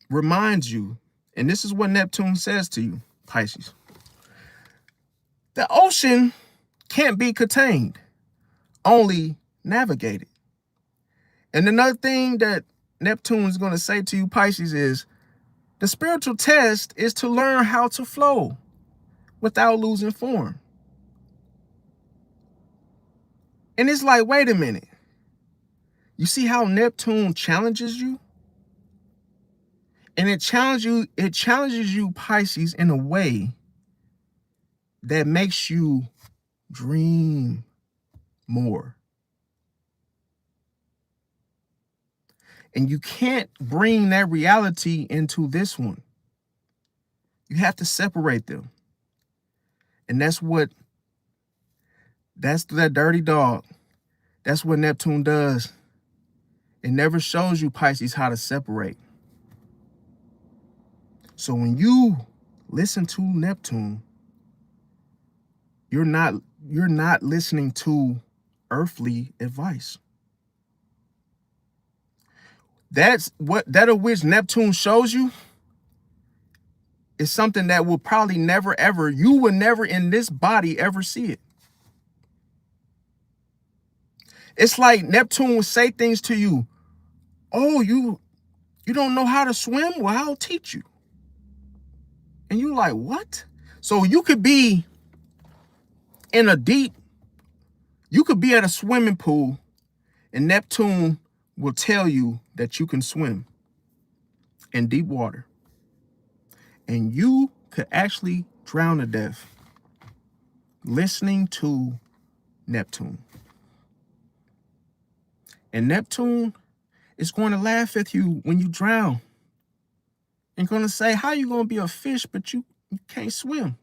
reminds you, and this is what Neptune says to you, Pisces. The ocean can't be contained, only navigated. And another thing that Neptune is going to say to you, Pisces, is the spiritual test is to learn how to flow without losing form. And it's like, wait a minute. You see how Neptune challenges you? And it challenges you, Pisces, in a way that makes you dream more. And you can't bring that reality into this one. You have to separate them. And that's that dirty dog. That's what Neptune does. It never shows you, Pisces, how to separate. So when you listen to Neptune, you're not listening to earthly advice. That of which Neptune shows you is something that will probably you will never in this body ever see it. It's like Neptune will say things to you. Oh, you don't know how to swim? Well, I'll teach you. And you're like, what? So you could be at a swimming pool, and Neptune will tell you that you can swim in deep water. And you could actually drown to death listening to Neptune. And Neptune is going to laugh at you when you drown and going to say, how you going to be a fish, but you can't swim?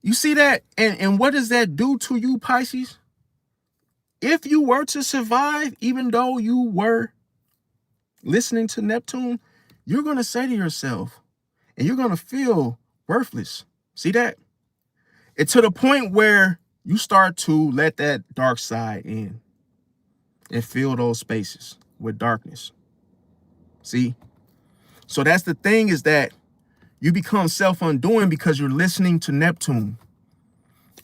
You see that? And what does that do to you, Pisces? If you were to survive, even though you were listening to Neptune, you're going to say to yourself, and you're going to feel worthless. See that? It's to the point where you start to let that dark side in and fill those spaces with darkness. See? So that's the thing, is that you become self-undoing because you're listening to Neptune.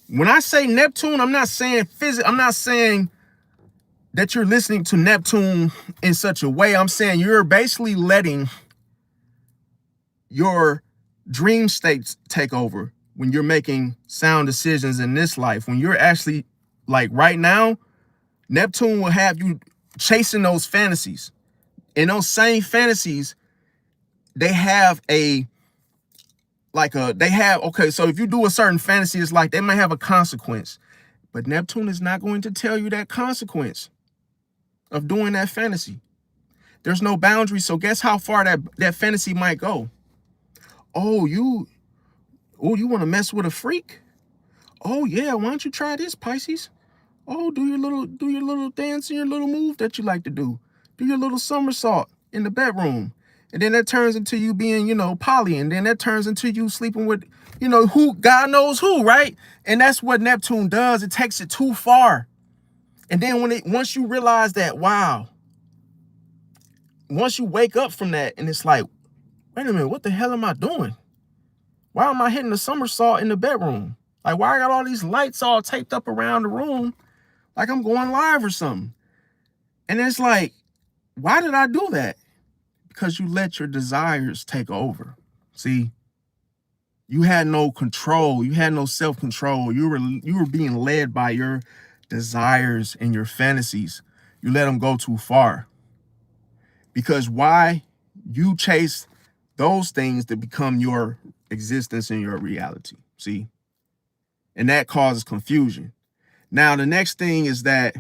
When I say Neptune, I'm not saying physics. I'm not saying that you're listening to Neptune in such a way. I'm saying you're basically letting your dream states take over when you're making sound decisions in this life. When you're actually, like right now, Neptune will have you chasing those fantasies. And those same fantasies, they have okay, so if you do a certain fantasy, it's like they might have a consequence. But Neptune is not going to tell you that consequence of doing that fantasy. There's no boundary. So guess how far that fantasy might go? Oh, you want to mess with a freak? Oh yeah, why don't you try this, Pisces? Oh, do your little dance and your little move that you like to do. Do your little somersault in the bedroom. And then that turns into you being, you know, poly. And then that turns into you sleeping with, you know, who, God knows who, right? And that's what Neptune does. It takes it too far. And then once you realize that, wow, once you wake up from that and it's like, wait a minute, what the hell am I doing? Why am I hitting a somersault in the bedroom? Like, why I got all these lights all taped up around the room like I'm going live or something? And it's like, why did I do that? Because you let your desires take over. See, you had no control. You had no self-control. You were being led by your desires and your fantasies. You let them go too far. Because why? You chase those things to become your existence and your reality. See? And that causes confusion. Now, the next thing is that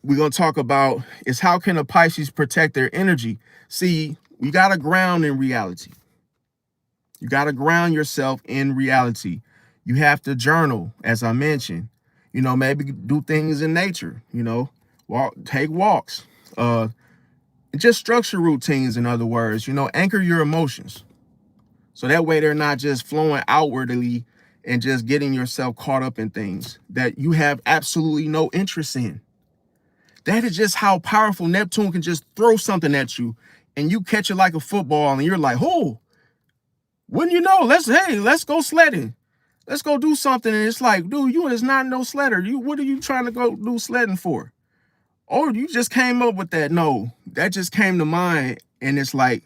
we're going to talk about is how can a Pisces protect their energy? See, we got to ground in reality. You got to ground yourself in reality. You have to journal, as I mentioned. You know, maybe do things in nature, you know, take walks, just structure routines, in other words, you know, anchor your emotions. So that way they're not just flowing outwardly and just getting yourself caught up in things that you have absolutely no interest in. That is just how powerful Neptune can just throw something at you and you catch it like a football and you're like, oh, wouldn't you know, let's go sledding. Let's go do something. And it's like, dude, you is not no sledder. What are you trying to go do sledding for? Oh, you just came up with that. No, that just came to mind. And it's like,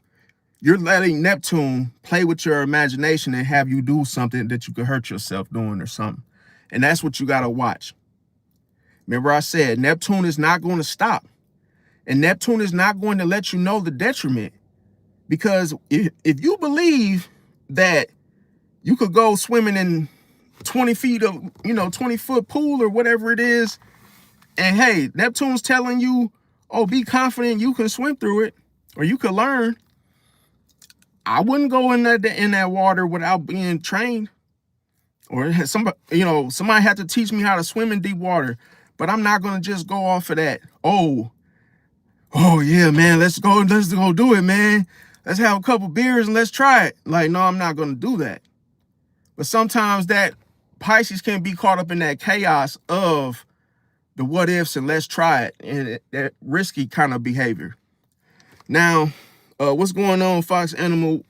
you're letting Neptune play with your imagination and have you do something that you could hurt yourself doing or something. And that's what you got to watch. Remember I said, Neptune is not going to stop. And Neptune is not going to let you know the detriment. Because if you believe that you could go swimming in 20 feet of, 20-foot pool or whatever it is, and hey, Neptune's telling you, oh, be confident you can swim through it or you could learn. I wouldn't go in that water without being trained, or somebody had to teach me how to swim in deep water. But I'm not going to just go off of that. Oh yeah, man, let's go do it, man. Let's have a couple beers and let's try it. Like, no, I'm not going to do that. But sometimes that Pisces can be caught up in that chaos of the what ifs and let's try it, and that risky kind of behavior. Now, what's going on, Fox Animal?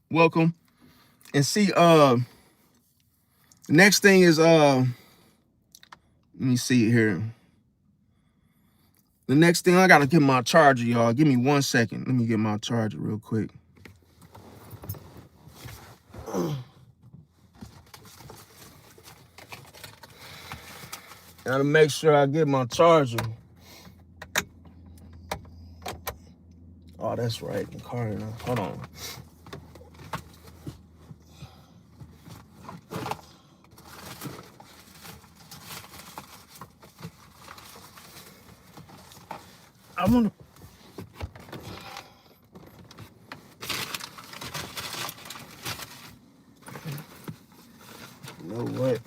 Welcome. And see, the next thing is, let me see here. The next thing, I got to get my charger, y'all. Give me 1 second. Let me get my charger real quick. Gotta make sure I get my charger. Oh, that's right. The car now. Hold on. I want to. You know what?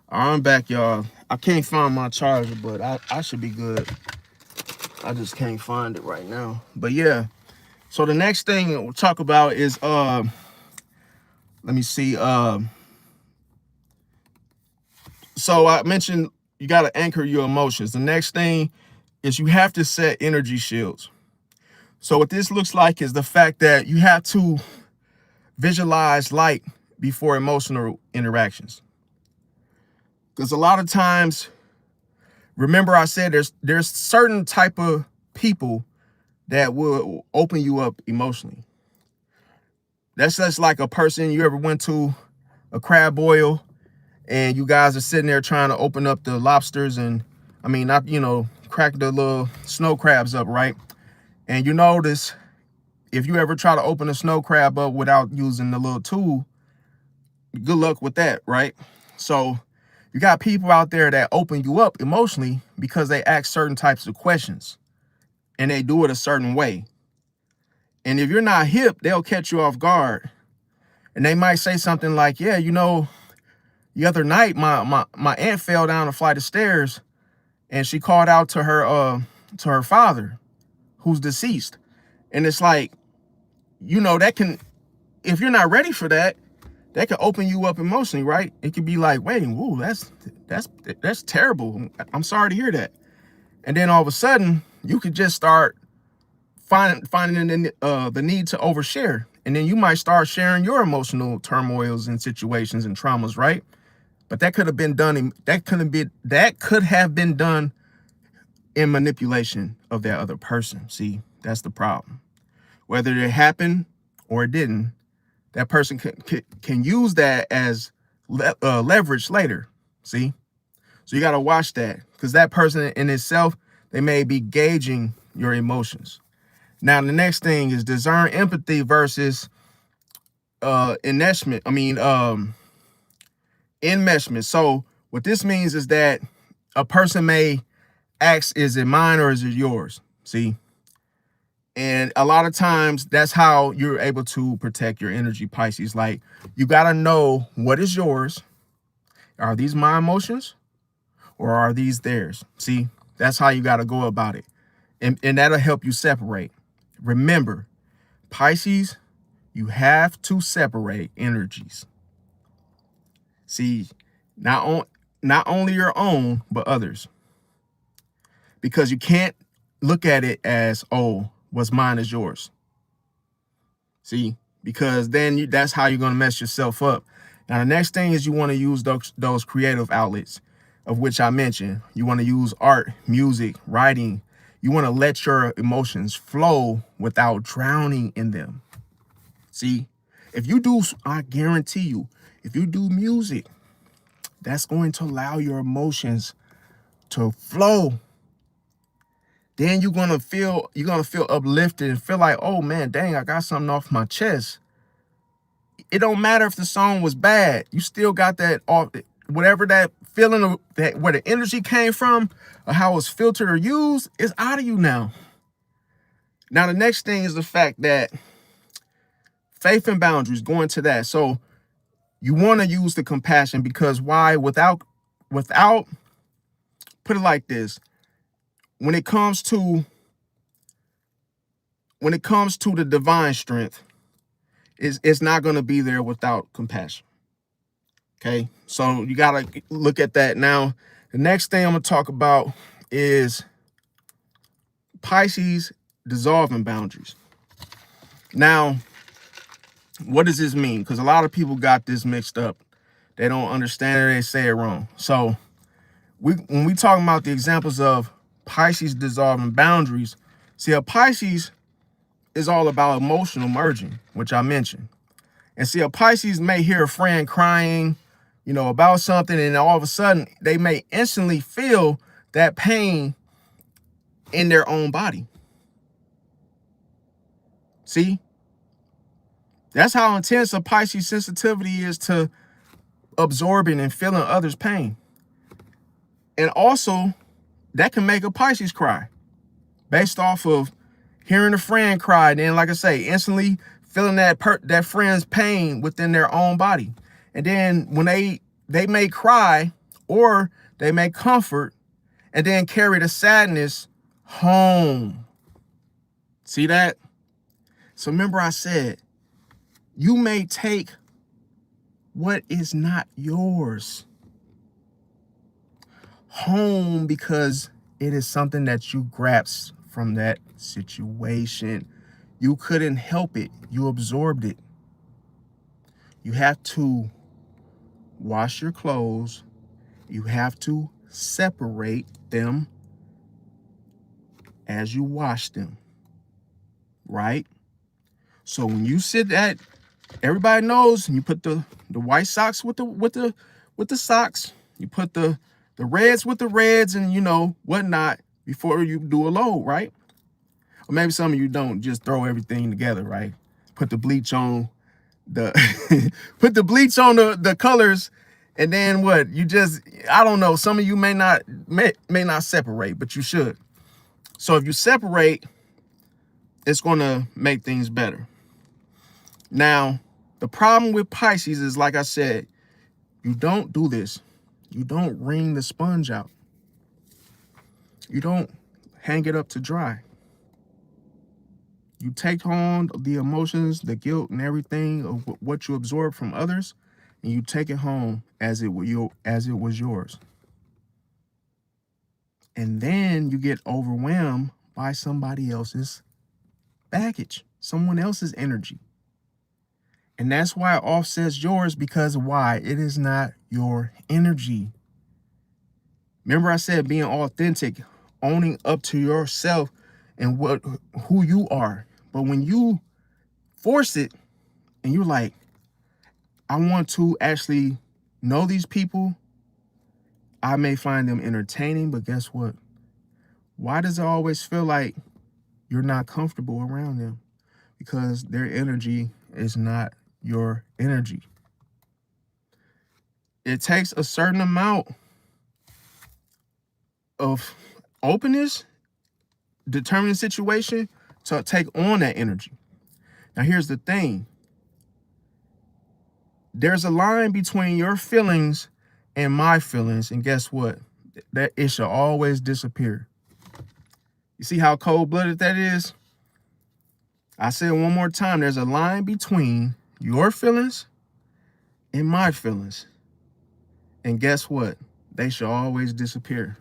I'm back, y'all. I can't find my charger, but I should be good. I just can't find it right now. But yeah. So the next thing we'll talk about is let me see. So I mentioned you got to anchor your emotions. The next thing is you have to set energy shields. So what this looks like is the fact that you have to visualize light before emotional interactions. Because a lot of times, remember I said there's certain type of people that will open you up emotionally. That's just like a person you ever went to a crab boil and you guys are sitting there trying to open up the lobsters and, crack the little snow crabs up, right? And you notice if you ever try to open a snow crab up without using the little tool, good luck with that, right? So you got people out there that open you up emotionally because they ask certain types of questions and they do it a certain way. And if you're not hip, they'll catch you off guard. And they might say something like, yeah, The other night, my aunt fell down a flight of stairs, and she called out to her father, who's deceased. And it's like, you know, that can, if you're not ready for that, that can open you up emotionally, right? It could be like, wait, whoa, that's terrible. I'm sorry to hear that. And then all of a sudden, you could just start finding the need to overshare. And then you might start sharing your emotional turmoils and situations and traumas, right? But that could have been done. That could have been done in manipulation of that other person. See, that's the problem. Whether it happened or it didn't, that person can use that as leverage later. See, so you got to watch that, because that person in itself, they may be gauging your emotions. Now, the next thing is discern empathy versus enmeshment. Enmeshment. So what this means is that a person may ask, is it mine or is it yours? See? And a lot of times that's how you're able to protect your energy, Pisces. Like, you got to know what is yours. Are these my emotions or are these theirs? See, that's how you got to go about it. And that'll help you separate. Remember, Pisces, you have to separate energies. See, not only your own, but others. Because you can't look at it as, oh, what's mine is yours. See, because then that's how you're going to mess yourself up. Now, the next thing is you want to use those creative outlets, of which I mentioned. You want to use art, music, writing. You want to let your emotions flow without drowning in them. See, if you do, I guarantee you, if you do music, that's going to allow your emotions to flow. Then you're gonna feel uplifted and feel like, oh man, dang, I got something off my chest. It don't matter if the song was bad, you still got that off, whatever that feeling of that, where the energy came from, or how it's filtered or used, is out of you now. Now the next thing is the fact that faith and boundaries, going to that. So you want to use the compassion, because why? Without put it like this. When it comes to the divine strength, it's not going to be there without compassion. Okay, so you got to look at that. Now, the next thing I'm going to talk about is Pisces dissolving boundaries. Now, what does this mean? Because a lot of people got this mixed up. They don't understand it. They say it wrong. So when we talk about the examples of Pisces dissolving boundaries, see, a Pisces is all about emotional merging, which I mentioned. And see, a Pisces may hear a friend crying, you know, about something, and all of a sudden they may instantly feel that pain in their own body. See, that's how intense a Pisces sensitivity is to absorbing and feeling others' pain. And also, that can make a Pisces cry based off of hearing a friend cry. Then, like I say, instantly feeling that friend's pain within their own body. And then when they may cry, or they may comfort, and then carry the sadness home. See that? So remember I said, you may take what is not yours home because it is something that you grasped from that situation. You couldn't help it. You absorbed it. You have to wash your clothes. You have to separate them as you wash them, right? So when you sit at, everybody knows, you put the white socks with the socks, you put the reds with the reds, and you know whatnot before you do a load, right? Or maybe some of you don't just throw everything together, right? Put the bleach on the put the bleach on the colors, and then what? You just, I don't know. Some of you may not separate, but you should. So if you separate, it's going to make things better. Now, the problem with Pisces is, like I said, You don't do this. You don't wring the sponge out. You don't hang it up to dry. You take on the emotions, the guilt, and everything of what you absorb from others, and you take it home as it was yours. And then you get overwhelmed by somebody else's baggage, someone else's energy. And that's why it offsets yours, because why? It is not your energy. Remember I said being authentic, owning up to yourself and who you are. But when you force it and you're like, I want to actually know these people, I may find them entertaining, but guess what? Why does it always feel like you're not comfortable around them? Because their energy is not your energy. It takes a certain amount of openness, determining the situation, to take on that energy. Now, here's the thing. There's a line between your feelings and my feelings, and guess what? That it shall always disappear. You see how cold-blooded that is? I say it one more time. There's a line between your feelings and my feelings. And guess what? They shall always disappear.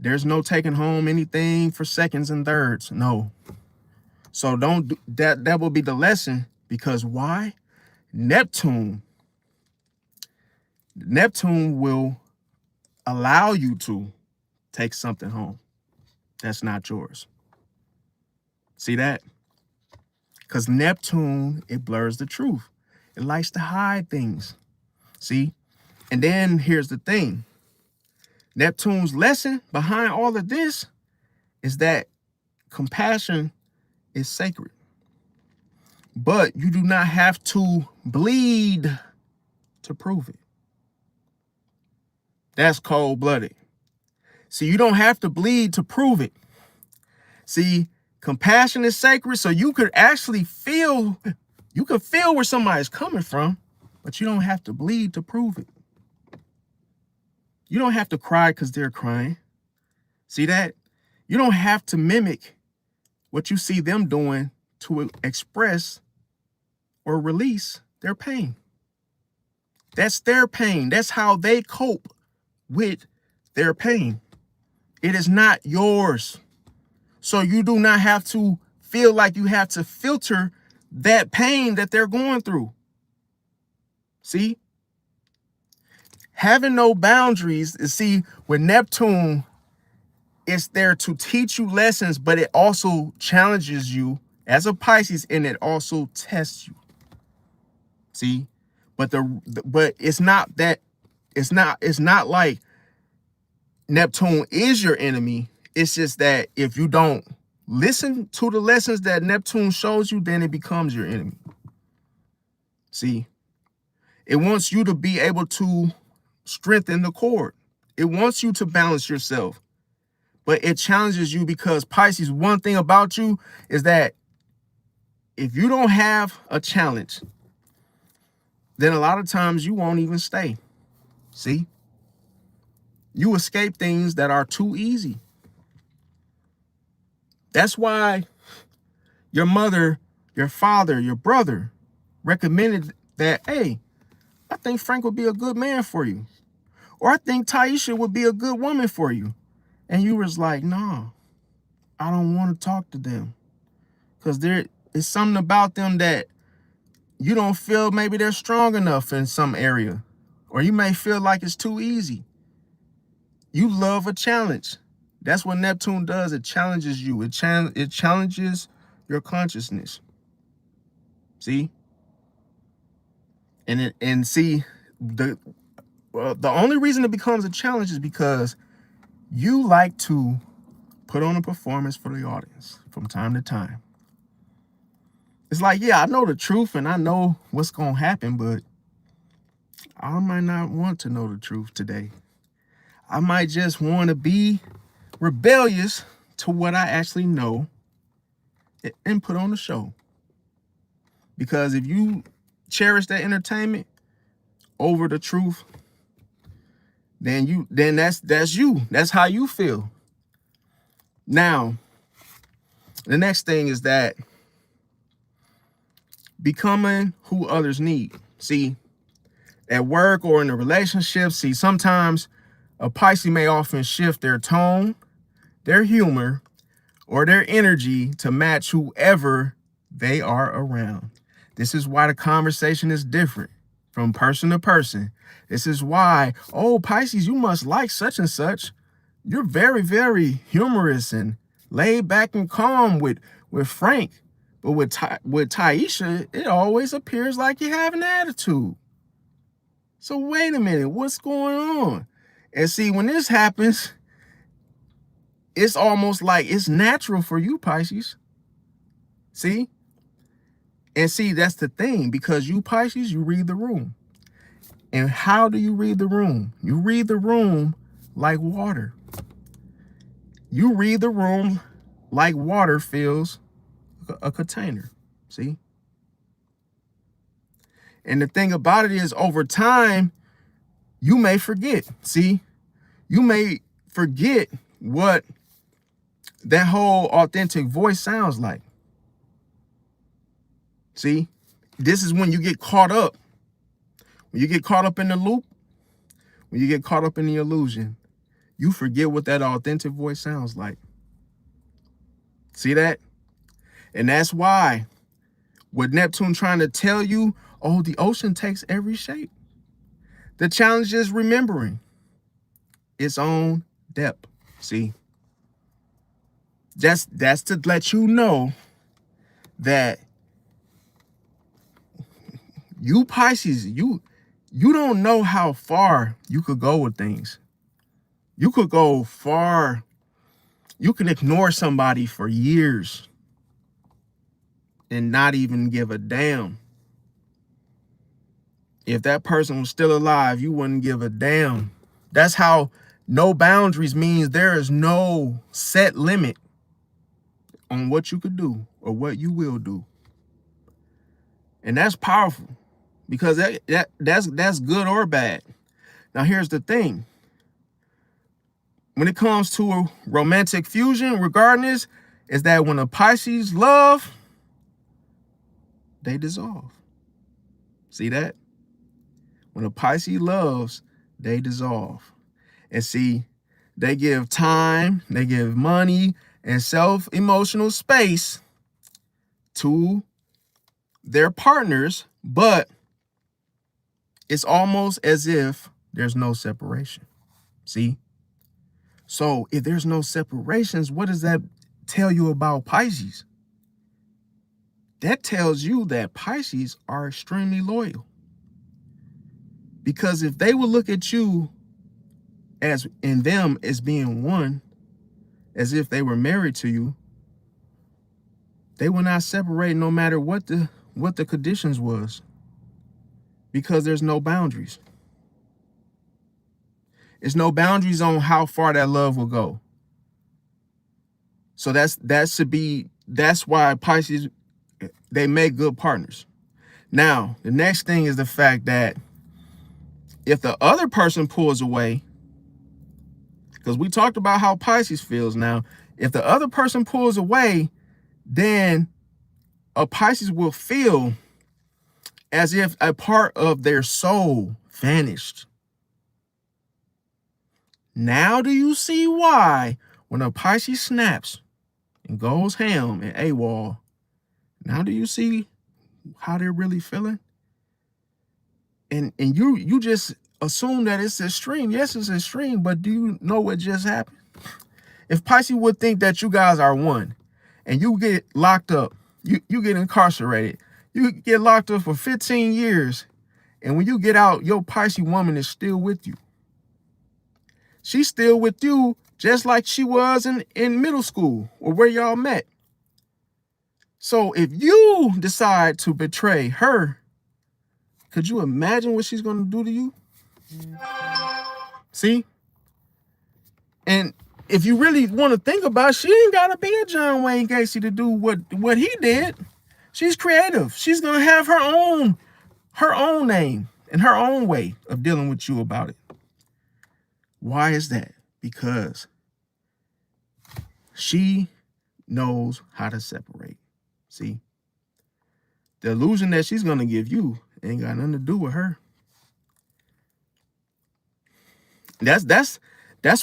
There's no taking home anything for seconds and thirds. No. So don't do that. That will be the lesson. Because why? Neptune will allow you to take something home that's not yours. See that? Because Neptune, it blurs the truth. It likes to hide things. See? And then here's the thing. Neptune's lesson behind all of this is that compassion is sacred. But you do not have to bleed to prove it. That's cold-blooded. See, you don't have to bleed to prove it. See, compassion is sacred, so you could actually feel where somebody's coming from, but you don't have to bleed to prove it. You don't have to cry because they're crying. See that? You don't have to mimic what you see them doing to express or release their pain. That's their pain. That's how they cope with their pain. It is not yours. So you do not have to feel like you have to filter that pain that they're going through. See? Having no boundaries, see, with Neptune, it's there to teach you lessons, but it also challenges you as a Pisces, and it also tests you. See? But it's not that, it's not like Neptune is your enemy. It's just that if you don't listen to the lessons that Neptune shows you, then it becomes your enemy. See? It wants you to be able to strengthen the cord. It wants you to balance yourself. But it challenges you because Pisces, one thing about you is that if you don't have a challenge, then a lot of times you won't even stay. See? You escape things that are too easy. That's why your mother, your father, your brother recommended that, hey, I think Frank would be a good man for you. Or I think Taisha would be a good woman for you. And you was like, no, I don't want to talk to them. Because there is something about them that you don't feel maybe they're strong enough in some area. Or you may feel like it's too easy. You love a challenge. That's what Neptune does. It challenges you. It challenges your consciousness. See? And see, the only reason it becomes a challenge is because you like to put on a performance for the audience from time to time. It's like, yeah, I know the truth and I know what's going to happen, but I might not want to know the truth today. I might just want to be rebellious to what I actually know and put on the show. Because if you cherish that entertainment, over the truth, then that's you. That's how you feel. Now, the next thing is that becoming who others need. See, at work or in a relationship, see, sometimes a Pisces may often shift their tone, their humor, or their energy to match whoever they are around. This is why the conversation is different from person to person. This is why, oh, Pisces, you must like such and such. You're very, very humorous and laid back and calm with Frank. But with Taisha, it always appears like you have an attitude. So wait a minute, what's going on? And see, when this happens, it's almost like it's natural for you, Pisces. See? And see, that's the thing, because you, Pisces, you read the room. And how do you read the room? You read the room like water. You read the room like water fills a container. See? And the thing about it is, over time, you may forget. See? You may forget what that whole authentic voice sounds like. See? This is when you get caught up. When you get caught up in the loop, when you get caught up in the illusion, you forget what that authentic voice sounds like. See that? And that's why, with Neptune trying to tell you, oh, the ocean takes every shape. The challenge is remembering its own depth. See? That's to let you know that you, Pisces, you don't know how far you could go with things. You could go far. You can ignore somebody for years and not even give a damn. If that person was still alive, you wouldn't give a damn. That's how no boundaries means there is no set limit on what you could do or what you will do. And that's powerful, because that's good or bad. Now, here's the thing. When it comes to a romantic fusion, regardless, is that when a Pisces love, they dissolve. See that? When a Pisces loves, they dissolve. And see, they give time, they give money, and self-emotional space to their partners, but it's almost as if there's no separation. See? So if there's no separations, what does that tell you about Pisces? That tells you that Pisces are extremely loyal. Because if they would look at you as in them as being one, as if they were married to you, they will not separate no matter what the conditions was, because there's no boundaries. There's no boundaries on how far that love will go. So that's why Pisces, they make good partners. Now, the next thing is the fact that if the other person pulls away, because we talked about how Pisces feels now, if the other person pulls away, then a Pisces will feel as if a part of their soul vanished. Now do you see why when a Pisces snaps and goes ham and AWOL, now do you see how they're really feeling? And you just assume that it's extreme. Yes, it's extreme, but do you know what just happened? If Pisces would think that you guys are one and you get locked up, you get incarcerated, you get locked up for 15 years, and when you get out, your Pisces woman is still with you. She's still with you just like she was in middle school or where y'all met. So if you decide to betray her, could you imagine what she's going to do to you? See? And if you really want to think about it, she ain't got to be a John Wayne Gacy to do what he did. She's creative. She's going to have her own name in her own way of dealing with you about it. Why is that? Because she knows how to separate. See, the illusion that she's going to give you ain't got nothing to do with her. That's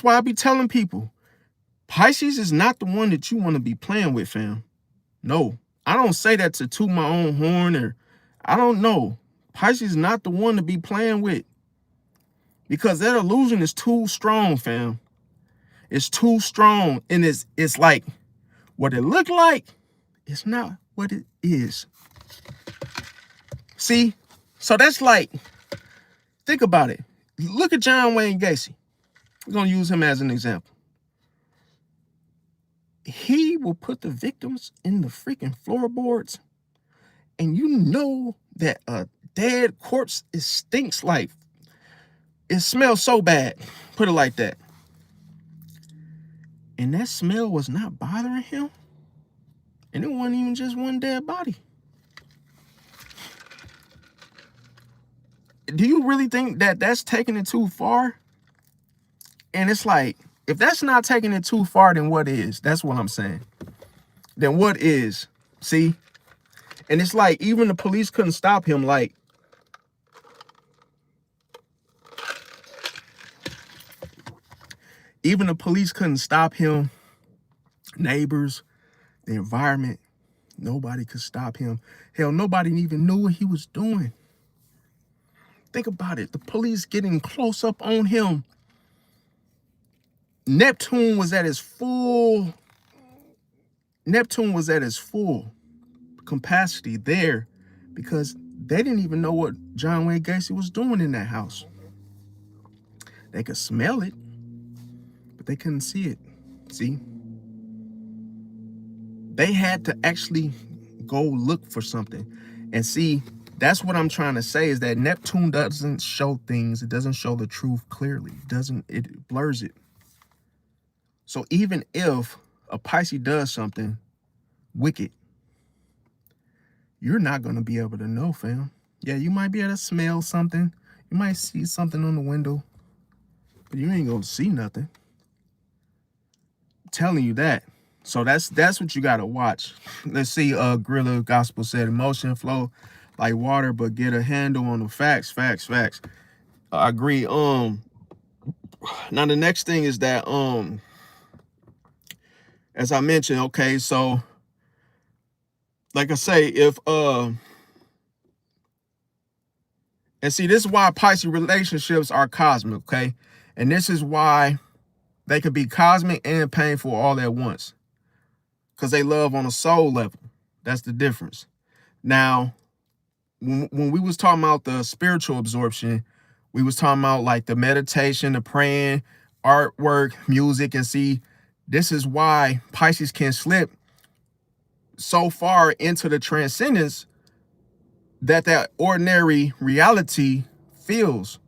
why I be telling people, Pisces is not the one that you want to be playing with, fam. No, I don't say that to toot my own horn, or I don't know. Pisces is not the one to be playing with, because that illusion is too strong, fam. It's too strong, and it's like what it looked like. It's not what it is. See, so that's like, think about it. Look at John Wayne Gacy. We're gonna use him as an example. He will put the victims in the freaking floorboards, and you know that a dead corpse, it stinks like, it smells so bad, put it like that. And that smell was not bothering him, and it wasn't even just one dead body. Do you really think that that's taking it too far? And it's like, if that's not taking it too far, then what is? That's what I'm saying. Then what is? See? And it's like, even the police couldn't stop him. Like, even the police couldn't stop him. Neighbors, the environment, nobody could stop him. Hell, nobody even knew what he was doing. Think about it. The police getting close up on him. Neptune was at his full capacity there, because they didn't even know what John Wayne Gacy was doing in that house. They could smell it, but they couldn't see it. See? They had to actually go look for something. And see, that's what I'm trying to say, is that Neptune doesn't show things. It doesn't show the truth clearly. It blurs it. So even if a Pisces does something wicked, you're not going to be able to know, fam. Yeah, you might be able to smell something. You might see something on the window, but you ain't going to see nothing. I'm telling you that. So that's what you got to watch. Let's see, Gorilla Gospel said, emotion flow like water, but get a handle on the facts. I agree. Now the next thing is that, as I mentioned, okay, so like I say, if and see, this is why Pisces relationships are cosmic, okay? And this is why they could be cosmic and painful all at once, because they love on a soul level. That's the difference. Now, when we was talking about the spiritual absorption, we was talking about like the meditation, the praying, artwork, music, and see, this is why Pisces can slip so far into the transcendence that ordinary reality feels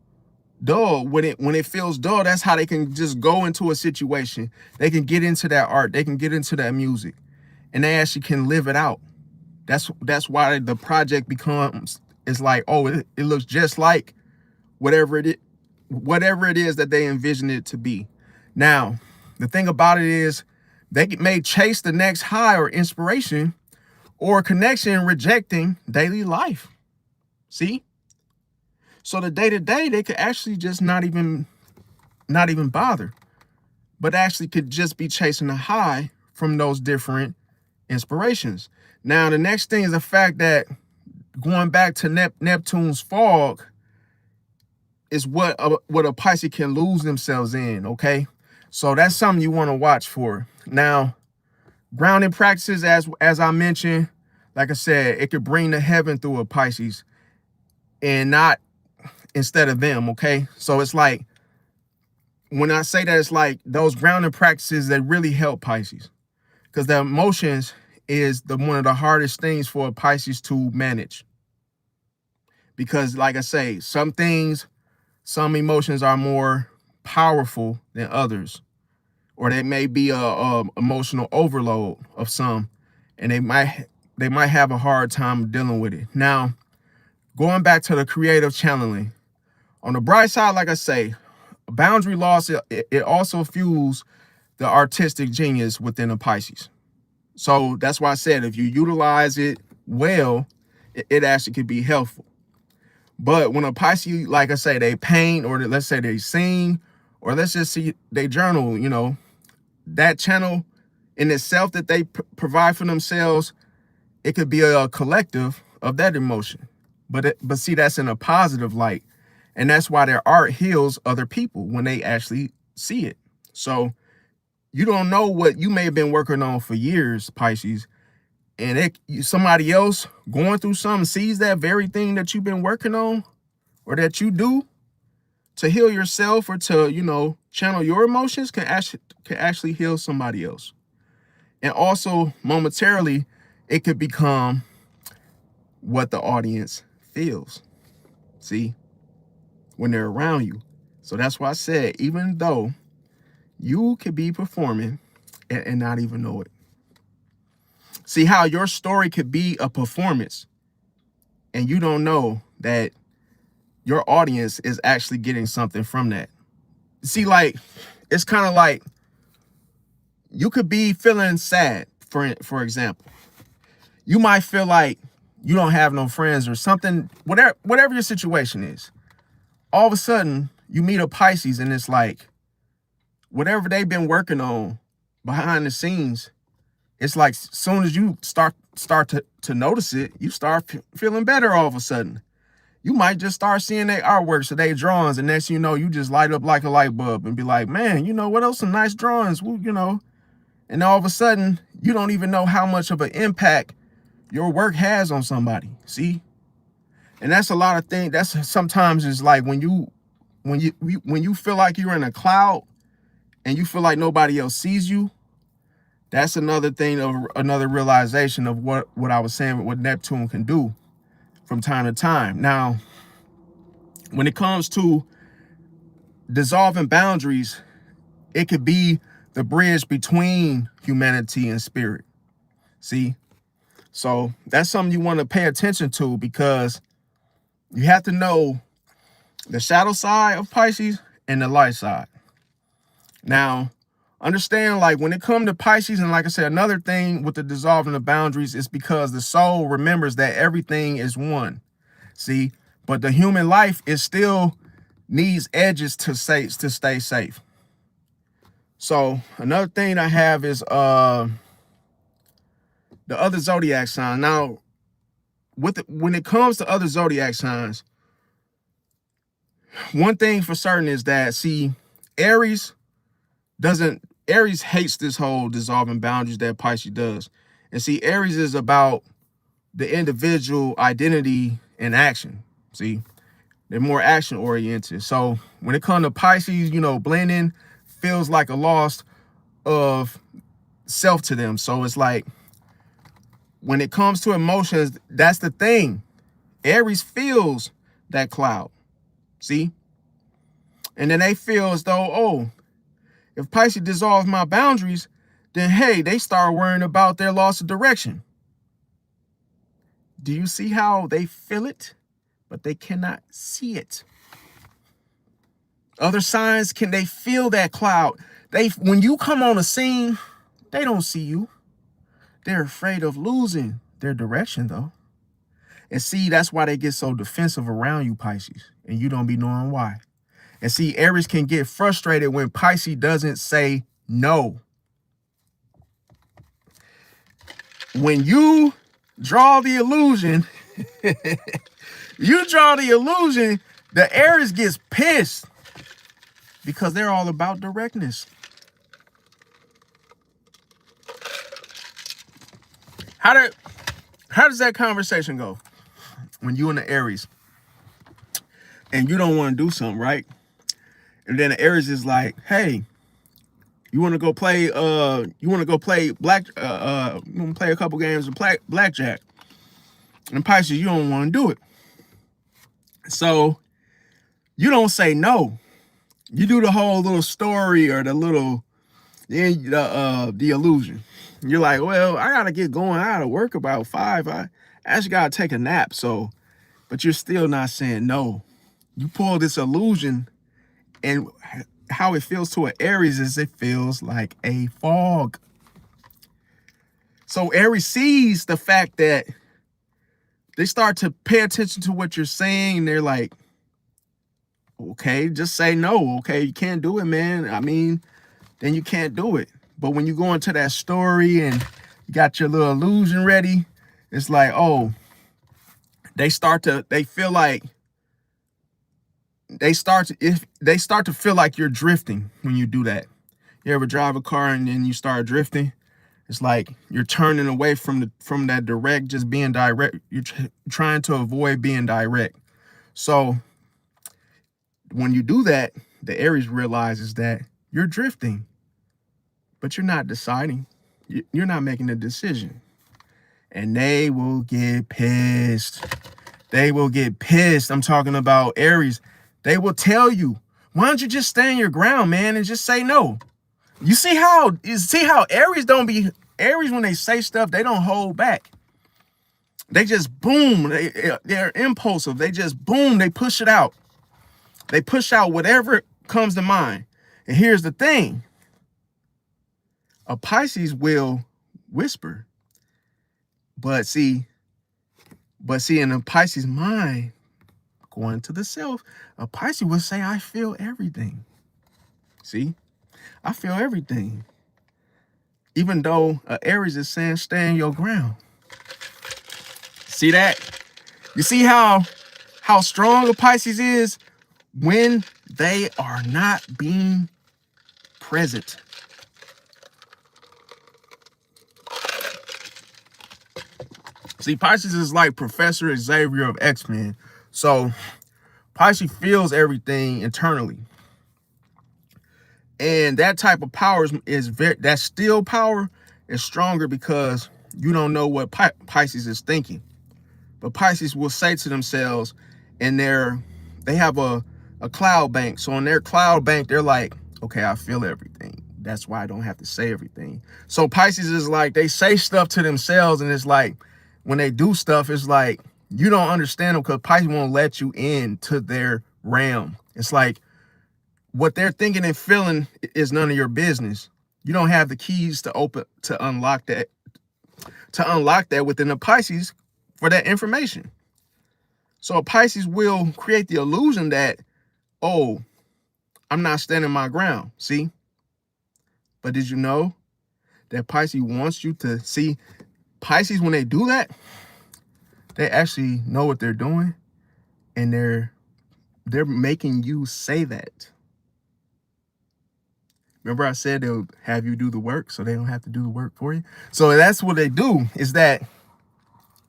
dull. When it feels dull, that's how they can just go into a situation. They can get into that art. They can get into that music, and they actually can live it out. That's why the project becomes, it's like, oh, it looks just like whatever it is that they envision it to be. Now, the thing about it is, they may chase the next high or inspiration or connection, rejecting daily life. See? So the day-to-day, they could actually just not even bother, but actually could just be chasing a high from those different inspirations. Now, the next thing is the fact that going back to Neptune's fog is what a Pisces can lose themselves in, okay? So that's something you want to watch for. Now, grounding practices, as I mentioned, like I said, it could bring the heaven through a Pisces and not instead of them, okay? So it's like, when I say that, it's like those grounding practices that really help Pisces, because the emotions is one of the hardest things for a Pisces to manage. Because like I say, some emotions are more powerful than others, or they may be a emotional overload of some, and they might have a hard time dealing with it. Now, going back to the creative channeling. On the bright side, like I say, boundary loss, it also fuels the artistic genius within the Pisces. So that's why I said if you utilize it well, it actually could be helpful. But when a Pisces, like I say, they paint, or let's say they sing, or let's just see they journal, you know, that channel in itself that they provide for themselves, it could be a collective of that emotion. But see, that's in a positive light. And that's why their art heals other people when they actually see it. So you don't know what you may have been working on for years, Pisces, and somebody else going through something sees that very thing that you've been working on or that you do to heal yourself or to, you know, channel your emotions can actually heal somebody else. And also momentarily, it could become what the audience feels. See, when they're around you. So that's why I said, even though you could be performing and not even know it. See how your story could be a performance and you don't know that your audience is actually getting something from that. See, like, it's kind of like you could be feeling sad, for example. You might feel like you don't have no friends or something, whatever your situation is. All of a sudden, you meet a Pisces and it's like, whatever they've been working on behind the scenes, it's like as soon as you start to notice it, you start feeling better all of a sudden. You might just start seeing their artworks or their drawings, and next you know, you just light up like a light bulb and be like, man, you know, what else? Some nice drawings, you know. And all of a sudden, you don't even know how much of an impact your work has on somebody. See? And that's a lot of things. That's sometimes it's like when you feel like you're in a cloud and you feel like nobody else sees you. That's another thing, of another realization of what I was saying, what Neptune can do from time to time. Now, when it comes to dissolving boundaries, it could be the bridge between humanity and spirit. See? So that's something you want to pay attention to, because you have to know the shadow side of Pisces and the light side. Now, understand, like, when it comes to Pisces, and like I said, another thing with the dissolving of boundaries is because the soul remembers that everything is one. See, but the human life is still needs edges to stay safe. So another thing I have is the other zodiac sign. Now, when it comes to other zodiac signs, one thing for certain is that, see, Aries hates this whole dissolving boundaries that Pisces does. And see, Aries is about the individual identity and action. See, they're more action oriented. So when it comes to Pisces, you know, blending feels like a loss of self to them. So it's like, when it comes to emotions, that's the thing. Aries feels that cloud. See? And then they feel as though, oh, if Pisces dissolves my boundaries, then hey, they start worrying about their loss of direction. Do you see how they feel it, but they cannot see it? Other signs, they feel that cloud? When you come on a scene, they don't see you. They're afraid of losing their direction, though. And see, that's why they get so defensive around you, Pisces, and you don't be knowing why. And see, Aries can get frustrated when Pisces doesn't say no. When you draw the illusion, the Aries gets pissed because they're all about directness. How does that conversation go when you and the Aries and you don't want to do something, right? And then the Aries is like, hey, you want to go play you want to play a couple games of blackjack. And Pisces, you don't want to do it. So you don't say no. You do the whole little story or the illusion. You're like, well, I gotta get going. I gotta work about 5. I actually gotta take a nap. So but you're still not saying no. You pull this illusion, and how it feels to an Aries is it feels like a fog. So Aries sees the fact that they start to pay attention to what you're saying. And they're like, okay, just say no. Okay, you can't do it, man. I mean, then you can't do it. But when you go into that story and you got your little illusion ready, it's like, oh, they start to feel like you're drifting when you do that. You ever drive a car and then you start drifting? It's like you're turning away from that direct, just being direct. You're trying to avoid being direct. So when you do that, the Aries realizes that you're drifting, but you're not deciding. You're not making a decision. And they will get pissed. They will get pissed. I'm talking about Aries. They will tell you, why don't you just stand your ground, man, and just say no? You see how Aries Aries, when they say stuff, they don't hold back. They just boom. They're impulsive. They just boom. They push it out. They push out whatever comes to mind. And here's the thing. A Pisces will whisper. But see, in a Pisces mind, going to the self, a Pisces will say, I feel everything. See? I feel everything. Even though Aries is saying, stand your ground. See that? You see how strong a Pisces is when they are not being present. See, Pisces is like Professor Xavier of X-Men. So Pisces feels everything internally. And that type of power that still power is stronger because you don't know what Pisces is thinking. But Pisces will say to themselves, and they have a cloud bank. So in their cloud bank, they're like, okay, I feel everything. That's why I don't have to say everything. So Pisces is like, they say stuff to themselves, and it's like, when they do stuff, it's like, you don't understand them because Pisces won't let you into their realm. It's like, what they're thinking and feeling is none of your business. You don't have the keys to unlock that within a Pisces for that information. So a Pisces will create the illusion that, oh, I'm not standing my ground. See? But did you know that Pisces wants you to see? Pisces, when they do that, they actually know what they're doing, and they're making you say that. Remember I said they'll have you do the work so they don't have to do the work for you? So that's what they do, is that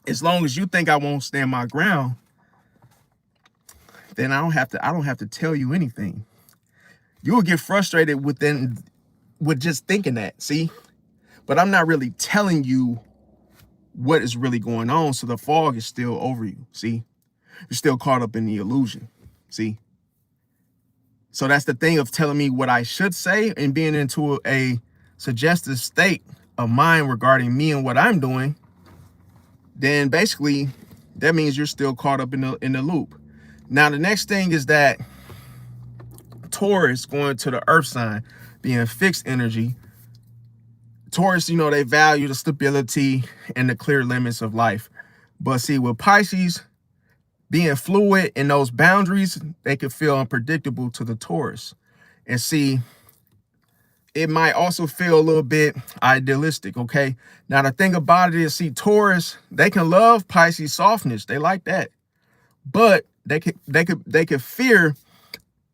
as long as you think I won't stand my ground, then I don't have to tell you anything. You will get frustrated with just thinking that, see? But I'm not really telling you what is really going on, so the fog is still over you, see? You're still caught up in the illusion, see? So that's the thing of telling me what I should say and being into a suggestive state of mind regarding me and what I'm doing. Then basically that means you're still caught up in the loop. Now the next thing is that Taurus going to the earth sign, being fixed energy. Taurus, they value the stability and the clear limits of life. But see, with Pisces being fluid in those boundaries, they can feel unpredictable to the Taurus. And see, it might also feel a little bit idealistic, okay? Now, the thing about it is, see, Taurus, they can love Pisces softness. They like that. But they could fear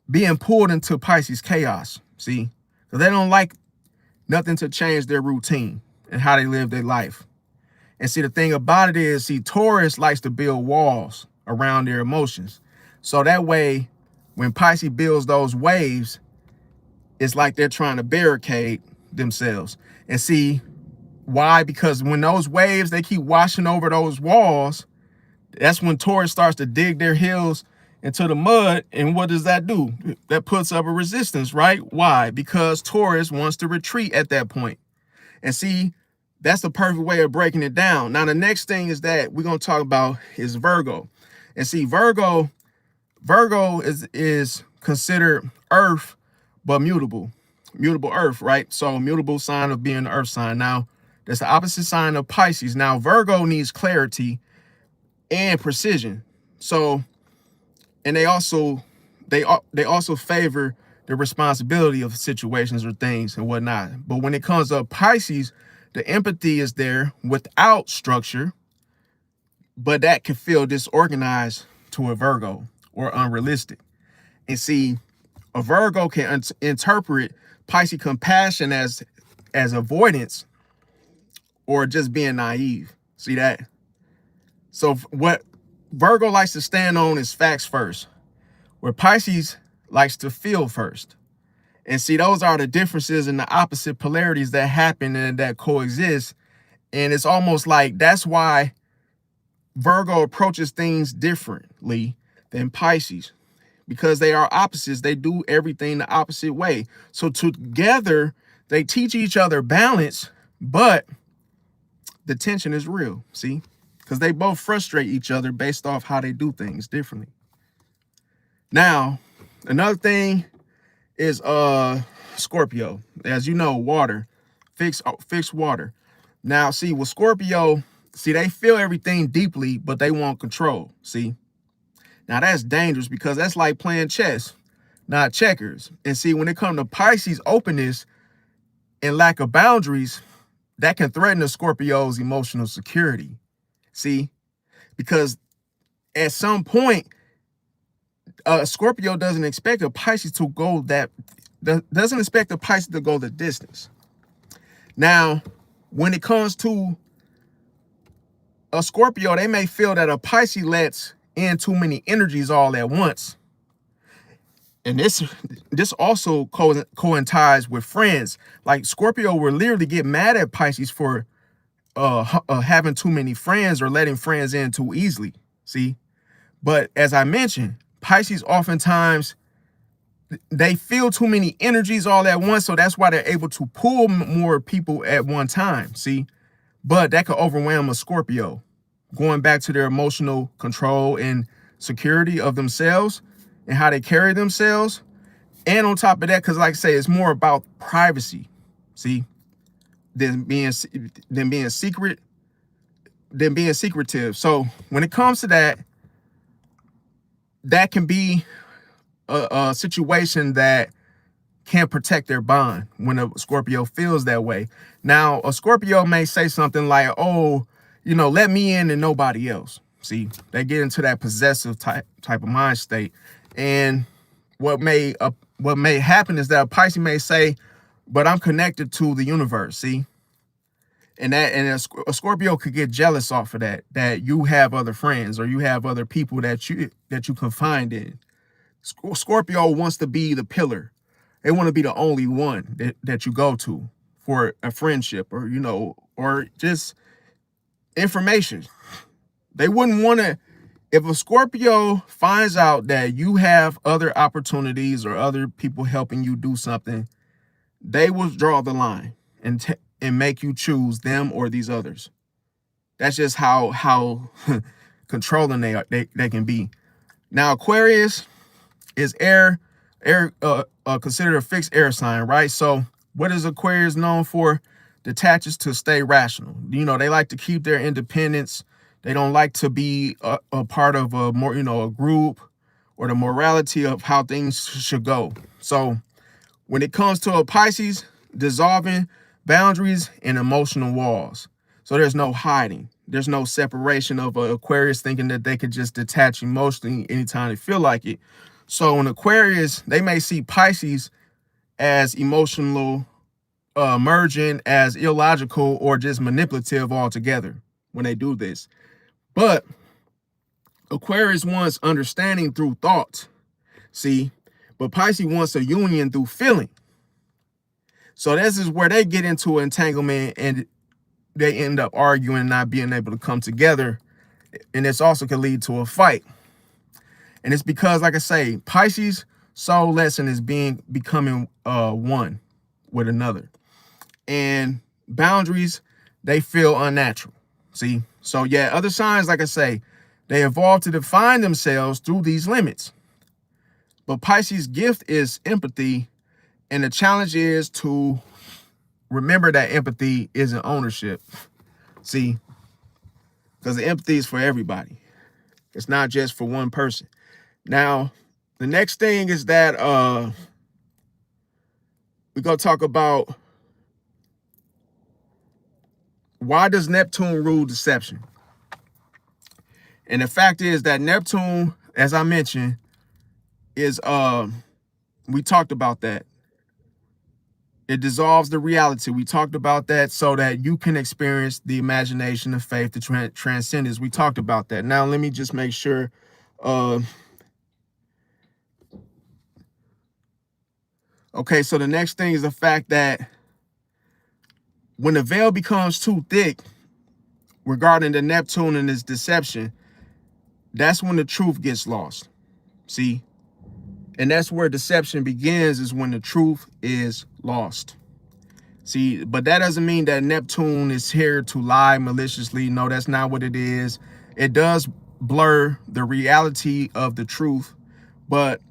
being pulled into Pisces chaos, see? So they don't like nothing to change their routine and how they live their life. And see, the thing about it is, see, Taurus likes to build walls around their emotions. So that way, when Pisces builds those waves, it's like they're trying to barricade themselves. And see, why? Because when those waves, they keep washing over those walls, that's when Taurus starts to dig their heels into the mud. And what does that do? That puts up a resistance, right? Why? Because Taurus wants to retreat at that point. And see, that's the perfect way of breaking it down. Now, the next thing is that we're going to talk about is Virgo. And see, Virgo is considered earth, but mutable earth, right? So mutable sign of being the earth sign. Now, that's the opposite sign of Pisces. Now, Virgo needs clarity and precision. So, and they also favor the responsibility of situations or things and whatnot. But when it comes to Pisces, the empathy is there without structure, but that can feel disorganized to a Virgo or unrealistic. And see, a Virgo can interpret Pisces compassion as avoidance or just being naive. See that? So what Virgo likes to stand on is facts first, where Pisces likes to feel first. And see, those are the differences and the opposite polarities that happen and that coexist. And it's almost like that's why Virgo approaches things differently than Pisces, because they are opposites. They do everything the opposite way. So together, they teach each other balance, but the tension is real, see? Because they both frustrate each other based off how they do things differently. Now, another thing is Scorpio. As you know, water, fixed water. Now, see, with Scorpio, see, they feel everything deeply, but they want control, see? Now, that's dangerous because that's like playing chess, not checkers. And see, when it comes to Pisces openness and lack of boundaries, that can threaten a Scorpio's emotional security, see? Because at some point, Scorpio doesn't expect a Pisces to go the distance. Now, when it comes to a Scorpio, they may feel that a Pisces lets in too many energies all at once. And this also coincides with friends. Like Scorpio will literally get mad at Pisces for having too many friends or letting friends in too easily, see? But as I mentioned, Pisces oftentimes, they feel too many energies all at once, so that's why they're able to pull more people at one time, see? But that could overwhelm a Scorpio, going back to their emotional control and security of themselves and how they carry themselves. And on top of that, because like I say, it's more about privacy, see, than being secretive. So when it comes to that, that can be a situation that can't protect their bond when a Scorpio feels that way. Now, a Scorpio may say something like, oh, let me in and nobody else. See, they get into that possessive type of mind state. And what may happen is that a Pisces may say, but I'm connected to the universe, see? And a Scorpio could get jealous off of that you have other friends or you have other people that you confide in. Scorpio wants to be the pillar. They want to be the only one that you go to for a friendship or, or just information. They wouldn't want to, if a Scorpio finds out that you have other opportunities or other people helping you do something, they will draw the line and make you choose them or these others. That's just how controlling they can be. Now, Aquarius is considered a fixed air sign, right? So what is Aquarius known for? Detaches to stay rational. They like to keep their independence. They don't like to be a part of a group or the morality of how things should go. So when it comes to a Pisces, dissolving boundaries and emotional walls. So there's no hiding. There's no separation of an Aquarius thinking that they could just detach emotionally anytime they feel like it. So in Aquarius, they may see Pisces as emotional, merging, as illogical, or just manipulative altogether when they do this. But Aquarius wants understanding through thought, see? But Pisces wants a union through feeling. So this is where they get into entanglement and they end up arguing, not being able to come together. And this also can lead to a fight. And it's because, like I say, Pisces' soul lesson is becoming one with another. And boundaries, they feel unnatural. See? So yeah, other signs, like I say, They evolved to define themselves through these limits. But Pisces' gift is empathy, and the challenge is to remember that empathy isn't ownership. See, because the empathy is for everybody. It's not just for one person. Now, the next thing is that we're going to talk about why does Neptune rule deception? And the fact is that Neptune, as I mentioned, is we talked about that. It dissolves the reality. We talked about that so that you can experience the imagination, the faith, the transcendence. We talked about that. Now, let me just make sure. Okay, so the next thing is the fact that when the veil becomes too thick regarding the Neptune and its deception, that's when the truth gets lost. See? And that's where deception begins, is when the truth is lost. See, but that doesn't mean that Neptune is here to lie maliciously. No, that's not what it is. It does blur the reality of the truth, but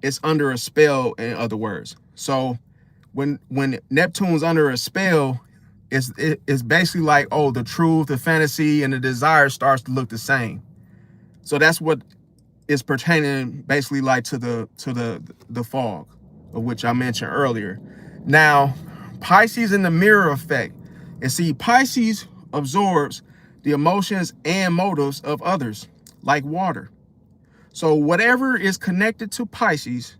it's under a spell, in other words. So when Neptune's under a spell, it's basically like, oh, the truth, the fantasy, and the desire starts to look the same. So that's what is pertaining basically like to the fog, of which I mentioned earlier. Now, Pisces in the mirror effect. And see, Pisces absorbs the emotions and motives of others, like water. So whatever is connected to Pisces,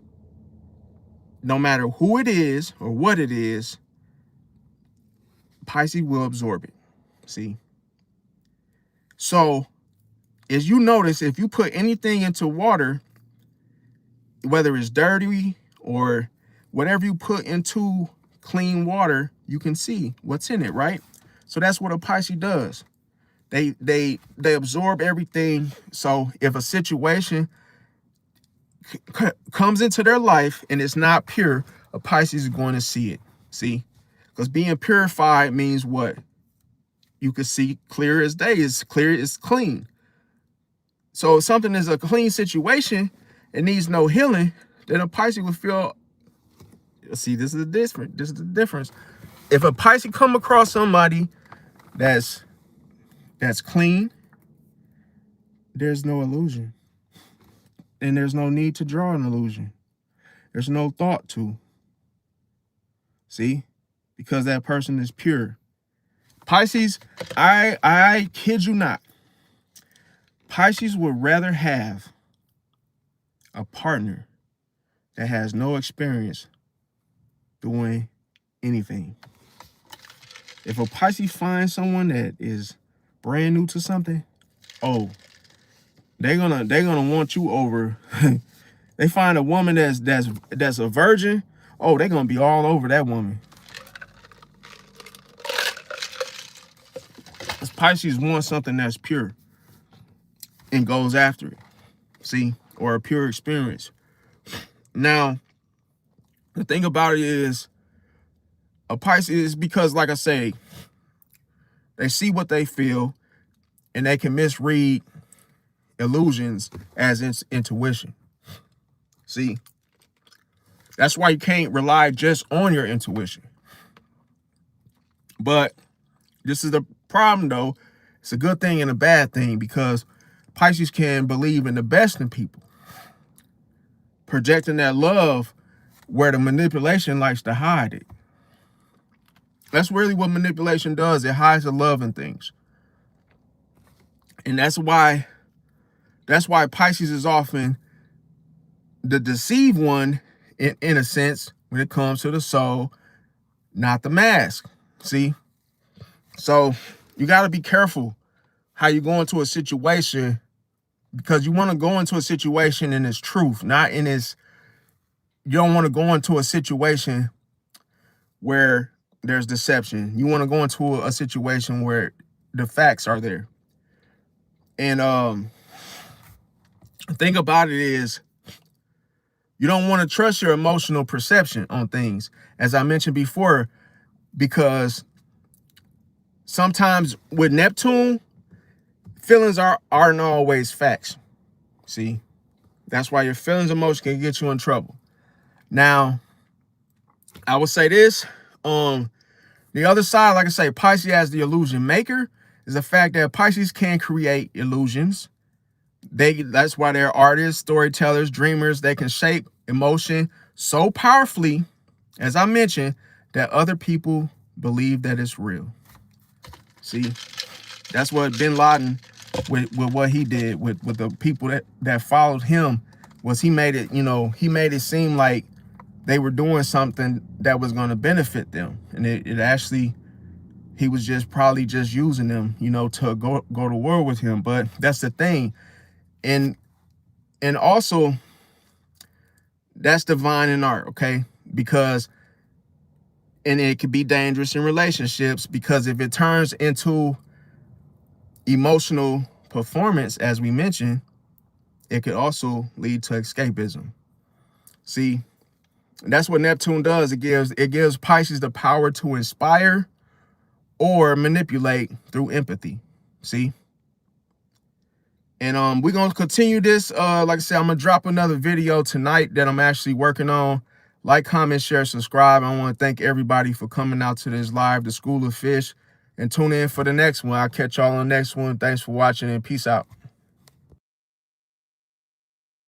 no matter who it is or what it is, Pisces will absorb it. See? So, as you notice, if you put anything into water, whether it's dirty or whatever you put into clean water, you can see what's in it, right? So that's what a Pisces does. They absorb everything. So if a situation comes into their life and it's not pure, a Pisces is going to see it. See? Because being purified means what? You can see clear as day. It's clear, it's clean. So if something is a clean situation, it needs no healing, then a Pisces will feel, see, this is the difference. If a Pisces come across somebody that's clean, there's no illusion. And there's no need to draw an illusion. There's no thought to. See? Because that person is pure. Pisces, I kid you not. Pisces would rather have a partner that has no experience doing anything. If a Pisces finds someone that is brand new to something, oh, they're gonna want you over. They find a woman that's a virgin, oh, they're gonna be all over that woman. Because Pisces wants something that's pure and goes after it. See? Or a pure experience. Now, the thing about it is, a Pisces, because like I say, they see what they feel and they can misread illusions as intuition. See? That's why you can't rely just on your intuition. But this is the problem, though. It's a good thing and a bad thing, because Pisces can believe in the best in people, projecting that love where the manipulation likes to hide it. That's really what manipulation does. It hides the love in things. And that's why Pisces is often the deceived one, in a sense, when it comes to the soul, not the mask. See? So you got to be careful how you go into a situation, because you want to go into a situation in its truth, not in its, you don't want to go into a situation where there's deception. You want to go into a situation where the facts are there. And the thing about it is, you don't want to trust your emotional perception on things, as I mentioned before, because sometimes with Neptune, feelings aren't always facts. See, that's why your feelings, emotions can get you in trouble. Now, I would say this, the other side, like I say, Pisces as the illusion maker, is the fact that Pisces can create illusions. That's why they're artists, storytellers, dreamers. They can shape emotion so powerfully, as I mentioned, that other people believe that it's real. See, that's what Bin Laden, with what he did with the people that followed him, was he made it, he made it seem like they were doing something that was going to benefit them. And it actually, he was probably just using them, to go to war with him. But that's the thing. And also, that's divine in art, okay? Because, and it could be dangerous in relationships, because if it turns into emotional performance, as we mentioned, it could also lead to escapism. See, that's what Neptune does. It gives Pisces the power to inspire or manipulate through empathy. See? And we're going to continue this. Like I said, I'm going to drop another video tonight that I'm actually working on. Like, comment, share, subscribe. I want to thank everybody for coming out to this live, The School of Fish. And tune in for the next one. I'll catch y'all on the next one. Thanks for watching, and peace out.